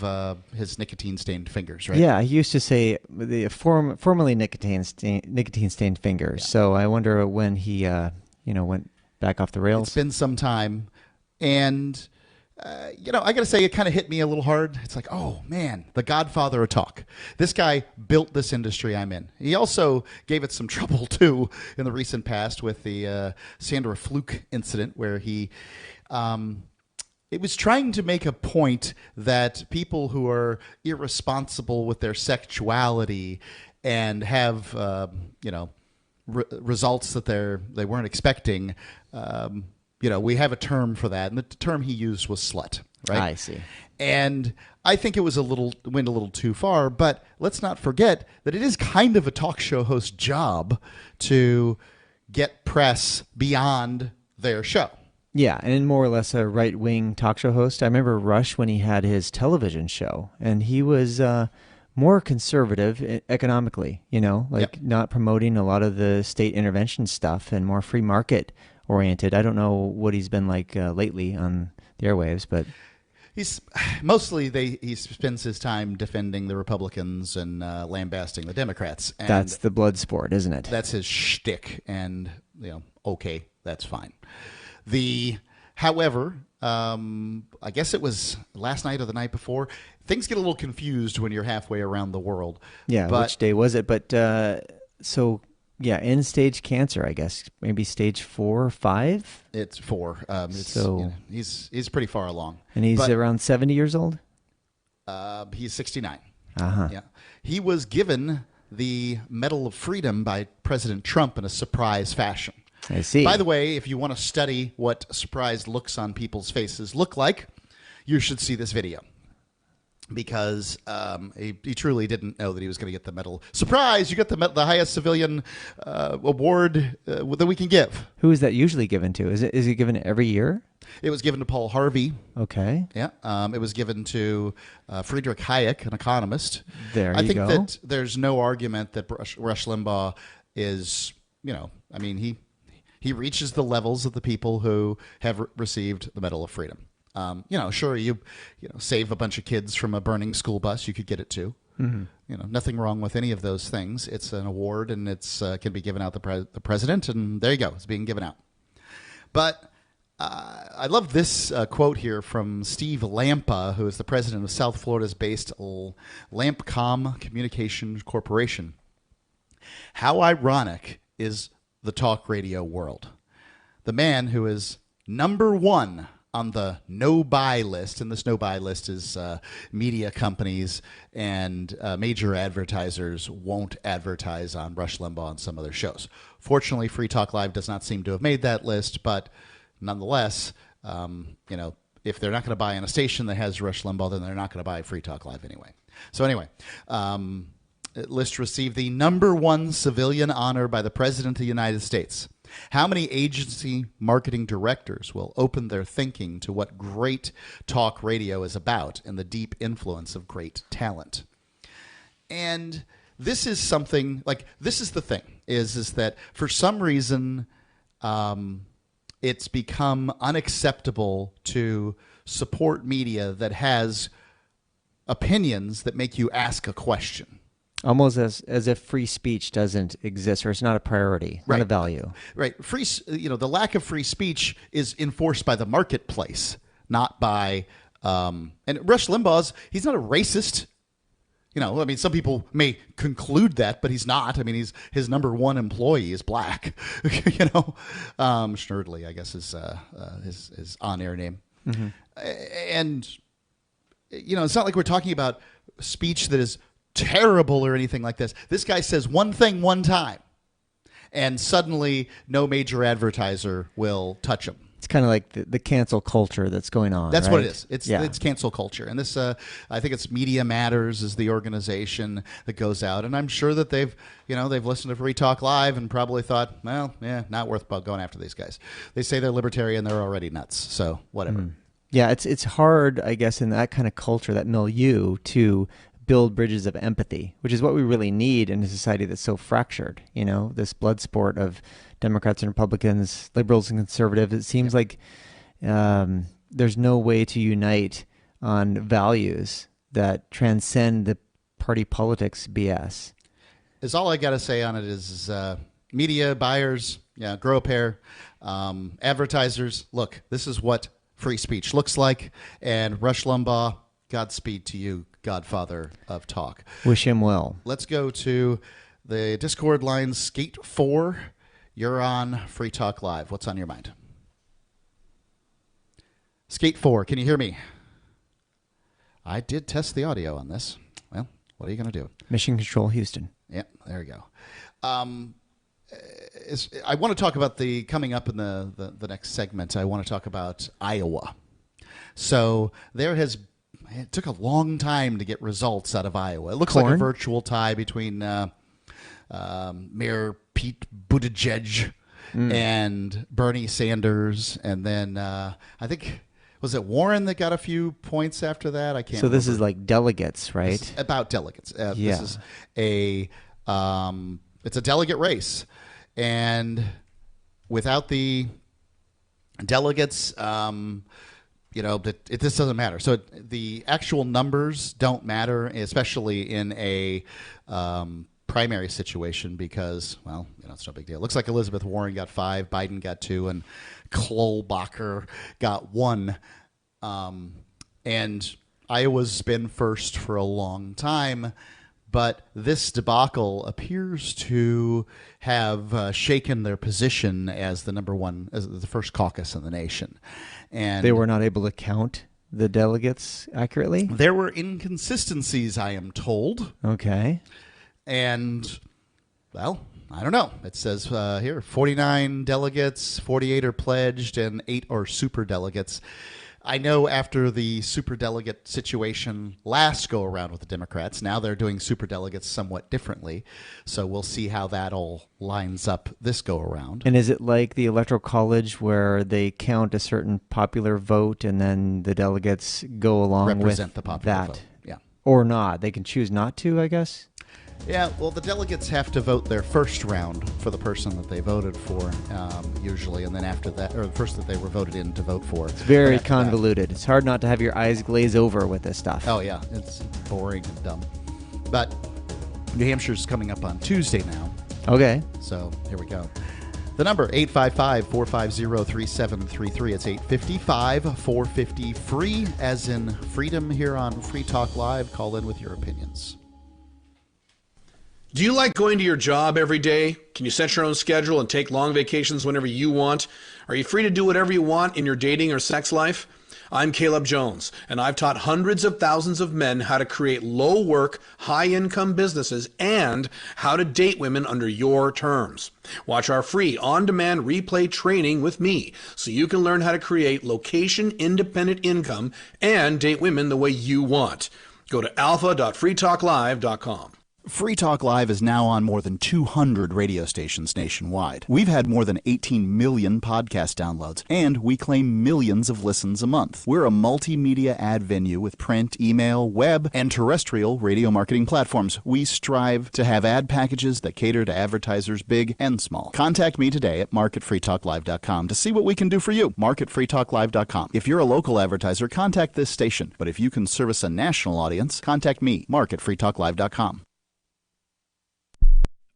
his nicotine-stained fingers, right? Yeah, I used to say the formerly nicotine-stained fingers. Yeah. So I wonder when he went back off the rails. It's been some time, and I got to say, it kind of hit me a little hard. It's like, oh man, the godfather of talk. This guy built this industry I'm in. He also gave it some trouble too in the recent past with the Sandra Fluke incident, where he it was trying to make a point that people who are irresponsible with their sexuality and have results that they weren't expecting. We have a term for that, and the term he used was slut, right? I see. And I think it was went a little too far, but let's not forget that it is kind of a talk show host job to get press beyond their show. Yeah, and more or less a right-wing talk show host. I remember Rush when he had his television show, and he was more conservative economically, not promoting a lot of the state intervention stuff and more free market oriented. I don't know what he's been like lately on the airwaves, but he's mostly he spends his time defending the Republicans and lambasting the Democrats. And that's the blood sport, isn't it? That's his shtick, and okay, that's fine. However, I guess it was last night or the night before. Things get a little confused when you're halfway around the world. Yeah, which day was it? But end-stage cancer, I guess. Maybe stage 4 or 5? It's 4. He's pretty far along. And he's around 70 years old? He's 69. Uh-huh. Yeah. He was given the Medal of Freedom by President Trump in a surprise fashion. I see. By the way, if you want to study what surprised looks on people's faces look like, you should see this video. Because he truly didn't know that he was going to get the medal. Surprise! You get the highest civilian award that we can give. Who is that usually given to? Is it given every year? It was given to Paul Harvey. Okay. Yeah. It was given to Friedrich Hayek, an economist. There you go. I think that there's no argument that Rush Limbaugh is, he reaches the levels of the people who have received the Medal of Freedom. Sure, you save a bunch of kids from a burning school bus, you could get it too. Mm-hmm. Nothing wrong with any of those things. It's an award, and it's can be given out the president, and there you go, it's being given out. But I love this quote here from Steve Lampa, who is the president of South Florida's based Lampcom Communications Corporation. How ironic is the talk radio world? The man who is number one on the no-buy list, and this no-buy list is media companies and major advertisers won't advertise on Rush Limbaugh and some other shows. Fortunately, Free Talk Live does not seem to have made that list, but nonetheless, if they're not going to buy on a station that has Rush Limbaugh, then they're not going to buy Free Talk Live anyway. So anyway, list received the number one civilian honor by the President of the United States. How many agency marketing directors will open their thinking to what great talk radio is about and the deep influence of great talent? And this is something, like, this is the thing, is that for some reason it's become unacceptable to support media that has opinions that make you ask a question. Almost as if free speech doesn't exist, or it's not a priority, not a value. Right. The lack of free speech is enforced by the marketplace, not by. And Rush Limbaugh's, he's not a racist. Some people may conclude that, but he's not. His number one employee is black. Schnerdley, I guess, is his on-air name. Mm-hmm. And it's not like we're talking about speech that is terrible or anything like this. This guy says one thing one time, and suddenly no major advertiser will touch him. It's kind of like the cancel culture that's going on. That's right? what it is. It's cancel culture, and this I think it's Media Matters is the organization that goes out, and I'm sure that they've listened to Free Talk Live and probably thought, well, yeah, not worth going after these guys. They say they're libertarian, they're already nuts, so whatever. Mm. Yeah, it's hard, I guess, in that kind of culture, that milieu, to build bridges of empathy, which is what we really need in a society that's so fractured. This blood sport of Democrats and Republicans, liberals and conservatives. It seems like there's no way to unite on values that transcend the party politics BS. Is all I got to say on it is media buyers, grow a pair. Advertisers, look, this is what free speech looks like. And Rush Limbaugh, Godspeed to you, Godfather of talk. Wish him well. Let's go to the Discord line. Skate 4, you're on Free Talk Live. What's on your mind? Skate 4, can you hear me? I did test the audio on this. Well, what are you going to do? Mission Control Houston. Yeah, there you go. I want to talk about coming up in the next segment. I want to talk about Iowa. So it took a long time to get results out of Iowa. It looks like a virtual tie between Mayor Pete Buttigieg and Bernie Sanders. And then I think, was it Warren that got a few points after that? I can't remember. This is like delegates, right? This is about delegates. This is it's a delegate race. And without the delegates, this doesn't matter. So the actual numbers don't matter, especially in a primary situation, because, well, it's no big deal. It looks like Elizabeth Warren got 5, Biden got 2, and Klobuchar got 1. And Iowa's been first for a long time, but this debacle appears to have shaken their position as the number one, as the first caucus in the nation. And they were not able to count the delegates accurately? There were inconsistencies, I am told. Okay. And, well, I don't know. It says here, 49 delegates, 48 are pledged, and 8 are super delegates. I know after the superdelegate situation last go around with the Democrats, now they're doing superdelegates somewhat differently. So we'll see how that all lines up this go around. And is it like the Electoral College where they count a certain popular vote and then the delegates go along represent with the popular that? Vote? Yeah. Or not? They can choose not to, I guess? Yeah, well, the delegates have to vote their first round for the person that they voted for, usually, and then after that, or the person that they were voted in to vote for. It's very convoluted. It's hard not to have your eyes glaze over with this stuff. Oh, yeah. It's boring and dumb. But New Hampshire's coming up on Tuesday now. Okay. So here we go. The number, 855-450-3733. It's 855-450-FREE, as in freedom, here on Free Talk Live. Call in with your opinions. Do you like going to your job every day? Can you set your own schedule and take long vacations whenever you want? Are you free to do whatever you want in your dating or sex life? I'm Caleb Jones, and I've taught hundreds of thousands of men how to create low-work, high-income businesses and how to date women under your terms. Watch our free on-demand replay training with me so you can learn how to create location-independent income and date women the way you want. Go to alpha.freetalklive.com. Free Talk Live is now on more than 200 radio stations nationwide. We've had more than 18 million podcast downloads, and we claim millions of listens a month. We're a multimedia ad venue with print, email, web, and terrestrial radio marketing platforms. We strive to have ad packages that cater to advertisers big and small. Contact me today at marketfreetalklive.com to see what we can do for you. Marketfreetalklive.com. If you're a local advertiser, contact this station. But if you can service a national audience, contact me, marketfreetalklive.com.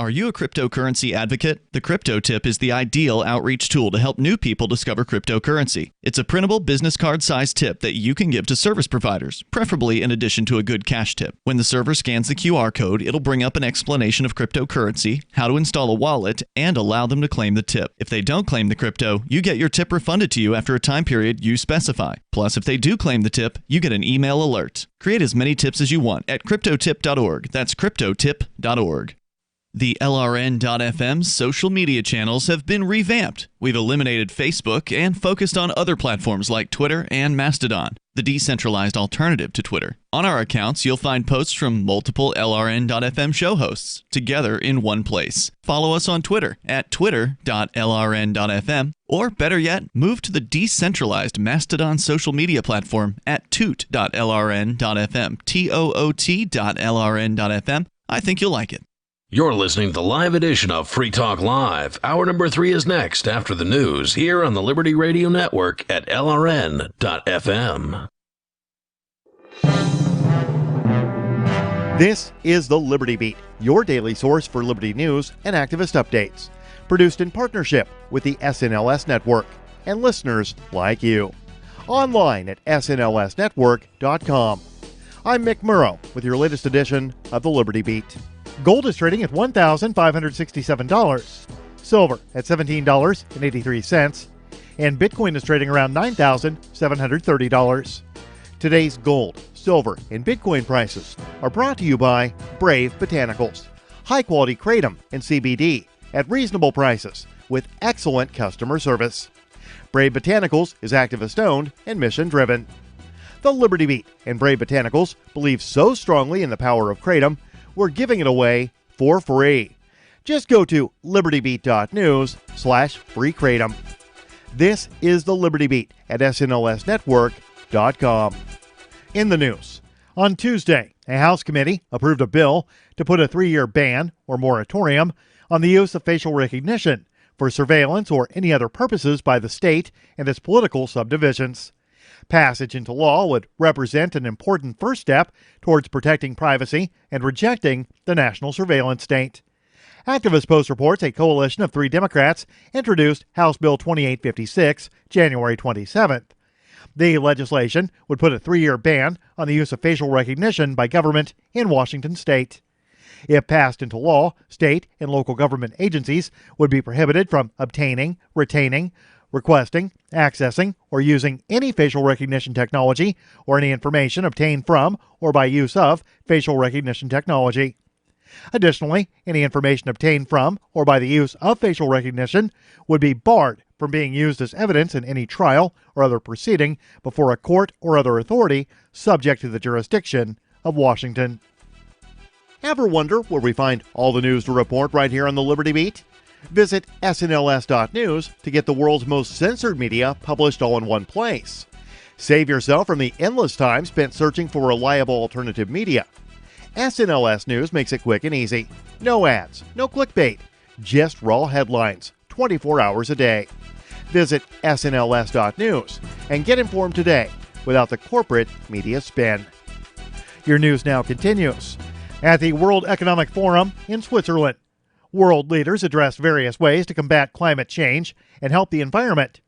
Are you a cryptocurrency advocate? The Crypto Tip is the ideal outreach tool to help new people discover cryptocurrency. It's a printable business card-sized tip that you can give to service providers, preferably in addition to a good cash tip. When the server scans the QR code, it'll bring up an explanation of cryptocurrency, how to install a wallet, and allow them to claim the tip. If they don't claim the crypto, you get your tip refunded to you after a time period you specify. Plus, if they do claim the tip, you get an email alert. Create as many tips as you want at cryptotip.org. That's cryptotip.org. The LRN.FM social media channels have been revamped. We've eliminated Facebook and focused on other platforms like Twitter and Mastodon, the decentralized alternative to Twitter. On our accounts, you'll find posts from multiple LRN.FM show hosts together in one place. Follow us on Twitter at twitter.lrn.fm, or better yet, move to the decentralized Mastodon social media platform at toot.lrn.fm, toot.lrn.fm. I think you'll like it. You're listening to the live edition of Free Talk Live. Hour number 3 is next after the news here on the Liberty Radio Network at LRN.FM. This is the Liberty Beat, your daily source for Liberty news and activist updates. Produced in partnership with the SNLS Network and listeners like you. Online at snlsnetwork.com. I'm Mick Murrow with your latest edition of the Liberty Beat. Gold is trading at $1,567, silver at $17.83, and Bitcoin is trading around $9,730. Today's gold, silver, and Bitcoin prices are brought to you by Brave Botanicals, high-quality kratom and CBD at reasonable prices with excellent customer service. Brave Botanicals is activist-owned and mission-driven. The Liberty Beat and Brave Botanicals believe so strongly in the power of kratom, we're giving it away for free. Just go to libertybeat.news/free kratom. This is the Liberty Beat at snlsnetwork.com. In the news, on Tuesday, a House committee approved a bill to put a 3-year ban or moratorium on the use of facial recognition for surveillance or any other purposes by the state and its political subdivisions. Passage into law would represent an important first step towards protecting privacy and rejecting the national surveillance state. Activist Post reports a coalition of 3 Democrats introduced House Bill 2856 January 27th. The legislation would put a 3-year ban on the use of facial recognition by government in Washington state. If passed into law, state and local government agencies would be prohibited from obtaining, retaining, requesting, accessing, or using any facial recognition technology or any information obtained from or by use of facial recognition technology. Additionally, any information obtained from or by the use of facial recognition would be barred from being used as evidence in any trial or other proceeding before a court or other authority subject to the jurisdiction of Washington. Ever wonder where we find all the news to report right here on the Liberty Beat? Visit snls.news to get the world's most censored media published all in one place. Save yourself from the endless time spent searching for reliable alternative media. SNLS News makes it quick and easy. No ads, no clickbait, just raw headlines, 24 hours a day. Visit snls.news and get informed today without the corporate media spin. Your news now continues. At the World Economic Forum in Switzerland, world leaders addressed various ways to combat climate change and help the environment.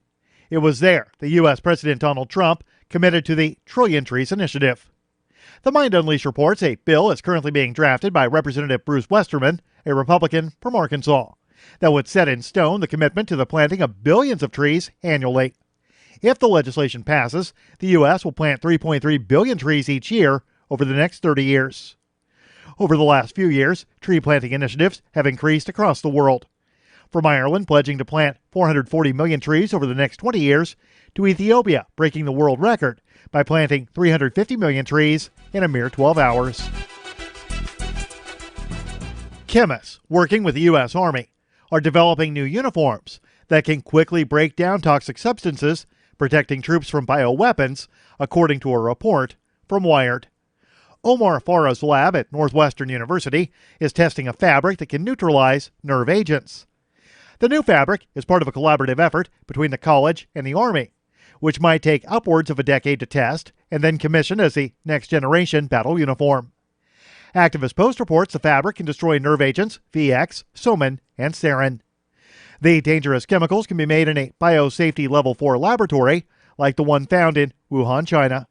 It was there the U.S. President Donald Trump committed to the Trillion Trees Initiative. The Mind Unleashed reports a bill is currently being drafted by Representative Bruce Westerman, a Republican from Arkansas, that would set in stone the commitment to the planting of billions of trees annually. If the legislation passes, the U.S. will plant 3.3 billion trees each year over the next 30 years. Over the last few years, tree planting initiatives have increased across the world. From Ireland pledging to plant 440 million trees over the next 20 years, to Ethiopia breaking the world record by planting 350 million trees in a mere 12 hours. Chemists working with the U.S. Army are developing new uniforms that can quickly break down toxic substances, protecting troops from bioweapons, according to a report from Wired. Omar Farah's lab at Northwestern University is testing a fabric that can neutralize nerve agents. The new fabric is part of a collaborative effort between the college and the Army, which might take upwards of a decade to test and then commission as the next generation battle uniform. Activist Post reports the fabric can destroy nerve agents VX, soman, and sarin. The dangerous chemicals can be made in a biosafety level 4 laboratory, like the one found in Wuhan, China.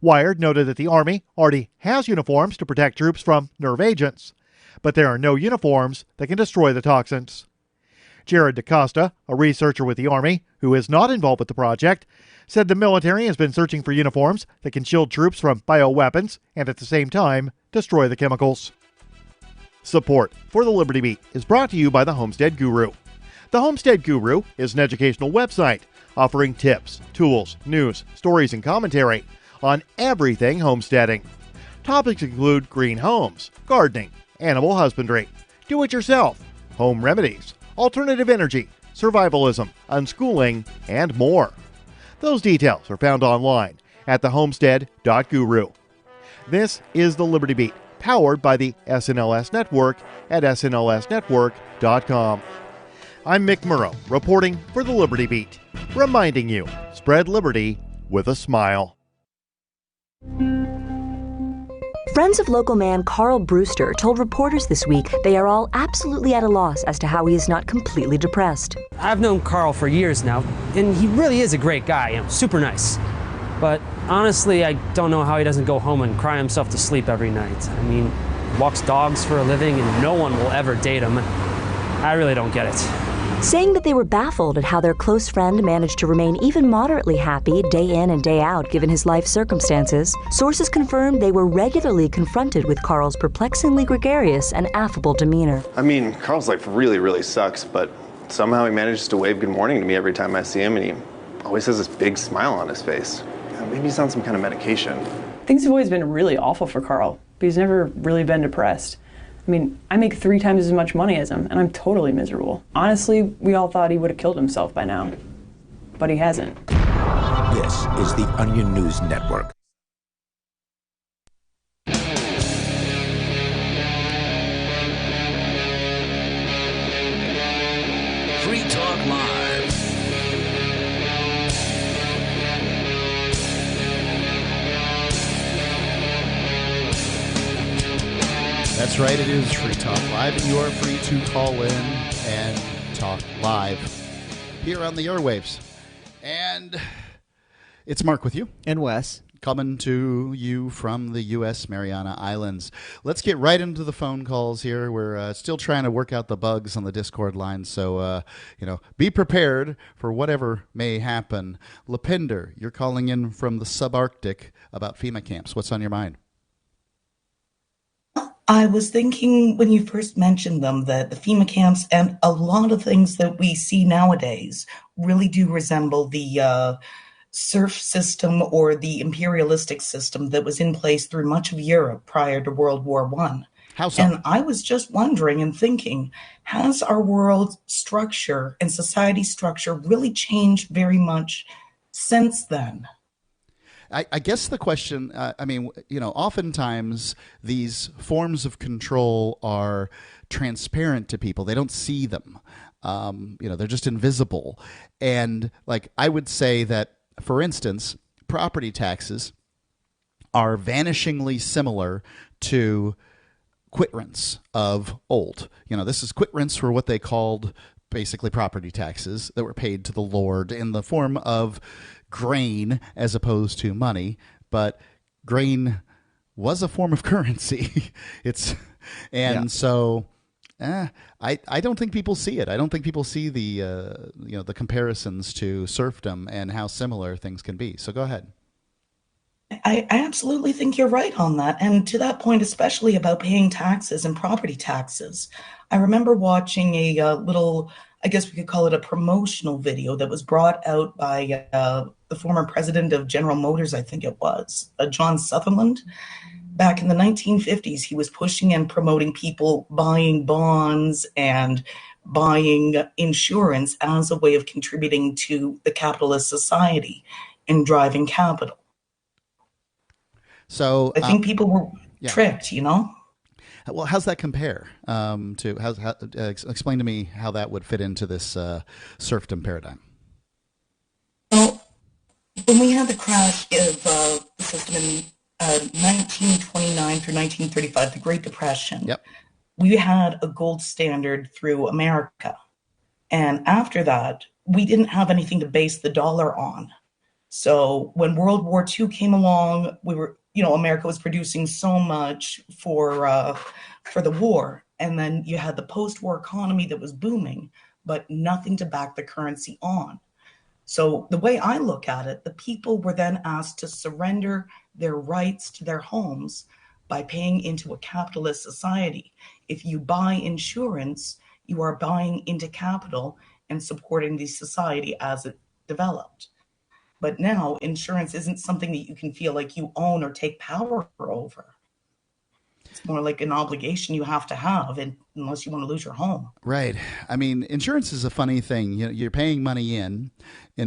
Wired noted that the Army already has uniforms to protect troops from nerve agents, but there are no uniforms that can destroy the toxins. Jared DaCosta, a researcher with the Army who is not involved with the project, said the military has been searching for uniforms that can shield troops from bioweapons and at the same time destroy the chemicals. Support for the Liberty Beat is brought to you by the Homestead Guru. The Homestead Guru is an educational website offering tips, tools, news, stories, and commentary on everything homesteading. Topics include green homes, gardening, animal husbandry, do-it-yourself, home remedies, alternative energy, survivalism, unschooling, and more. Those details are found online at thehomestead.guru. This is the Liberty Beat, powered by the SNLS Network at snlsnetwork.com. I'm Mick Murrow, reporting for the Liberty Beat, reminding you, spread liberty with a smile. Friends of local man Carl Brewster told reporters this week they are all absolutely at a loss as to how he is not completely depressed. I've known Carl for years now, and he really is a great guy, super nice. But honestly, I don't know how he doesn't go home and cry himself to sleep every night. I mean, walks dogs for a living and no one will ever date him. I really don't get it. Saying that they were baffled at how their close friend managed to remain even moderately happy day in and day out given his life circumstances, sources confirmed they were regularly confronted with Carl's perplexingly gregarious and affable demeanor. I mean, Carl's life really, really sucks, but somehow he manages to wave good morning to me every time I see him, and he always has this big smile on his face. Maybe he's on some kind of medication. Things have always been really awful for Carl, but he's never really been depressed. I mean, I make 3 times as much money as him, and I'm totally miserable. Honestly, we all thought he would have killed himself by now, but he hasn't. This is the Onion News Network. Free Talk Live. That's right, it is Free Talk Live, and you are free to call in and talk live here on the airwaves. And it's Mark with you. And Wes. Coming to you from the U.S. Mariana Islands. Let's get right into the phone calls here. We're still trying to work out the bugs on the Discord line, so, be prepared for whatever may happen. Lapinder, you're calling in from the subarctic about FEMA camps. What's on your mind? I was thinking when you first mentioned them that the FEMA camps and a lot of things that we see nowadays really do resemble the serf system or the imperialistic system that was in place through much of Europe prior to World War I. How so? And I was just wondering and thinking, has our world structure and society structure really changed very much since then? I guess the question, oftentimes these forms of control are transparent to people. They don't see them. They're just invisible. And I would say that, for instance, property taxes are vanishingly similar to quit rents of old. This is quit rents for what they called basically property taxes that were paid to the Lord in the form of grain as opposed to money, but grain was a form of currency. So I don't think people see it. I don't think people see the comparisons to serfdom and how similar things can be. So go ahead. I absolutely think you're right on that. And to that point, especially about paying taxes and property taxes, I remember watching a little, I guess we could call it a promotional video that was brought out by the former president of General Motors, I think it was, John Sutherland. back in the 1950s, he was pushing and promoting people buying bonds and buying insurance as a way of contributing to the capitalist society and driving capital. So I think people were tricked, you know? Well, how's that compare explain to me how that would fit into this serfdom paradigm? Well, when we had the crash of the system in 1929 through 1935, the Great Depression, we had a gold standard through America. And after that, we didn't have anything to base the dollar on. So when World War II came along, America was producing so much for the war. And then you had the post-war economy that was booming, but nothing to back the currency on. So the way I look at it, the people were then asked to surrender their rights to their homes by paying into a capitalist society. If you buy insurance, you are buying into capital and supporting the society as it developed. But now insurance isn't something that you can feel like you own or take power over. It's more like an obligation you have to have, unless you want to lose your home. Right. I mean, insurance is a funny thing. You're paying money in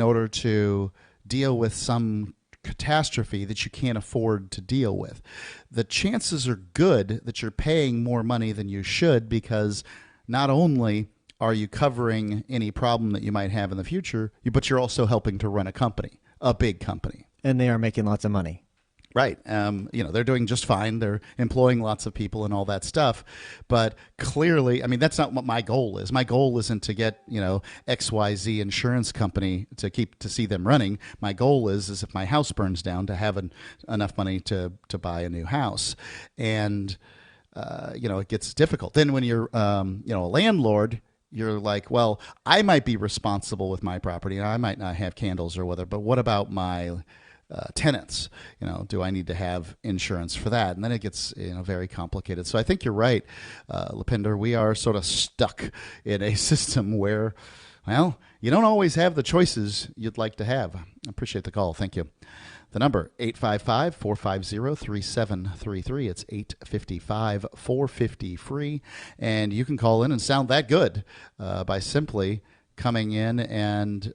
order to deal with some catastrophe that you can't afford to deal with. The chances are good that you're paying more money than you should, because not only are you covering any problem that you might have in the future, but you're also helping to run a company, a big company. And they are making lots of money. Right. They're doing just fine. They're employing lots of people and all that stuff. But clearly, I mean, that's not what my goal is. My goal isn't to get, XYZ insurance company to see them running. My goal is if my house burns down, to have enough money to buy a new house. And, it gets difficult. Then when you're, a landlord, you're like, well, I might be responsible with my property and I might not have candles or whatever, but what about my tenants? Do I need to have insurance for that? And then it gets very complicated. So I think you're right, Lapinder. We are sort of stuck in a system where, well, you don't always have the choices you'd like to have. I appreciate the call. Thank you. The number, 855-450-3733. It's 855-450-FREE. And you can call in and sound that good by simply coming in and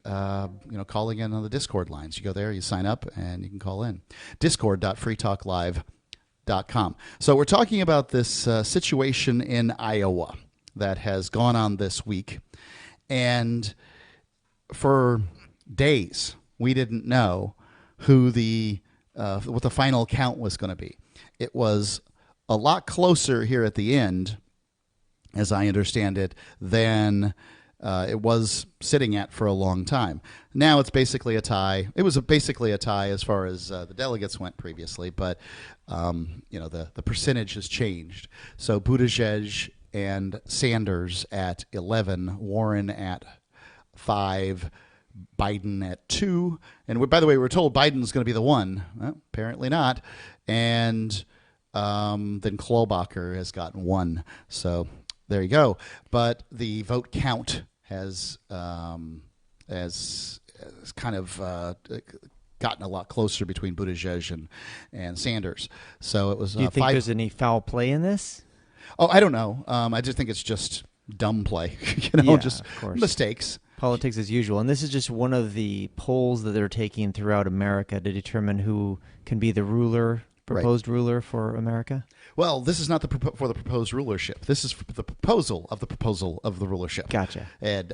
calling in on the Discord lines. You go there, you sign up, and you can call in. Discord.freetalklive.com. So we're talking about this situation in Iowa that has gone on this week. And for days, we didn't know who what the final count was going to be. It was a lot closer here at the end, as I understand it, than it was sitting at for a long time. Now it's basically a tie. It was basically a tie as far as the delegates went previously, but the percentage has changed. So Buttigieg and Sanders at 11, Warren at 5, Biden at 2. And by the way, we're told Biden's going to be the one. Well, apparently not. And then Klobuchar has gotten 1. So there you go. But the vote count has kind of gotten a lot closer between Buttigieg and Sanders. So it was. Do you think there's any foul play in this? Oh, I don't know. I just think it's just dumb play. Just mistakes. Politics as usual. And this is just one of the polls that they're taking throughout America to determine who can be the proposed ruler for America. Well, this is not for the proposed rulership. This is for the proposal of the rulership. Gotcha. And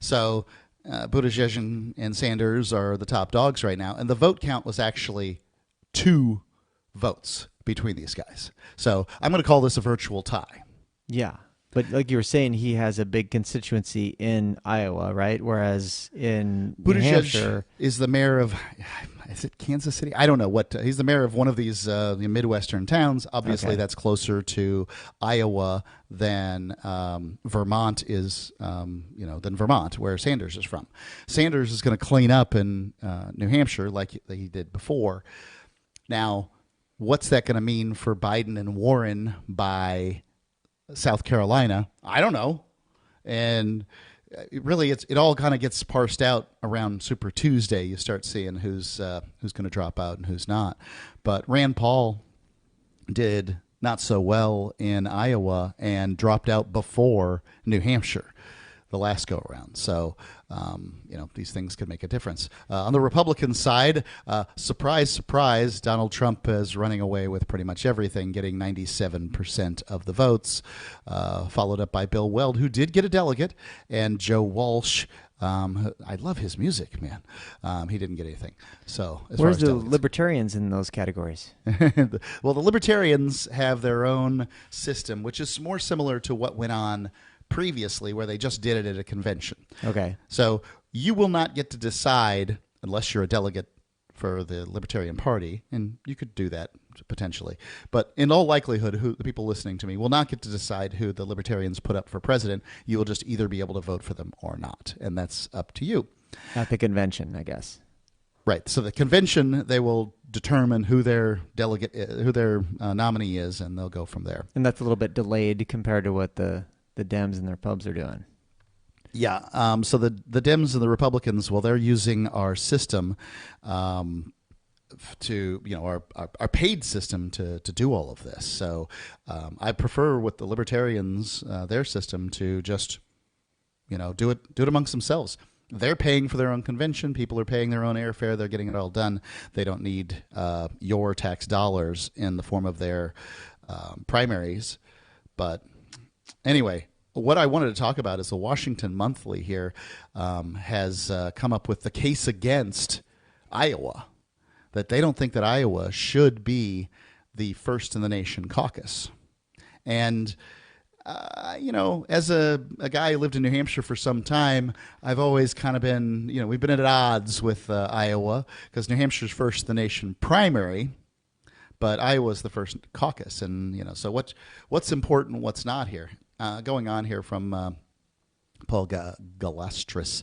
so Buttigieg and Sanders are the top dogs right now. And the vote count was actually 2 votes between these guys. So I'm going to call this a virtual tie. Yeah. But like you were saying, he has a big constituency in Iowa, right? Whereas in New Hampshire is the mayor of, is it Kansas City? I don't know what. He's the mayor of one of these Midwestern towns. Obviously, that's closer to Iowa than Vermont is, than Vermont, where Sanders is from. Sanders is going to clean up in New Hampshire like he did before. Now, what's that going to mean for Biden and Warren by South Carolina? I don't know. And really, it all kind of gets parsed out around Super Tuesday. You start seeing who's going to drop out and who's not. But Rand Paul did not so well in Iowa and dropped out before New Hampshire the last go around. So, these things could make a difference. On the Republican side, surprise, surprise, Donald Trump is running away with pretty much everything, getting 97% of the votes, followed up by Bill Weld, who did get a delegate, and Joe Walsh. I love his music, man. He didn't get anything. So, where's the libertarians in those categories? Well, the libertarians have their own system, which is more similar to what went on previously, where they just did it at a convention. Okay. So you will not get to decide, unless you're a delegate for the Libertarian Party, and you could do that potentially. But in all likelihood, who the people listening to me will not get to decide who the Libertarians put up for president. You will just either be able to vote for them or not, and that's up to you. At the convention, I guess. Right. So the convention, they will determine who their delegate, who their nominee is, and they'll go from there. And that's a little bit delayed compared to what the Dems and their pubs are doing. Yeah. So the Dems and the Republicans, well, they're using our system to, our paid system to do all of this. So I prefer with the Libertarians, their system to just, do it amongst themselves. They're paying for their own convention. People are paying their own airfare. They're getting it all done. They don't need your tax dollars in the form of their primaries. But anyway, what I wanted to talk about is the Washington Monthly here has come up with the case against Iowa, that they don't think that Iowa should be the first in the nation caucus. And, as a guy who lived in New Hampshire for some time, I've always kind of been, we've been at odds with Iowa because New Hampshire's first in the nation primary, but Iowa's the first caucus. And, so what's important, what's not here? Going on here from Paul Galastris.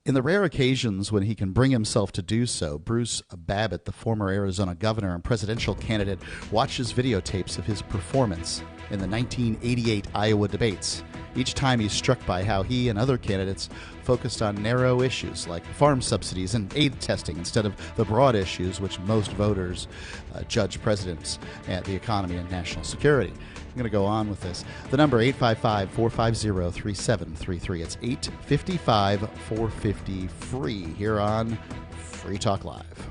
In the rare occasions when he can bring himself to do so, Bruce Babbitt, the former Arizona governor and presidential candidate, watches videotapes of his performance in the 1988 Iowa debates. Each time he's struck by how he and other candidates focused on narrow issues like farm subsidies and aid testing instead of the broad issues which most voters judge presidents and the economy and national security. I'm going to go on with this. The number 855-450-3733. It's 855-450-FREE here on Free Talk Live.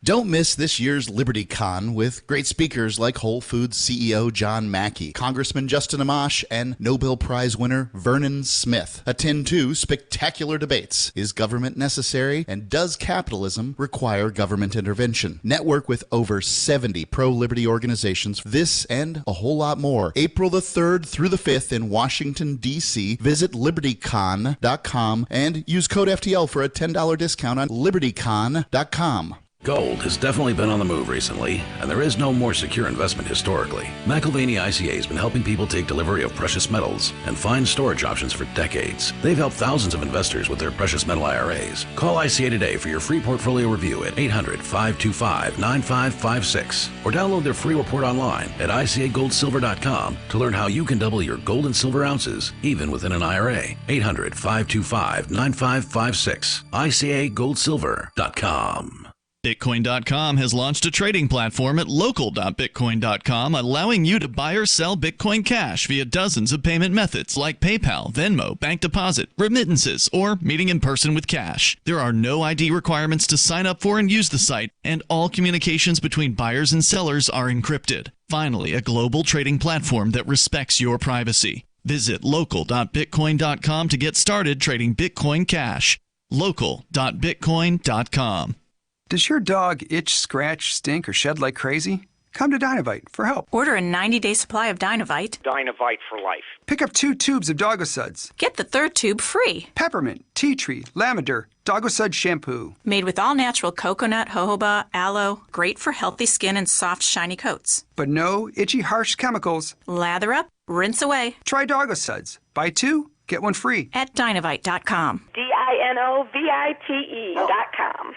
Don't miss this year's LibertyCon with great speakers like Whole Foods CEO John Mackey, Congressman Justin Amash, and Nobel Prize winner Vernon Smith. Attend 2 spectacular debates. Is government necessary? And does capitalism require government intervention? Network with over 70 pro-liberty organizations. This and a whole lot more. April the 3rd through the 5th in Washington, D.C. Visit LibertyCon.com and use code FTL for a $10 discount on LibertyCon.com. Gold has definitely been on the move recently, and there is no more secure investment historically. McIlvaney ICA has been helping people take delivery of precious metals and find storage options for decades. They've helped thousands of investors with their precious metal IRAs. Call ICA today for your free portfolio review at 800-525-9556 or download their free report online at ICAGoldSilver.com to learn how you can double your gold and silver ounces even within an IRA. 800-525-9556. ICAGoldSilver.com. Bitcoin.com has launched a trading platform at local.bitcoin.com, allowing you to buy or sell Bitcoin Cash via dozens of payment methods like PayPal, Venmo, bank deposit, remittances, or meeting in person with cash. There are no ID requirements to sign up for and use the site, and all communications between buyers and sellers are encrypted. Finally, a global trading platform that respects your privacy. Visit local.bitcoin.com to get started trading Bitcoin Cash. local.bitcoin.com. Does your dog itch, scratch, stink, or shed like crazy? Come to Dynavite for help. Order a 90-day supply of Dynavite. Dynavite for life. Pick up 2 tubes of Doggo Suds. Get the 3rd tube free. Peppermint, tea tree, lavender, Doggo Sud shampoo. Made with all-natural coconut, jojoba, aloe. Great for healthy skin and soft, shiny coats. But no itchy, harsh chemicals. Lather up, rinse away. Try Doggo Suds. Buy 2, get 1 free. At Dynavite.com. DINOVITE.com.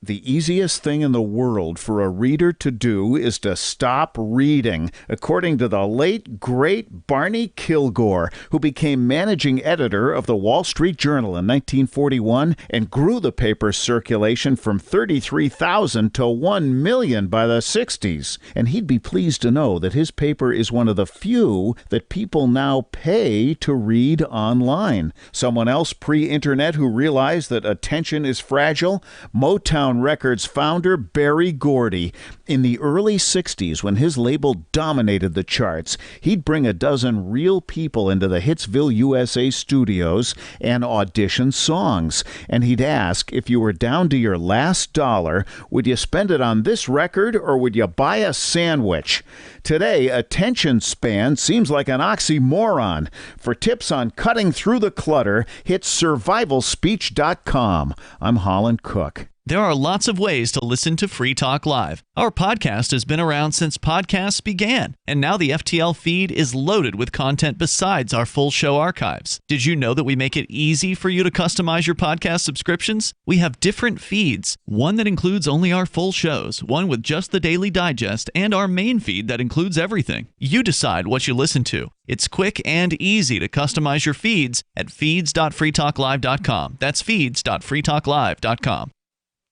The easiest thing in the world for a reader to do is to stop reading, according to the late, great Barney Kilgore, who became managing editor of the Wall Street Journal in 1941 and grew the paper's circulation from 33,000 to 1 million by the 60s. And he'd be pleased to know that his paper is one of the few that people now pay to read online. Someone else pre-internet who realized that attention is fragile? Motown Records founder Berry Gordy. In the early 60s, when his label dominated the charts, he'd bring a dozen real people into the Hitsville, USA studios and audition songs. And he'd ask, if you were down to your last dollar, would you spend it on this record or would you buy a sandwich? Today, attention span seems like an oxymoron. For tips on cutting through the clutter, hit survivalspeech.com. I'm Holland Cook. There are lots of ways to listen to Free Talk Live. Our podcast has been around since podcasts began, and now the FTL feed is loaded with content besides our full show archives. Did you know that we make it easy for you to customize your podcast subscriptions? We have different feeds, one that includes only our full shows, one with just the Daily Digest, and our main feed that includes everything. You decide what you listen to. It's quick and easy to customize your feeds at feeds.freetalklive.com. That's feeds.freetalklive.com.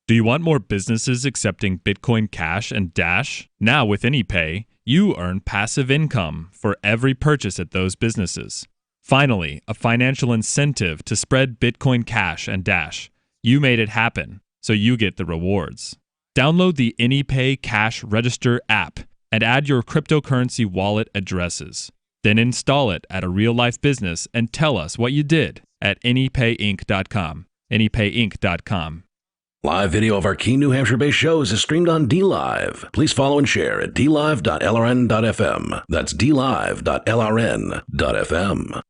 Do you want more businesses accepting Bitcoin Cash and Dash? Now with AnyPay, you earn passive income for every purchase at those businesses. Finally, a financial incentive to spread Bitcoin Cash and Dash. You made it happen, so you get the rewards. Download the AnyPay Cash Register app and add your cryptocurrency wallet addresses. Then install it at a real-life business and tell us what you did at anypayinc.com. anypayinc.com. Live video of our key New Hampshire-based shows is streamed on DLive. Please follow and share at dlive.lrn.fm. That's dlive.lrn.fm.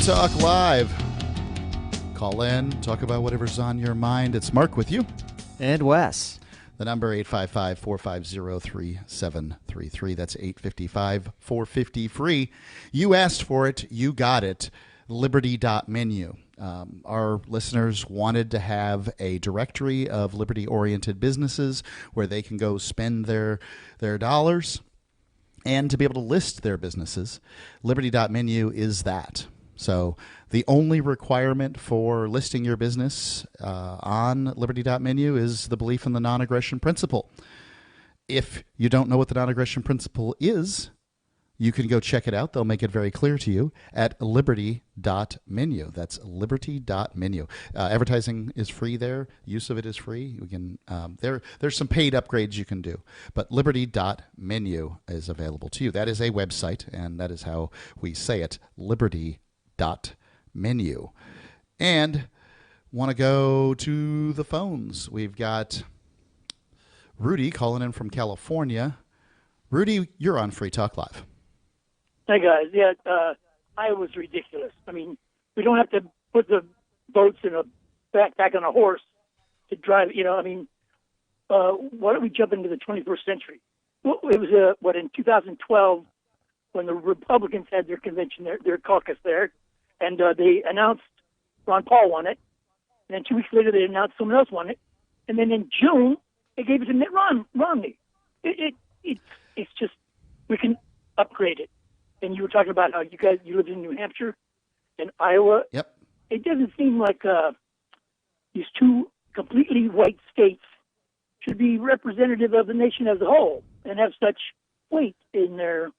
Talk Live. Call in, talk about whatever's on your mind. It's Mark with you. And Wes. The number 855-450-3733. That's 855-450-FREE. You asked for it. You got it. Liberty.menu. Our listeners wanted to have a directory of liberty-oriented businesses where they can go spend their dollars and to be able to list their businesses. Liberty.menu is that. So the only requirement for listing your business on Liberty.menu is the belief in the non-aggression principle. If you don't know what the non-aggression principle is, you can go check it out. They'll make it very clear to you at liberty.menu. That's liberty.menu. Advertising is free there. Use of it is free. You can there's some paid upgrades you can do, but liberty.menu is available to you. That is a website, and that is how we say it, liberty.menu. And want to go to the phones. We've got Rudy calling in from California. Rudy, you're on Free Talk Live. Hey, guys. Yeah, Iowa's ridiculous. I mean, we don't have to put the votes in a backpack on a horse to drive, I mean, why don't we jump into the 21st century? Well, it was, in 2012, when the Republicans had their convention, their caucus there, and they announced Ron Paul won it. And then 2 weeks later, they announced someone else won it. And then in June, they gave it to Mitt Romney. It's just, we can upgrade it. And you were talking about how you lived in New Hampshire and Iowa. Yep. It doesn't seem like these two completely white states should be representative of the nation as a whole and have such weight in their,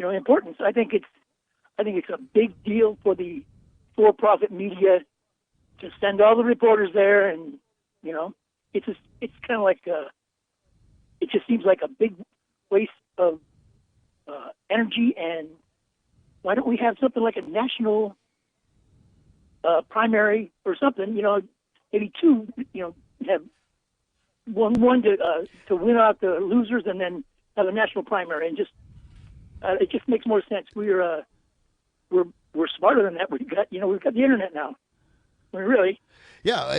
importance. I think it's a big deal for the for-profit media to send all the reporters there, and it's kind of like it just seems like a big waste of energy. And why don't we have something like a national primary or something? Maybe two. Have one to win out the losers and then have a national primary, and just it just makes more sense. We're smarter than that. We've got the internet now. I mean, really. Yeah,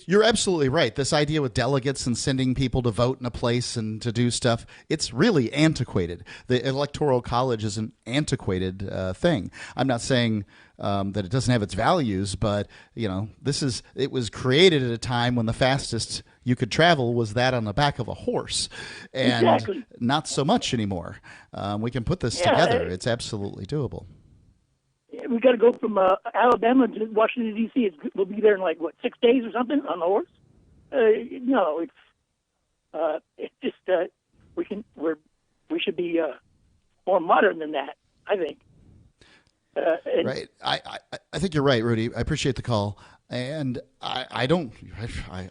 you're absolutely right. This idea with delegates and sending people to vote in a place and to do stuff, it's really antiquated. The Electoral College is an antiquated thing. I'm not saying that it doesn't have its values, but it was created at a time when the fastest you could travel was that on the back of a horse, and Exactly. not so much anymore. We can put this Yeah, together. It's absolutely doable. We got to go from Alabama to Washington D.C. We'll be there in 6 days or something on the horse. No, it's just we should be more modern than that, I think. Right. I think you're right, Rudy. I appreciate the call. And I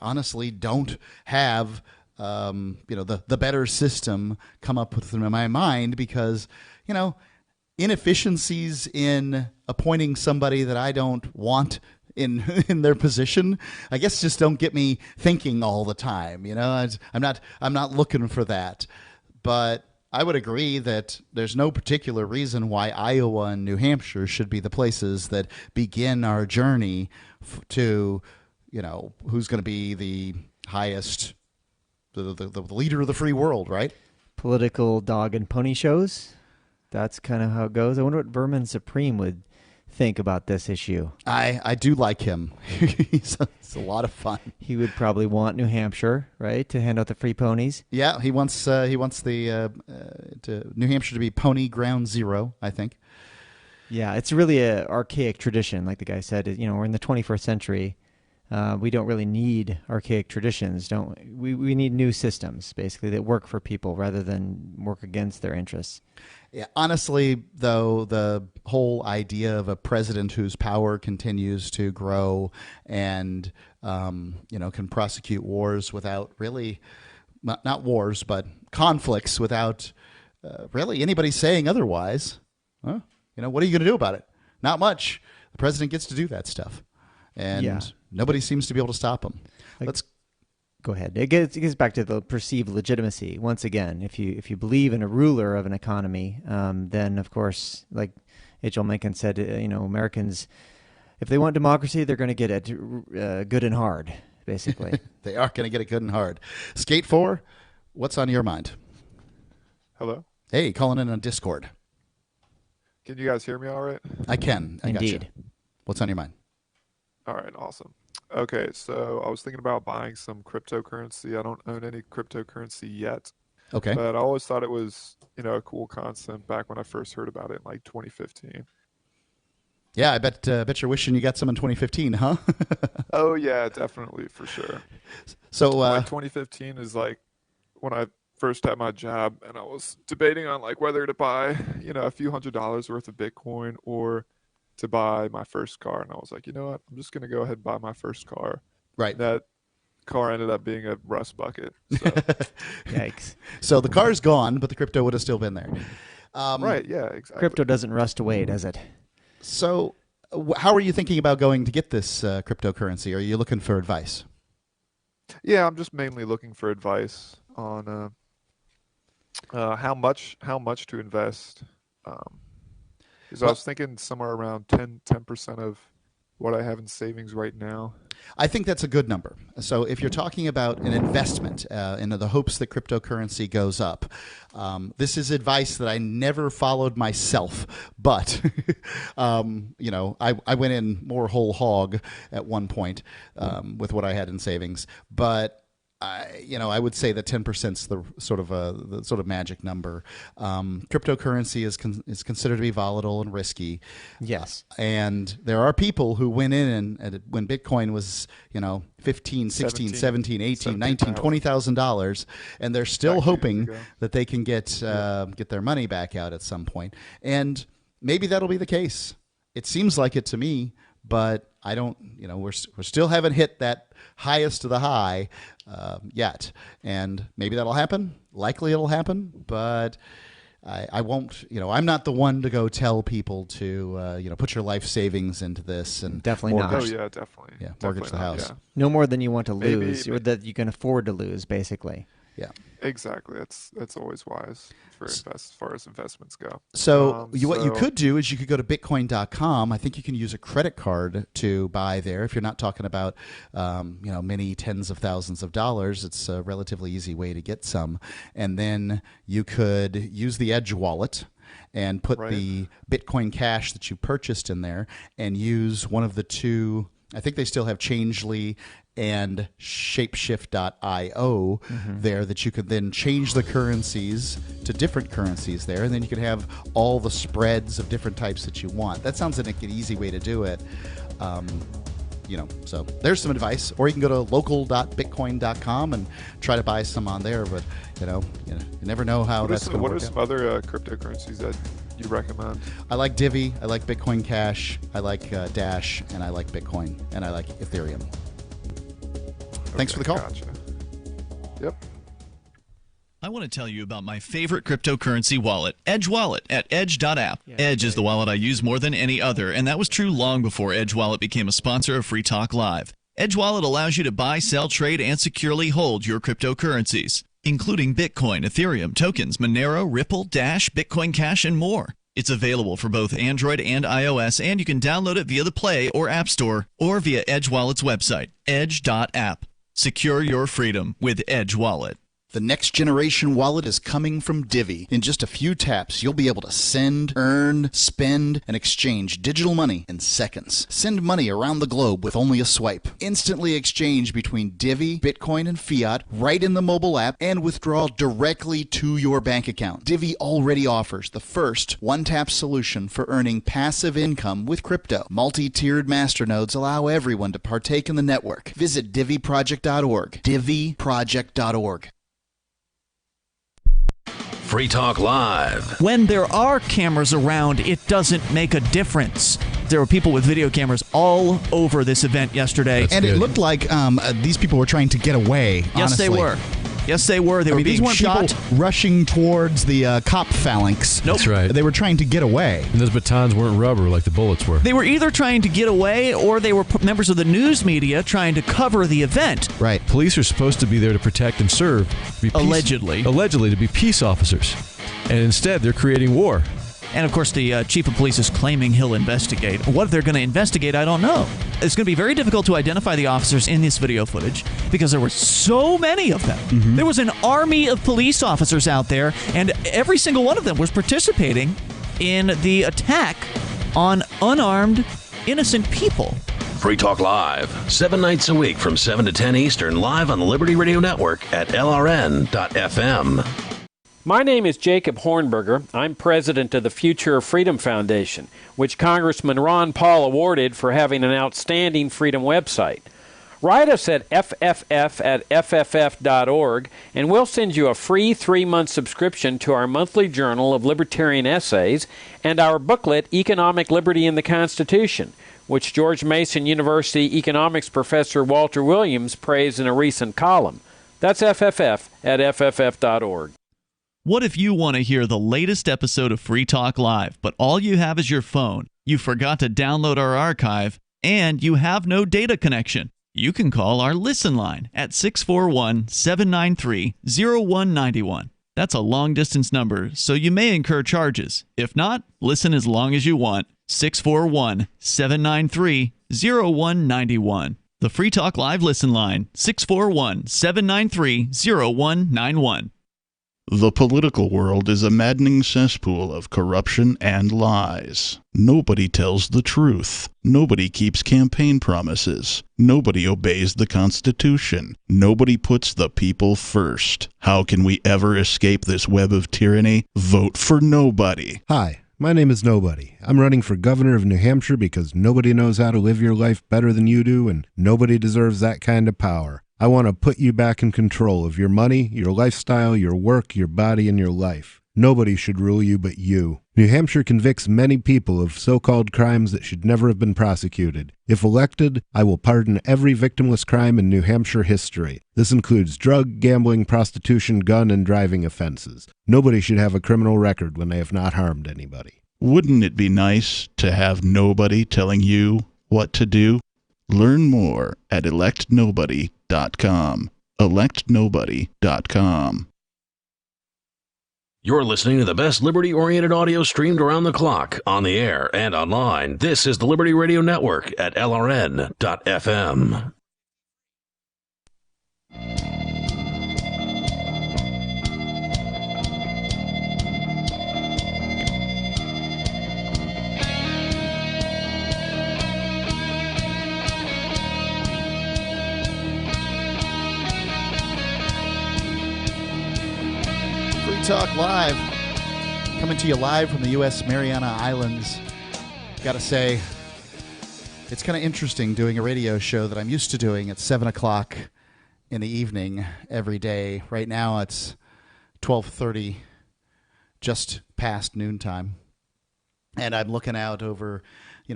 honestly don't have, the better system come up with in my mind because, inefficiencies in appointing somebody that I don't want in their position, I guess just don't get me thinking all the time. I'm not looking for that. But I would agree that there's no particular reason why Iowa and New Hampshire should be the places that begin our journey to, who's going to be the highest, the leader of the free world, right? Political dog and pony shows. That's kind of how it goes. I wonder what Vermin Supreme would think about this issue. I do like him. It's a lot of fun. He would probably want New Hampshire, right, to hand out the free ponies. Yeah, he wants the New Hampshire to be pony ground zero, I think. Yeah, it's really a archaic tradition, like the guy said. We're in the 21st century. We don't really need archaic traditions, don't we? We need new systems, basically, that work for people rather than work against their interests. Yeah, honestly, though, the whole idea of a president whose power continues to grow and can prosecute wars without really, not wars, but conflicts without really anybody saying otherwise. What are you going to do about it? Not much. The president gets to do that stuff, and nobody seems to be able to stop him. Let's go ahead. It gets back to the perceived legitimacy. Once again, if you believe in a ruler of an economy, then of course, like H.L. Mencken said, Americans, if they want democracy, they're going to get it good and hard, basically. They are going to get it good and hard. Skate 4, what's on your mind? Hello? Hey, calling in on Discord. Can you guys hear me all right? I can. Indeed. Got you. What's on your mind? All right, awesome. Okay, so I was thinking about buying some cryptocurrency. I don't own any cryptocurrency yet. Okay. But I always thought it was, a cool concept back when I first heard about it in 2015. Yeah, I bet you're wishing you got some in 2015, huh? Oh yeah, definitely, for sure. So 2015 is when I first had my job, and I was debating on whether to buy, a few $100s worth of Bitcoin or to buy my first car. And I was like, you know what? I'm just going to go ahead and buy my first car. Right. That car ended up being a rust bucket. So. Yikes. So the car's gone, but the crypto would have still been there. Right, yeah, exactly. Crypto doesn't rust away, does it? So how are you thinking about going to get this cryptocurrency? Are you looking for advice? Yeah, I'm just mainly looking for advice on how much to invest. Because I was thinking somewhere around 10% of what I have in savings right now. I think that's a good number. So if you're talking about an investment in the hopes that cryptocurrency goes up, this is advice that I never followed myself. But, I went in more whole hog at one point with what I had in savings. But I would say that 10% is the sort of magic number. Cryptocurrency is considered to be volatile and risky. Yes, and there are people who went in and when Bitcoin was $15, $16, $17, $18, $19, $20,000, and they're still hoping that they can get their money back out at some point. And maybe that'll be the case. It seems like it to me. But I don't, we're still haven't hit that highest of the high yet. And maybe that'll happen. Likely it'll happen. But I won't, I'm not the one to go tell people to, put your life savings into this and Definitely not. Oh yeah, definitely. Yeah, Definitely mortgage the not, house. yeah. No more than you want to Maybe- lose, or that you can afford to lose, basically. Yeah. Exactly. That's always wise as far as investments go. So what you could do is you could go to Bitcoin.com. I think you can use a credit card to buy there. If you're not talking about, many tens of thousands of dollars, it's a relatively easy way to get some. And then you could use the Edge wallet and put the Bitcoin Cash that you purchased in there and use one of the two. I think they still have Changely and Shapeshift.io there that you could then change the currencies to different currencies there, and then you could have all the spreads of different types that you want. That sounds like an easy way to do it. So there's some advice. Or you can go to local.bitcoin.com and try to buy some on there, but you never know how that's going to work. What are some other cryptocurrencies that you recommend? I like Divi, I like Bitcoin Cash, I like Dash, and I like Bitcoin, and I like Ethereum. Thanks for the call. Gotcha. Yep. I want to tell you about my favorite cryptocurrency wallet, Edge Wallet, at edge.app. Edge is the wallet I use more than any other, and that was true long before Edge Wallet became a sponsor of Free Talk Live. Edge Wallet allows you to buy, sell, trade, and securely hold your cryptocurrencies, including Bitcoin, Ethereum, tokens, Monero, Ripple, Dash, Bitcoin Cash, and more. It's available for both Android and iOS, and you can download it via the Play or App Store or via Edge Wallet's website, edge.app. Secure your freedom with Edge Wallet. The next generation wallet is coming from Divi. In just a few taps, you'll be able to send, earn, spend, and exchange digital money in seconds. Send money around the globe with only a swipe. Instantly exchange between Divi, Bitcoin, and fiat right in the mobile app, and withdraw directly to your bank account. Divi already offers the first one-tap solution for earning passive income with crypto. Multi-tiered masternodes allow everyone to partake in the network. Visit diviproject.org. diviproject.org. Free Talk Live. When there are cameras around, it doesn't make a difference. There were people with video cameras all over this event yesterday. And it looked like these people were trying to get away. Yes, honestly. they were. Yes, they were. They were being these weren't shot. people rushing towards the cop phalanx. Nope. That's right. They were trying to get away. And those batons weren't rubber like the bullets were. They were either trying to get away or they were members of the news media trying to cover the event. Right. Police are supposed to be there to protect and serve. Allegedly. Allegedly, to be peace officers. And instead, they're creating war. And, of course, the chief of police is claiming he'll investigate. What they're going to investigate, I don't know. It's going to be very difficult to identify the officers in this video footage because there were so many of them. Mm-hmm. There was an army of police officers out there, and every single one of them was participating in the attack on unarmed, innocent people. Free Talk Live, 7 nights a week from 7 to 10 Eastern, live on the Liberty Radio Network at LRN.FM. My name is Jacob Hornberger. I'm president of the Future of Freedom Foundation, which Congressman Ron Paul awarded for having an outstanding freedom website. Write us at fff@fff.org, and we'll send you a free 3-month subscription to our monthly journal of libertarian essays and our booklet, Economic Liberty in the Constitution, which George Mason University economics professor Walter Williams praised in a recent column. That's fff@fff.org. What if you want to hear the latest episode of Free Talk Live, but all you have is your phone, you forgot to download our archive, and you have no data connection? You can call our Listen line at 641-793-0191. That's a long-distance number, so you may incur charges. If not, listen as long as you want. 641-793-0191. The Free Talk Live Listen line, 641-793-0191. The political world is a maddening cesspool of corruption and lies. Nobody tells the truth. Nobody keeps campaign promises. Nobody obeys the Constitution. Nobody puts the people first. How can we ever escape this web of tyranny? Vote for nobody. Hi, my name is Nobody. I'm running for governor of New Hampshire because nobody knows how to live your life better than you do, and nobody deserves that kind of power. I want to put you back in control of your money, your lifestyle, your work, your body, and your life. Nobody should rule you but you. New Hampshire convicts many people of so-called crimes that should never have been prosecuted. If elected, I will pardon every victimless crime in New Hampshire history. This includes drug, gambling, prostitution, gun, and driving offenses. Nobody should have a criminal record when they have not harmed anybody. Wouldn't it be nice to have nobody telling you what to do? Learn more at electnobody.com. electnobody.com. You're listening to the best liberty-oriented audio streamed around the clock, on the air, and online. This is the Liberty Radio Network at LRN.FM. Talk Live, coming to you live from the U.S. Mariana Islands. Got to say, it's kind of interesting doing a radio show that I'm used to doing at 7 o'clock in the evening every day. Right now it's 12:30, just past noontime, and I'm looking out over,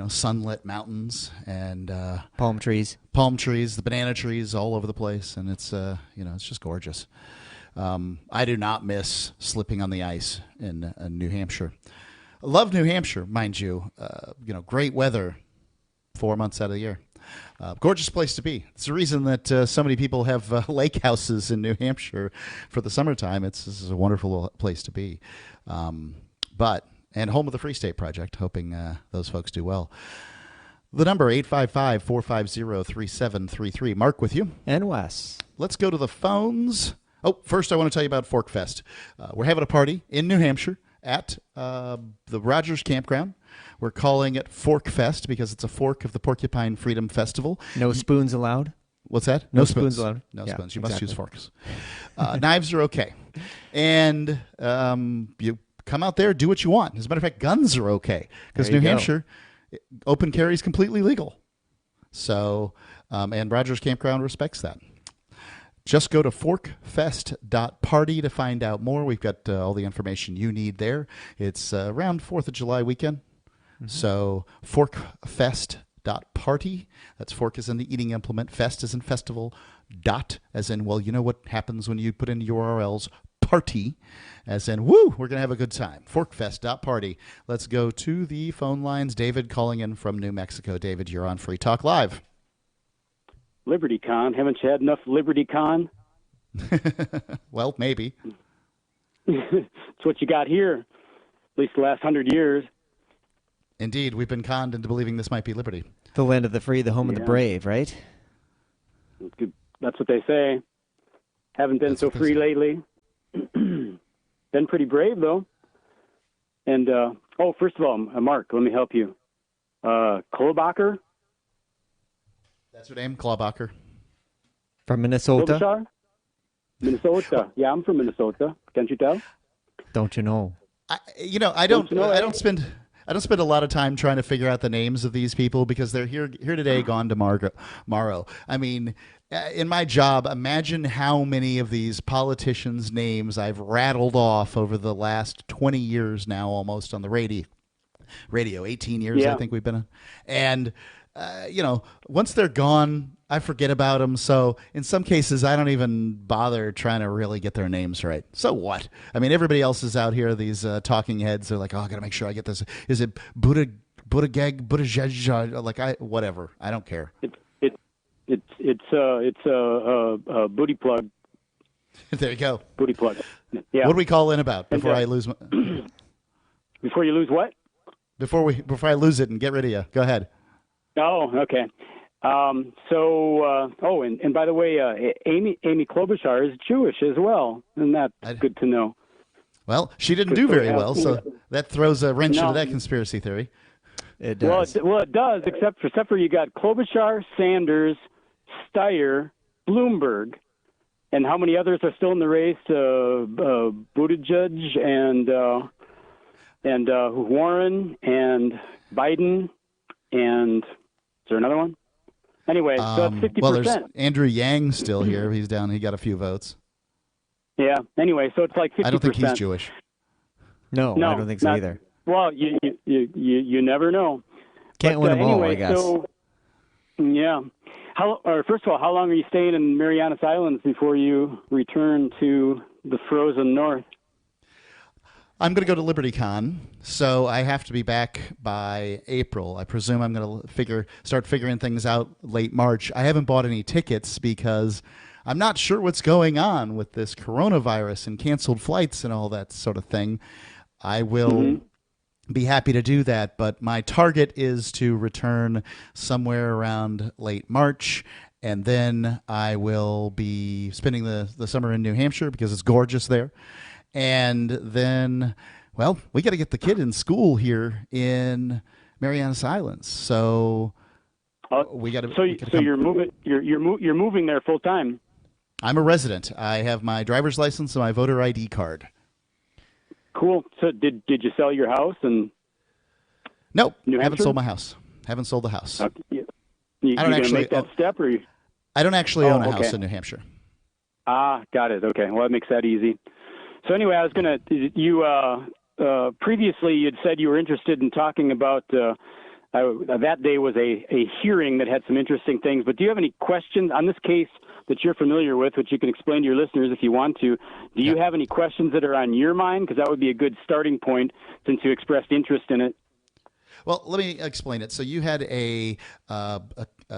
sunlit mountains and palm trees, the banana trees all over the place, and it's it's just gorgeous. I do not miss slipping on the ice in New Hampshire. I love New Hampshire, mind you. Great weather 4 months out of the year. Gorgeous place to be. It's the reason that so many people have lake houses in New Hampshire for the summertime. This is a wonderful place to be. And home of the Free State Project, hoping those folks do well. The number, 855-450-3733. Mark with you. And Wes. Let's go to the phones. Oh, first I want to tell you about Fork Fest. We're having a party in New Hampshire at the Rogers Campground. We're calling it Fork Fest because it's a fork of the Porcupine Freedom Festival. No spoons allowed? What's that? No spoons allowed. No Yeah, spoons. You exactly. must use forks. Knives are okay. And you come out there, do what you want. As a matter of fact, guns are okay because There you New go. Hampshire, open carry is completely legal. So, and Rogers Campground respects that. Just go to forkfest.party to find out more. We've got all the information you need there. It's around 4th of July weekend. Mm-hmm. So forkfest.party. That's fork as in the eating implement, fest as in festival, dot as in, well, you know what happens when you put in URLs, party, as in, woo, we're going to have a good time. Forkfest.party. Let's go to the phone lines. David calling in from New Mexico. David, you're on Free Talk Live. LibertyCon. Haven't you had enough LibertyCon? Well, maybe. It's what you got here, at least the last 100 years. Indeed, we've been conned into believing this might be liberty. The land of the free, the home of the brave, right? That's what they say. Haven't been so free lately. Been pretty brave, though. And, first of all, Mark, let me help you. Klobacher? That's her name, Clawbacher. From Minnesota? Klobuchar? Minnesota. Yeah, I'm from Minnesota. Can't you tell? Don't you know? I don't spend a lot of time trying to figure out the names of these people because they're here today, gone tomorrow. I mean, in my job, imagine how many of these politicians' names I've rattled off over the last 20 years now, almost on the radio. 18 years, Yeah. I think we've been on. And once they're gone, I forget about them. So in some cases, I don't even bother trying to really get their names right. So what? I mean, everybody else is out here. These talking heads are like, oh, I got to make sure I get this. Is it Buttigieg, like whatever. I don't care. It's a booty plug. There you go. Booty plug. Yeah. What do we call in about before I lose? Before you lose what? Before I lose it and get rid of you. Go ahead. Oh, okay. And by the way, Amy Klobuchar is Jewish as well, and that's good to know. Well, she didn't do very well, so that throws a wrench into that conspiracy theory. It does. Well, it does, except for you got Klobuchar, Sanders, Steyer, Bloomberg, and how many others are still in the race? Buttigieg and Warren and Biden, and is there another one? Anyway, so it's 50%. Well, there's Andrew Yang still here. He's down. He got a few votes. Yeah. Anyway, so it's like 50%. I don't think he's Jewish. No, I don't think so either. Well, you never know. Can't win them all, I guess. So, yeah. First of all, how long are you staying in Marianas Islands before you return to the frozen north? I'm going to go to LibertyCon, so I have to be back by April. I presume I'm going to start figuring things out late March. I haven't bought any tickets because I'm not sure what's going on with this coronavirus and canceled flights and all that sort of thing. I will be happy to do that, but my target is to return somewhere around late March, and then I will be spending the summer in New Hampshire because it's gorgeous there. And then, well, we got to get the kid in school here in Marianas Islands. So we got to. So you're moving. You're moving there full time. I'm a resident. I have my driver's license and my voter ID card. Cool. So did you sell your house and? Nope. New Hampshire? Haven't sold my house. Haven't sold the house. You I don't actually make that step, or I don't actually own a house in New Hampshire. Got it. Okay. Well, that makes that easy. So anyway, I was going to, previously you'd said you were interested in talking about, that day was a hearing that had some interesting things, but do you have any questions on this case that you're familiar with, which you can explain to your listeners if you want to? Do you have any questions that are on your mind? Because that would be a good starting point since you expressed interest in it. Well, let me explain it. So you had a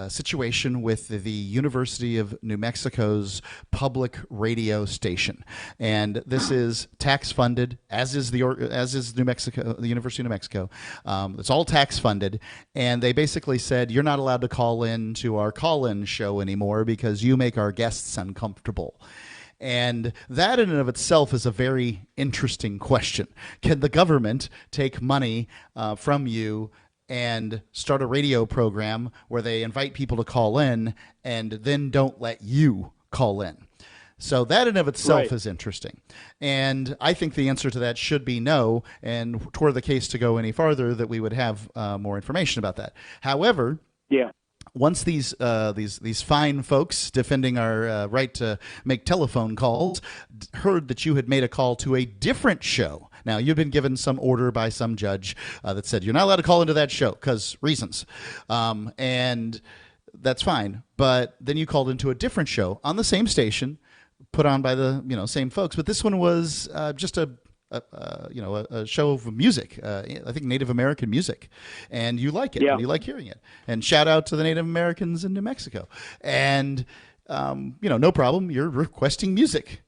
situation with the University of New Mexico's public radio station, and this is tax funded, as is New Mexico, the University of New Mexico. It's all tax funded, and they basically said you're not allowed to call in to our call-in show anymore because you make our guests uncomfortable. And that in and of itself is a very interesting question. Can the government take money from you and start a radio program where they invite people to call in and then don't let you call in? So that in and of itself is interesting. And I think the answer to that should be no, and were the case to go any farther, that we would have more information about that. However, once these fine folks defending our right to make telephone calls heard that you had made a call to a different show. Now, you've been given some order by some judge that said you're not allowed to call into that show because reasons. And that's fine. But then you called into a different show on the same station, put on by the same folks. But this one was just a show of music, I think Native American music, and you like it, and you like hearing it. And shout out to the Native Americans in New Mexico. And, no problem, you're requesting music.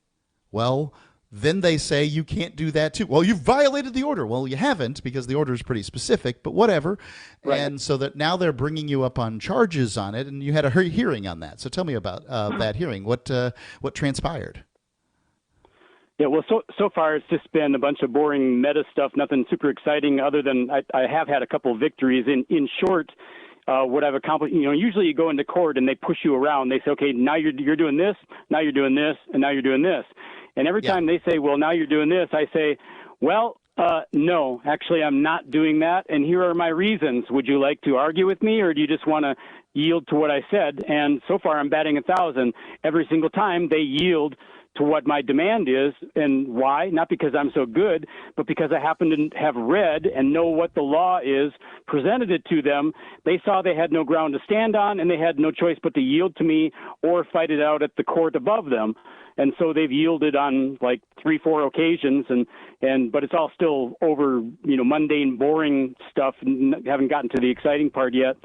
Well, then they say you can't do that too. Well, you've violated the order. Well, you haven't, because the order is pretty specific, but whatever. Right. And so that now they're bringing you up on charges on it, and you had a hearing on that. So tell me about that hearing. What transpired? Yeah, well, so far it's just been a bunch of boring meta stuff, nothing super exciting other than I have had a couple of victories. In short, what I've accomplished, usually you go into court and they push you around. They say, okay, now you're doing this, now you're doing this, and now you're doing this. And every time they say, well, now you're doing this, I say, well, no, actually I'm not doing that, and here are my reasons. Would you like to argue with me, or do you just want to yield to what I said? And so far I'm batting 1,000. Every single time they yield to what my demand is. And why? Not because I'm so good, but because I happen to have read and know what the law is, presented it to them. They saw they had no ground to stand on, and they had no choice but to yield to me or fight it out at the court above them. And so they've yielded on like 3-4 occasions, but it's all still over, mundane, boring stuff, and haven't gotten to the exciting part yet.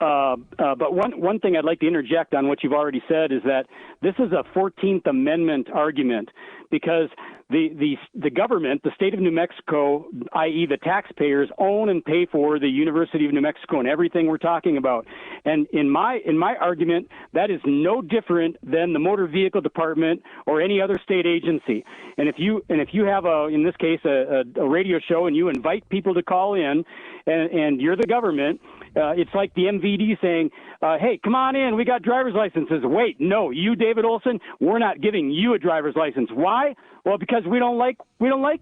But one thing I'd like to interject on what you've already said is that this is a 14th Amendment argument, because the government, the state of New Mexico, i.e. the taxpayers, own and pay for the University of New Mexico and everything we're talking about. And in my argument, that is no different than the Motor Vehicle Department or any other state agency. And if you have in this case a radio show, and you invite people to call in, and you're the government, it's like the MVD saying, hey, come on in, we got driver's licenses. Wait, no, you, David Olson, we're not giving you a driver's license. Why? Well, because we don't like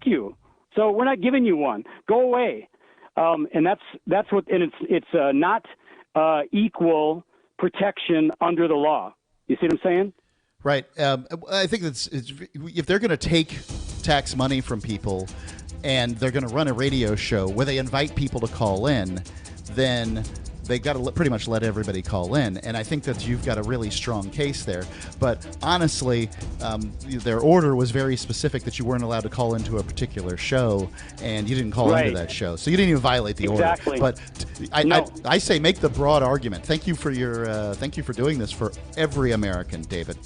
you, so we're not giving you one. Go away. And that's what, and it's not equal protection under the law. You see what I'm saying? Right. I think if they're going to take tax money from people and they're going to run a radio show where they invite people to call in, then they got to pretty much let everybody call in. And I think that you've got a really strong case there. But honestly, their order was very specific that you weren't allowed to call into a particular show, and you didn't call into that show. So you didn't even violate the order. But I say make the broad argument. Thank you for thank you for doing this for every American, David.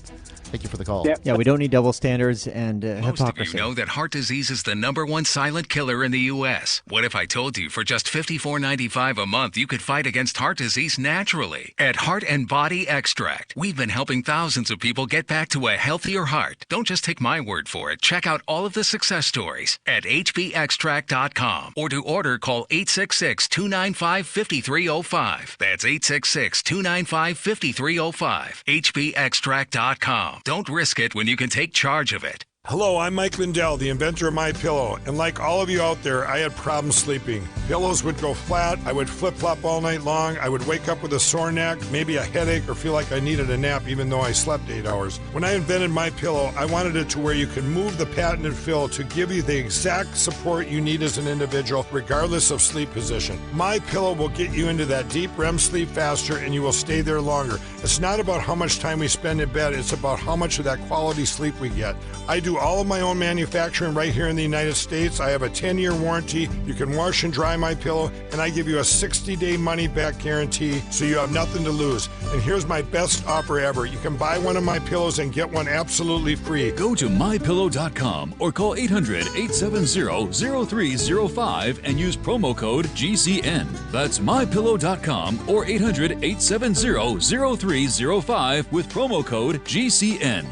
Thank you for the call. Yeah, we don't need double standards and Most hypocrisy. of you know that heart disease is the #1 silent killer in the U.S. What if I told you for just $54.95 a month you could fight against heart disease naturally? At Heart and Body Extract, we've been helping thousands of people get back to a healthier heart. Don't just take my word for it. Check out all of the success stories at hbextract.com, or to order, call 866-295-5305. That's 866-295-5305. hbextract.com. Don't risk it when you can take charge of it. Hello, I'm Mike Lindell, the inventor of MyPillow, and like all of you out there, I had problems sleeping. Pillows would go flat, I would flip-flop all night long, I would wake up with a sore neck, maybe a headache, or feel like I needed a nap even though I slept 8 hours. When I invented MyPillow, I wanted it to where you could move the patented fill to give you the exact support you need as an individual, regardless of sleep position. MyPillow will get you into that deep REM sleep faster, and you will stay there longer. It's not about how much time we spend in bed, it's about how much of that quality sleep we get. I do all of my own manufacturing right here in the United States. I have a 10-year warranty. You can wash and dry my pillow, and I give you a 60-day money-back guarantee, so you have nothing to lose. And here's my best offer ever. You can buy one of my pillows and get one absolutely free. Go to mypillow.com or call 800-870-0305 and use promo code GCN. That's mypillow.com or 800-870-0305 with promo code GCN.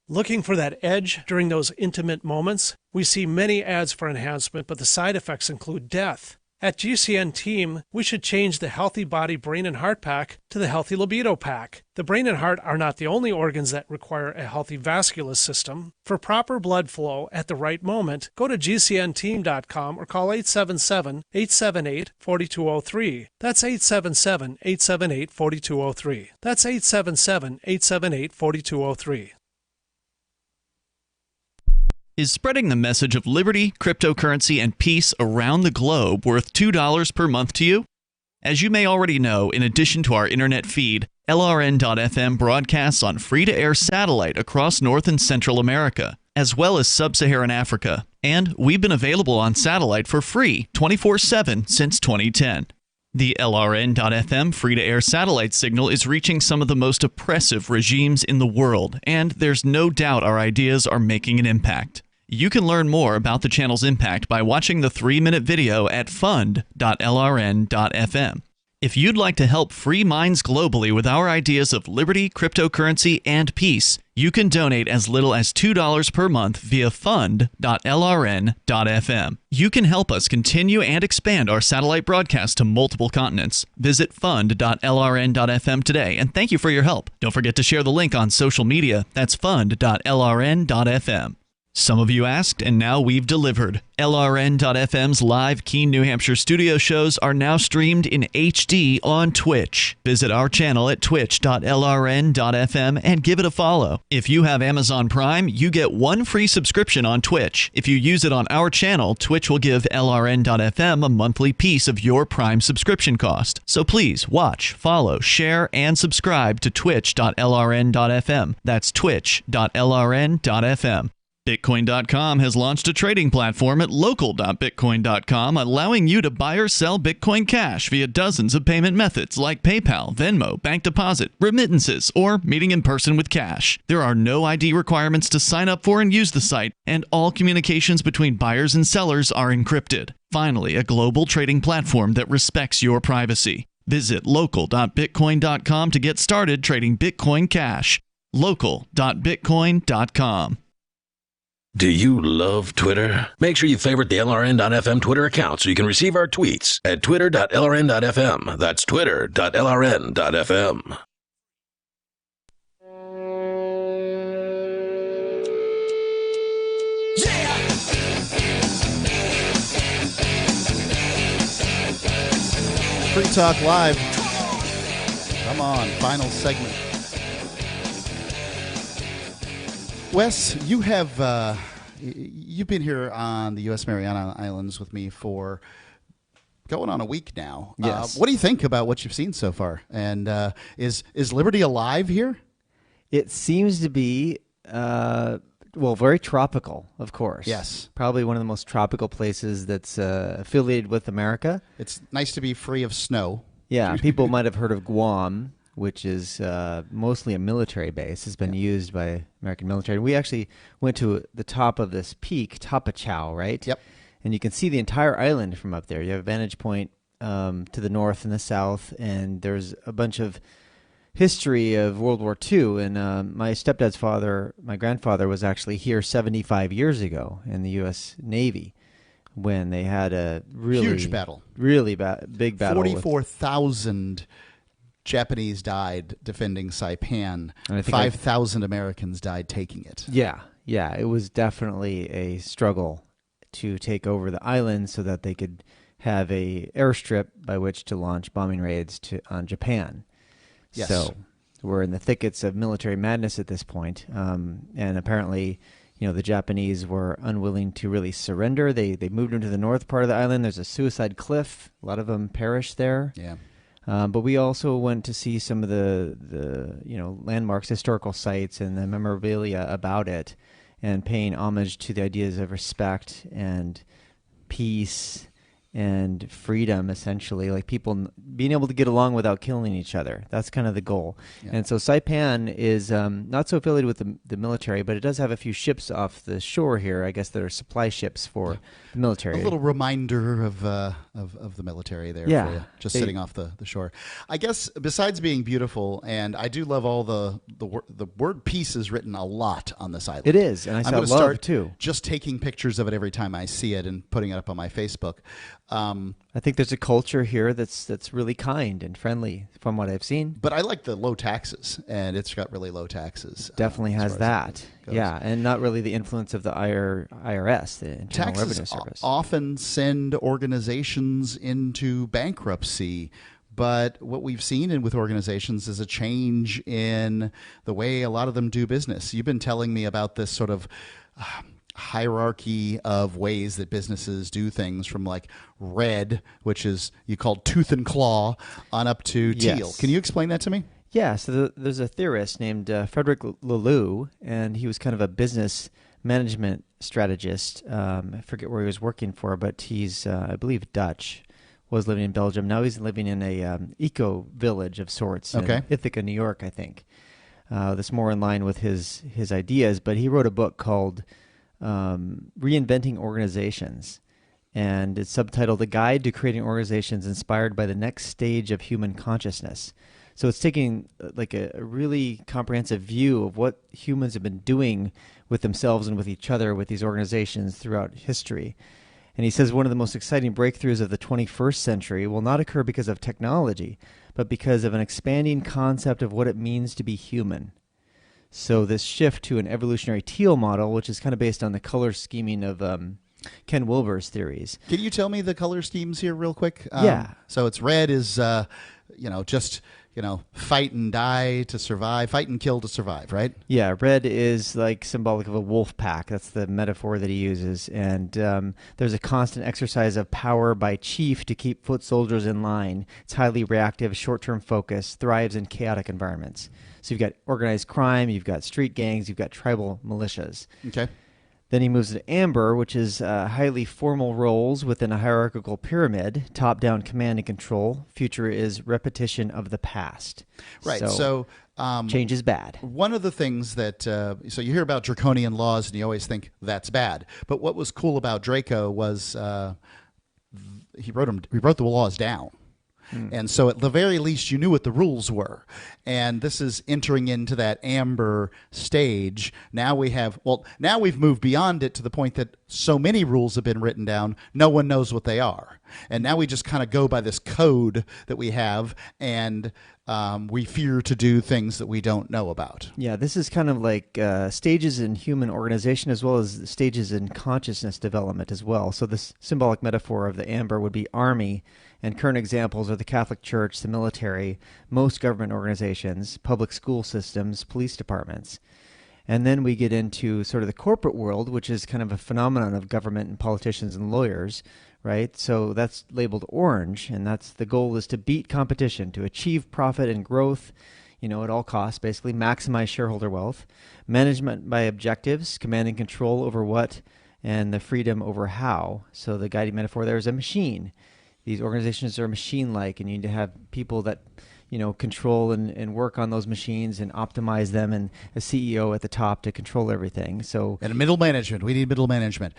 Looking for that edge during those intimate moments? We see many ads for enhancement, but the side effects include death. At GCN Team, we should change the Healthy Body, Brain, and Heart Pack to the Healthy Libido Pack. The brain and heart are not the only organs that require a healthy vascular system. For proper blood flow at the right moment, go to GCNteam.com or call 877-878-4203. That's 877-878-4203. That's 877-878-4203. Is spreading the message of liberty, cryptocurrency, and peace around the globe worth $2 per month to you? As you may already know, in addition to our internet feed, LRN.FM broadcasts on free-to-air satellite across North and Central America, as well as Sub-Saharan Africa. And we've been available on satellite for free 24/7 since 2010. The LRN.FM free-to-air satellite signal is reaching some of the most oppressive regimes in the world, and there's no doubt our ideas are making an impact. You can learn more about the channel's impact by watching the 3-minute video at fund.lrn.fm. If you'd like to help free minds globally with our ideas of liberty, cryptocurrency, and peace, you can donate as little as $2 per month via fund.lrn.fm. You can help us continue and expand our satellite broadcast to multiple continents. Visit fund.lrn.fm today, and thank you for your help. Don't forget to share the link on social media. That's fund.lrn.fm. Some of you asked, and now we've delivered. LRN.FM's live Keene, New Hampshire studio shows are now streamed in HD on Twitch. Visit our channel at twitch.lrn.fm and give it a follow. If you have Amazon Prime, you get 1 free subscription on Twitch. If you use it on our channel, Twitch will give LRN.FM a monthly piece of your Prime subscription cost. So please watch, follow, share, and subscribe to twitch.lrn.fm. That's twitch.lrn.fm. Bitcoin.com has launched a trading platform at local.bitcoin.com, allowing you to buy or sell Bitcoin Cash via dozens of payment methods like PayPal, Venmo, bank deposit, remittances, or meeting in person with cash. There are no ID requirements to sign up for and use the site, and all communications between buyers and sellers are encrypted. Finally, a global trading platform that respects your privacy. Visit local.bitcoin.com to get started trading Bitcoin Cash. local.bitcoin.com. Do you love Twitter? Make sure you favorite the LRN.FM Twitter account so you can receive our tweets at twitter.lrn.fm. That's twitter.lrn.fm. Free Talk Live. Come on, final segment. Wes, you've been here on the U.S. Mariana Islands with me for going on a week now. Yes. What do you think about what you've seen so far? And is liberty alive here? It seems to be, very tropical, of course. Yes. Probably one of the most tropical places that's affiliated with America. It's nice to be free of snow. Yeah, people might have heard of Guam, which is mostly a military base. It's been used by American military. We actually went to the top of this peak, Tapachau, right? Yep. And you can see the entire island from up there. You have a vantage point to the north and the south, and there's a bunch of history of World War II. And my stepdad's father, my grandfather, was actually here 75 years ago in the U.S. Navy when they had a really huge battle, really big battle. 44,000 Japanese died defending Saipan. 5,000 Americans died taking it. Yeah, it was definitely a struggle to take over the island so that they could have a airstrip by which to launch bombing raids on Japan. Yes. So we're in the thickets of military madness at this point, and apparently, the Japanese were unwilling to really surrender. They moved into the north part of the island. There's a suicide cliff. A lot of them perished there. Yeah. But we also went to see some of the landmarks, historical sites, and the memorabilia about it, and paying homage to the ideas of respect and peace and freedom, essentially, like people being able to get along without killing each other. That's kind of the goal. Yeah. And so Saipan is not so affiliated with the military, but it does have a few ships off the shore here. I guess that are supply ships for the military. A little reminder of the military there for you, just sitting off the shore. I guess besides being beautiful, and I do love all the word peace is written a lot on this island. It is, and I saw love too. Just taking pictures of it every time I see it and putting it up on my Facebook. I think there's a culture here that's really kind and friendly from what I've seen. But I like the low taxes, and it's got really low taxes. Definitely has that. Yeah, and not really the influence of the IRS, the Internal Revenue Service. Often send organizations into bankruptcy. But what we've seen with organizations is a change in the way a lot of them do business. You've been telling me about this sort of hierarchy of ways that businesses do things, from like red, which is you called tooth and claw, on up to teal. Yes. Can you explain that to me? Yeah, so there's a theorist named Frederick Laloux, and he was kind of a business management strategist. I forget where he was working for, but he's, I believe, Dutch. Was living in Belgium. Now he's living in a eco-village of sorts in Ithaca, New York, I think. That's more in line with his ideas, but he wrote a book called Reinventing Organizations, and it's subtitled A Guide to Creating Organizations Inspired by the Next Stage of Human Consciousness. So it's taking like a really comprehensive view of what humans have been doing with themselves and with each other with these organizations throughout history. And he says one of the most exciting breakthroughs of the 21st century will not occur because of technology, but because of an expanding concept of what it means to be human. So this shift to an evolutionary teal model, which is kind of based on the color scheming of Ken Wilber's theories. Can you tell me the color schemes here real quick? Yeah. So it's red is, just, fight and die to survive, fight and kill to survive, right? Yeah, red is like symbolic of a wolf pack. That's the metaphor that he uses. And there's a constant exercise of power by chief to keep foot soldiers in line. It's highly reactive, short-term focus, thrives in chaotic environments. So you've got organized crime, you've got street gangs, you've got tribal militias. Okay. Then he moves to amber, which is highly formal roles within a hierarchical pyramid, top-down command and control. Future is repetition of the past. Right. So change is bad. One of the things that so you hear about draconian laws and you always think that's bad. But what was cool about Draco was he wrote the laws down. And so at the very least, you knew what the rules were. And this is entering into that amber stage. Now we've moved beyond it to the point that so many rules have been written down, no one knows what they are. And now we just kind of go by this code that we have, and we fear to do things that we don't know about. Yeah, this is kind of like stages in human organization as well as stages in consciousness development as well. So this symbolic metaphor of the amber would be army, and current examples are the Catholic Church, the military, most government organizations, public school systems, police departments. And then we get into sort of the corporate world, which is kind of a phenomenon of government and politicians and lawyers, right? So that's labeled orange, and that's the goal is to beat competition, to achieve profit and growth, at all costs, basically maximize shareholder wealth, management by objectives, command and control over what, and the freedom over how. So the guiding metaphor there is a machine. These organizations are machine-like, and you need to have people that control and work on those machines and optimize them, and a CEO at the top to control everything. So, and middle management. We need middle management.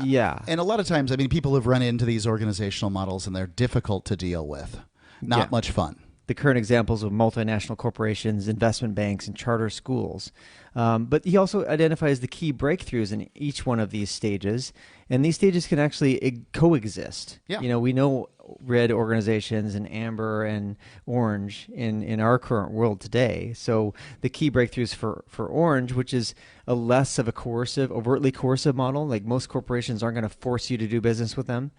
Yeah. And a lot of times, people have run into these organizational models, and they're difficult to deal with. Not much fun. The current examples of multinational corporations, investment banks, and charter schools. But he also identifies the key breakthroughs in each one of these stages, and these stages can actually coexist. Yeah. We know red organizations and amber and orange in our current world today. So the key breakthroughs for orange, which is a less of a overtly coercive model, like most corporations aren't going to force you to do business with them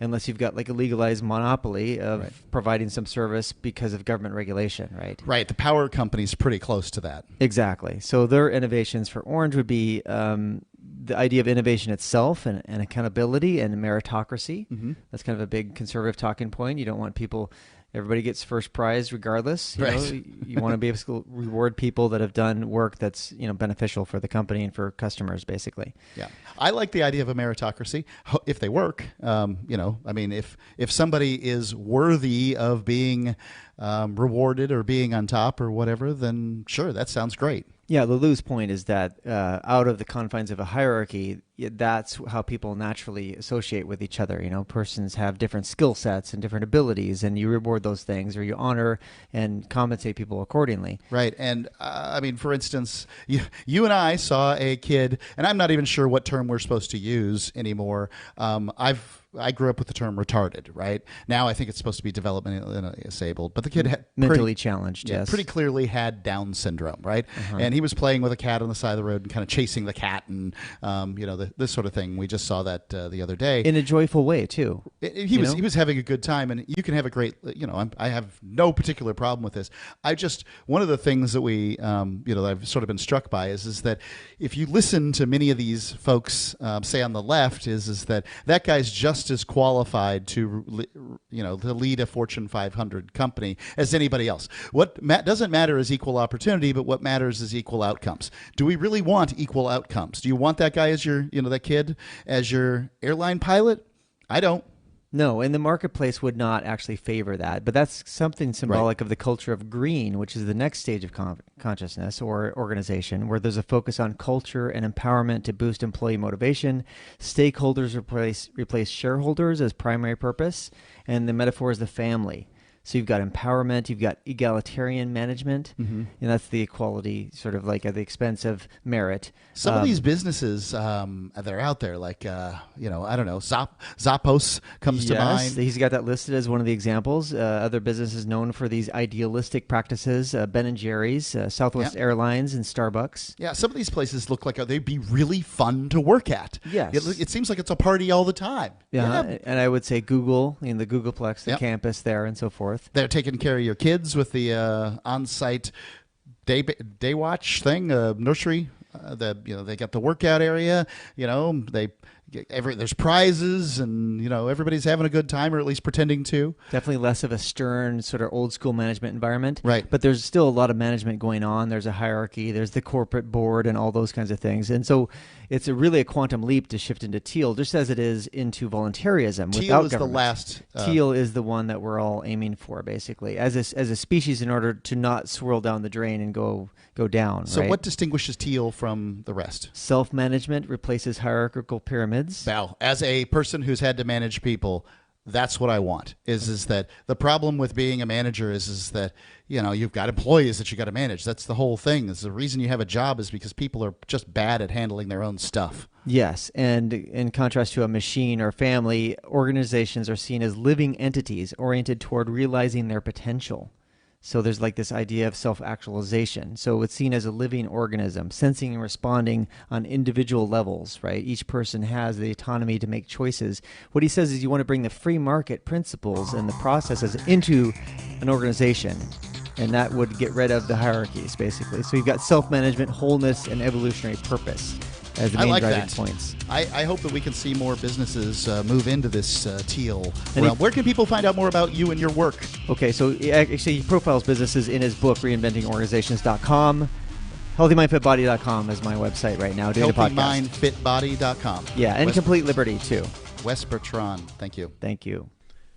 unless you've got like a legalized monopoly of providing some service because of government regulation, right? Right. The power company's pretty close to that. Exactly. So their innovations for orange would be the idea of innovation itself and accountability and meritocracy. Mm-hmm. That's kind of a big conservative talking point. You don't want everybody gets first prize regardless. You want to be able to reward people that have done work that's beneficial for the company and for customers, basically. Yeah, I like the idea of a meritocracy if they work. If somebody is worthy of being rewarded or being on top or whatever, then sure, that sounds great. Yeah, Lelou's point is that out of the confines of a hierarchy, that's how people naturally associate with each other. Persons have different skill sets and different abilities, and you reward those things, or you honor and compensate people accordingly. Right. And for instance, you and I saw a kid, and I'm not even sure what term we're supposed to use anymore. I grew up with the term retarded, right? Now I think it's supposed to be developmentally disabled, but the kid had mentally challenged, yes. Pretty clearly had Down syndrome, right? And he was playing with a cat on the side of the road and kind of chasing the cat and, this sort of thing. We just saw that the other day. In a joyful way, too. He was having a good time, and you can have a great, I have no particular problem with this. One of the things that we, that I've sort of been struck by is that if you listen to many of these folks, say on the left, is that guy's just as qualified to lead a Fortune 500 company as anybody else. What doesn't matter is equal opportunity, but what matters is equal outcomes. Do we really want equal outcomes? Do you want that guy as your, that kid as your airline pilot? I don't. No, and the marketplace would not actually favor that. But that's something symbolic of the culture of green, which is the next stage of consciousness or organization, where there's a focus on culture and empowerment to boost employee motivation. Stakeholders replace shareholders as primary purpose, and the metaphor is the family. So you've got empowerment, you've got egalitarian management, and that's the equality sort of like at the expense of merit. Some of these businesses that are out there, like, I don't know, Zappos comes to mind. He's got that listed as one of the examples. Other businesses known for these idealistic practices, Ben & Jerry's, Southwest Airlines, and Starbucks. Yeah, some of these places look like they'd be really fun to work at. Yes. It seems like it's a party all the time. Yeah. And I would say Google, the Googleplex, the campus there, and so forth. They're taking care of your kids with the on-site day watch thing, nursery. They got the workout area. There's prizes, and everybody's having a good time, or at least pretending to. Definitely less of a stern sort of old school management environment, right? But there's still a lot of management going on. There's a hierarchy. There's the corporate board and all those kinds of things. And so it's really a quantum leap to shift into teal, just as it is into voluntarism. Teal is the last. Teal is the one that we're all aiming for, basically, as a species, in order to not swirl down the drain and go down. So right? what distinguishes teal from the rest? Self-management replaces hierarchical pyramids. Now, as a person who's had to manage people, that's what I want. Is that the problem with being a manager is that you've got employees that you got to manage. That's the whole thing. Is the reason you have a job is because people are just bad at handling their own stuff. Yes, and in contrast to a machine or family, organizations are seen as living entities oriented toward realizing their potential. So there's like this idea of self-actualization. So it's seen as a living organism, sensing and responding on individual levels, right? Each person has the autonomy to make choices. What he says is you want to bring the free market principles and the processes into an organization. And that would get rid of the hierarchies, basically. So you've got self-management, wholeness, and evolutionary purpose as the main driving points. I hope that we can see more businesses move into this teal realm. Where can people find out more about you and your work? Okay, so actually he profiles businesses in his book, reinventingorganizations.com. HealthyMindFitBody.com is my website right now, doing a podcast. HealthyMindFitBody.com. Yeah, and Complete Liberty, too. Wes Bertrand, thank you. Thank you.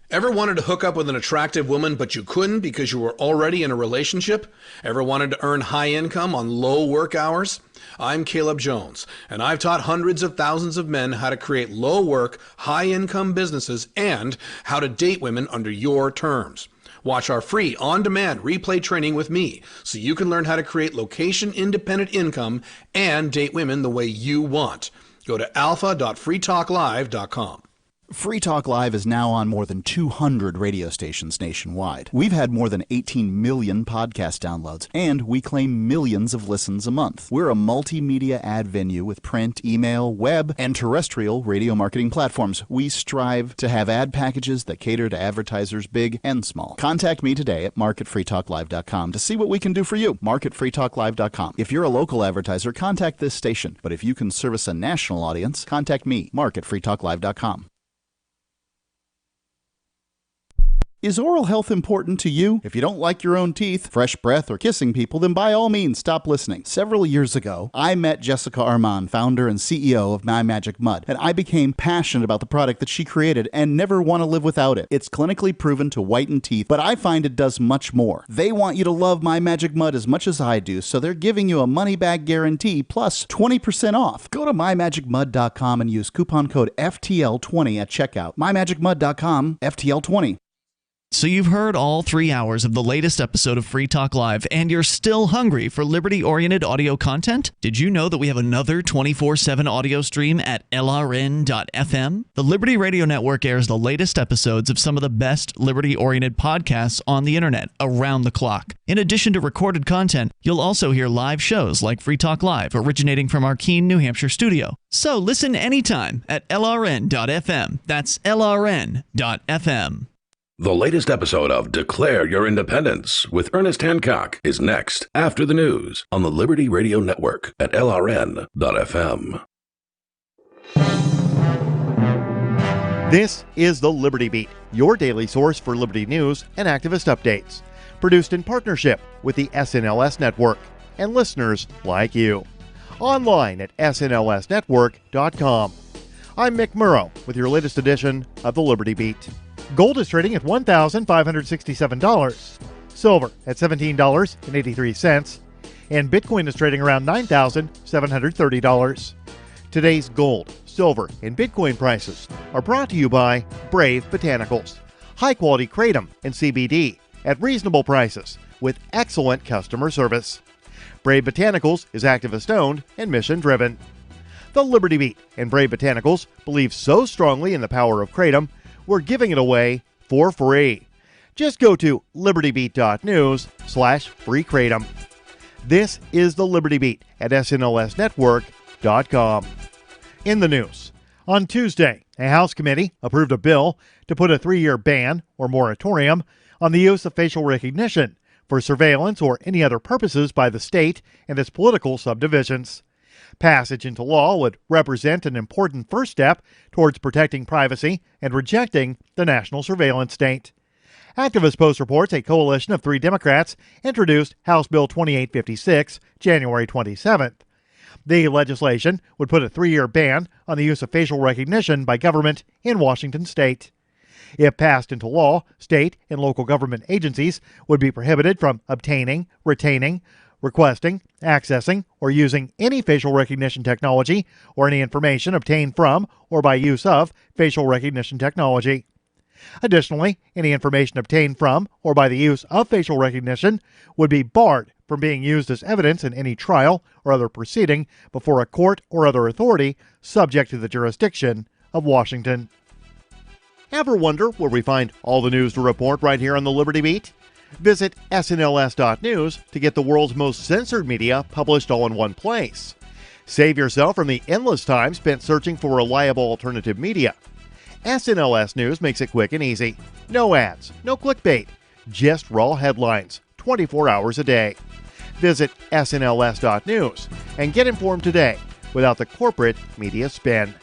Ever wanted to hook up with an attractive woman, but you couldn't because you were already in a relationship? Ever wanted to earn high income on low work hours? I'm Caleb Jones, and I've taught hundreds of thousands of men how to create low work, high income businesses and how to date women under your terms. Watch our free on-demand replay training with me so you can learn how to create location-independent income and date women the way you want. Go to alpha.freetalklive.com. Free Talk Live is now on more than 200 radio stations nationwide. We've had more than 18 million podcast downloads, and we claim millions of listens a month. We're a multimedia ad venue with print, email, web, and terrestrial radio marketing platforms. We strive to have ad packages that cater to advertisers big and small. Contact me today at mark@freetalklive.com to see what we can do for you. mark@freetalklive.com. If you're a local advertiser, contact this station. But if you can service a national audience, contact me, mark@freetalklive.com. Is oral health important to you? If you don't like your own teeth, fresh breath, or kissing people, then by all means stop listening. Several years ago, I met Jessica Armand, founder and CEO of My Magic Mud, and I became passionate about the product that she created and never want to live without it. It's clinically proven to whiten teeth, but I find it does much more. They want you to love My Magic Mud as much as I do, so they're giving you a money-back guarantee plus 20% off. Go to mymagicmud.com and use coupon code FTL20 at checkout. mymagicmud.com, FTL20. So you've heard all 3 hours of the latest episode of Free Talk Live, and you're still hungry for liberty-oriented audio content? Did you know that we have another 24/7 audio stream at LRN.FM? The Liberty Radio Network airs the latest episodes of some of the best liberty-oriented podcasts on the internet around the clock. In addition to recorded content, you'll also hear live shows like Free Talk Live, originating from our Keene, New Hampshire studio. So listen anytime at LRN.FM. That's LRN.FM. The latest episode of Declare Your Independence with Ernest Hancock is next after the news on the Liberty Radio Network at LRN.FM. This is the Liberty Beat, your daily source for liberty news and activist updates. Produced in partnership with the SNLS Network and listeners like you. Online at snlsnetwork.com. I'm Mick Murrow with your latest edition of the Liberty Beat. Gold is trading at $1,567, silver at $17.83, and Bitcoin is trading around $9,730. Today's gold, silver, and Bitcoin prices are brought to you by Brave Botanicals, high-quality kratom and CBD at reasonable prices with excellent customer service. Brave Botanicals is activist-owned and mission-driven. The Liberty Beat and Brave Botanicals believe so strongly in the power of kratom, we're giving it away for free. Just go to libertybeat.news/free kratom. This is the Liberty Beat at snlsnetwork.com. In the news, on Tuesday, a House committee approved a bill to put a 3-year ban or moratorium on the use of facial recognition for surveillance or any other purposes by the state and its political subdivisions. Passage into law would represent an important first step towards protecting privacy and rejecting the national surveillance state. Activist Post reports a coalition of 3 Democrats introduced House Bill 2856 January 27th. The legislation would put a 3-year ban on the use of facial recognition by government in Washington state. If passed into law, state and local government agencies would be prohibited from obtaining, retaining, requesting, accessing, or using any facial recognition technology or any information obtained from or by use of facial recognition technology. Additionally, any information obtained from or by the use of facial recognition would be barred from being used as evidence in any trial or other proceeding before a court or other authority subject to the jurisdiction of Washington. Ever wonder where we find all the news to report right here on the Liberty Beat? Visit snls.news to get the world's most censored media published all in one place. Save yourself from the endless time spent searching for reliable alternative media. SNLS News makes it quick and easy. No ads, no clickbait, just raw headlines, 24 hours a day. Visit snls.news and get informed today without the corporate media spin.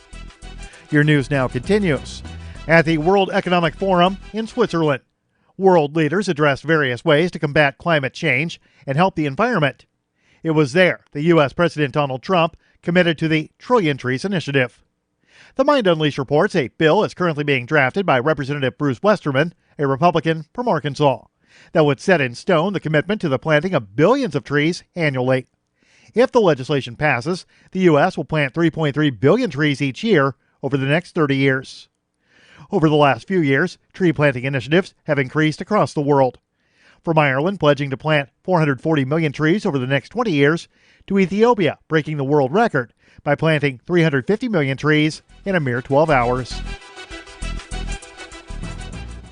Your news now continues. At the World Economic Forum in Switzerland, world leaders addressed various ways to combat climate change and help the environment. It was there the U.S. President Donald Trump committed to the Trillion Trees Initiative. The Mind Unleashed reports a bill is currently being drafted by Representative Bruce Westerman, a Republican from Arkansas, that would set in stone the commitment to the planting of billions of trees annually. If the legislation passes, the U.S. will plant 3.3 billion trees each year over the next 30 years. Over the last few years, tree planting initiatives have increased across the world. From Ireland pledging to plant 440 million trees over the next 20 years, to Ethiopia breaking the world record by planting 350 million trees in a mere 12 hours.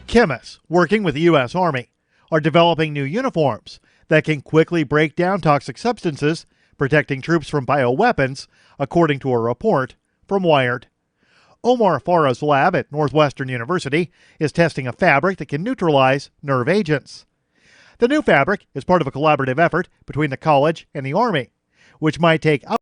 Chemists working with the U.S. Army are developing new uniforms that can quickly break down toxic substances, protecting troops from bioweapons, according to a report from Wired. Omar Farah's lab at Northwestern University is testing a fabric that can neutralize nerve agents. The new fabric is part of a collaborative effort between the college and the Army, which might take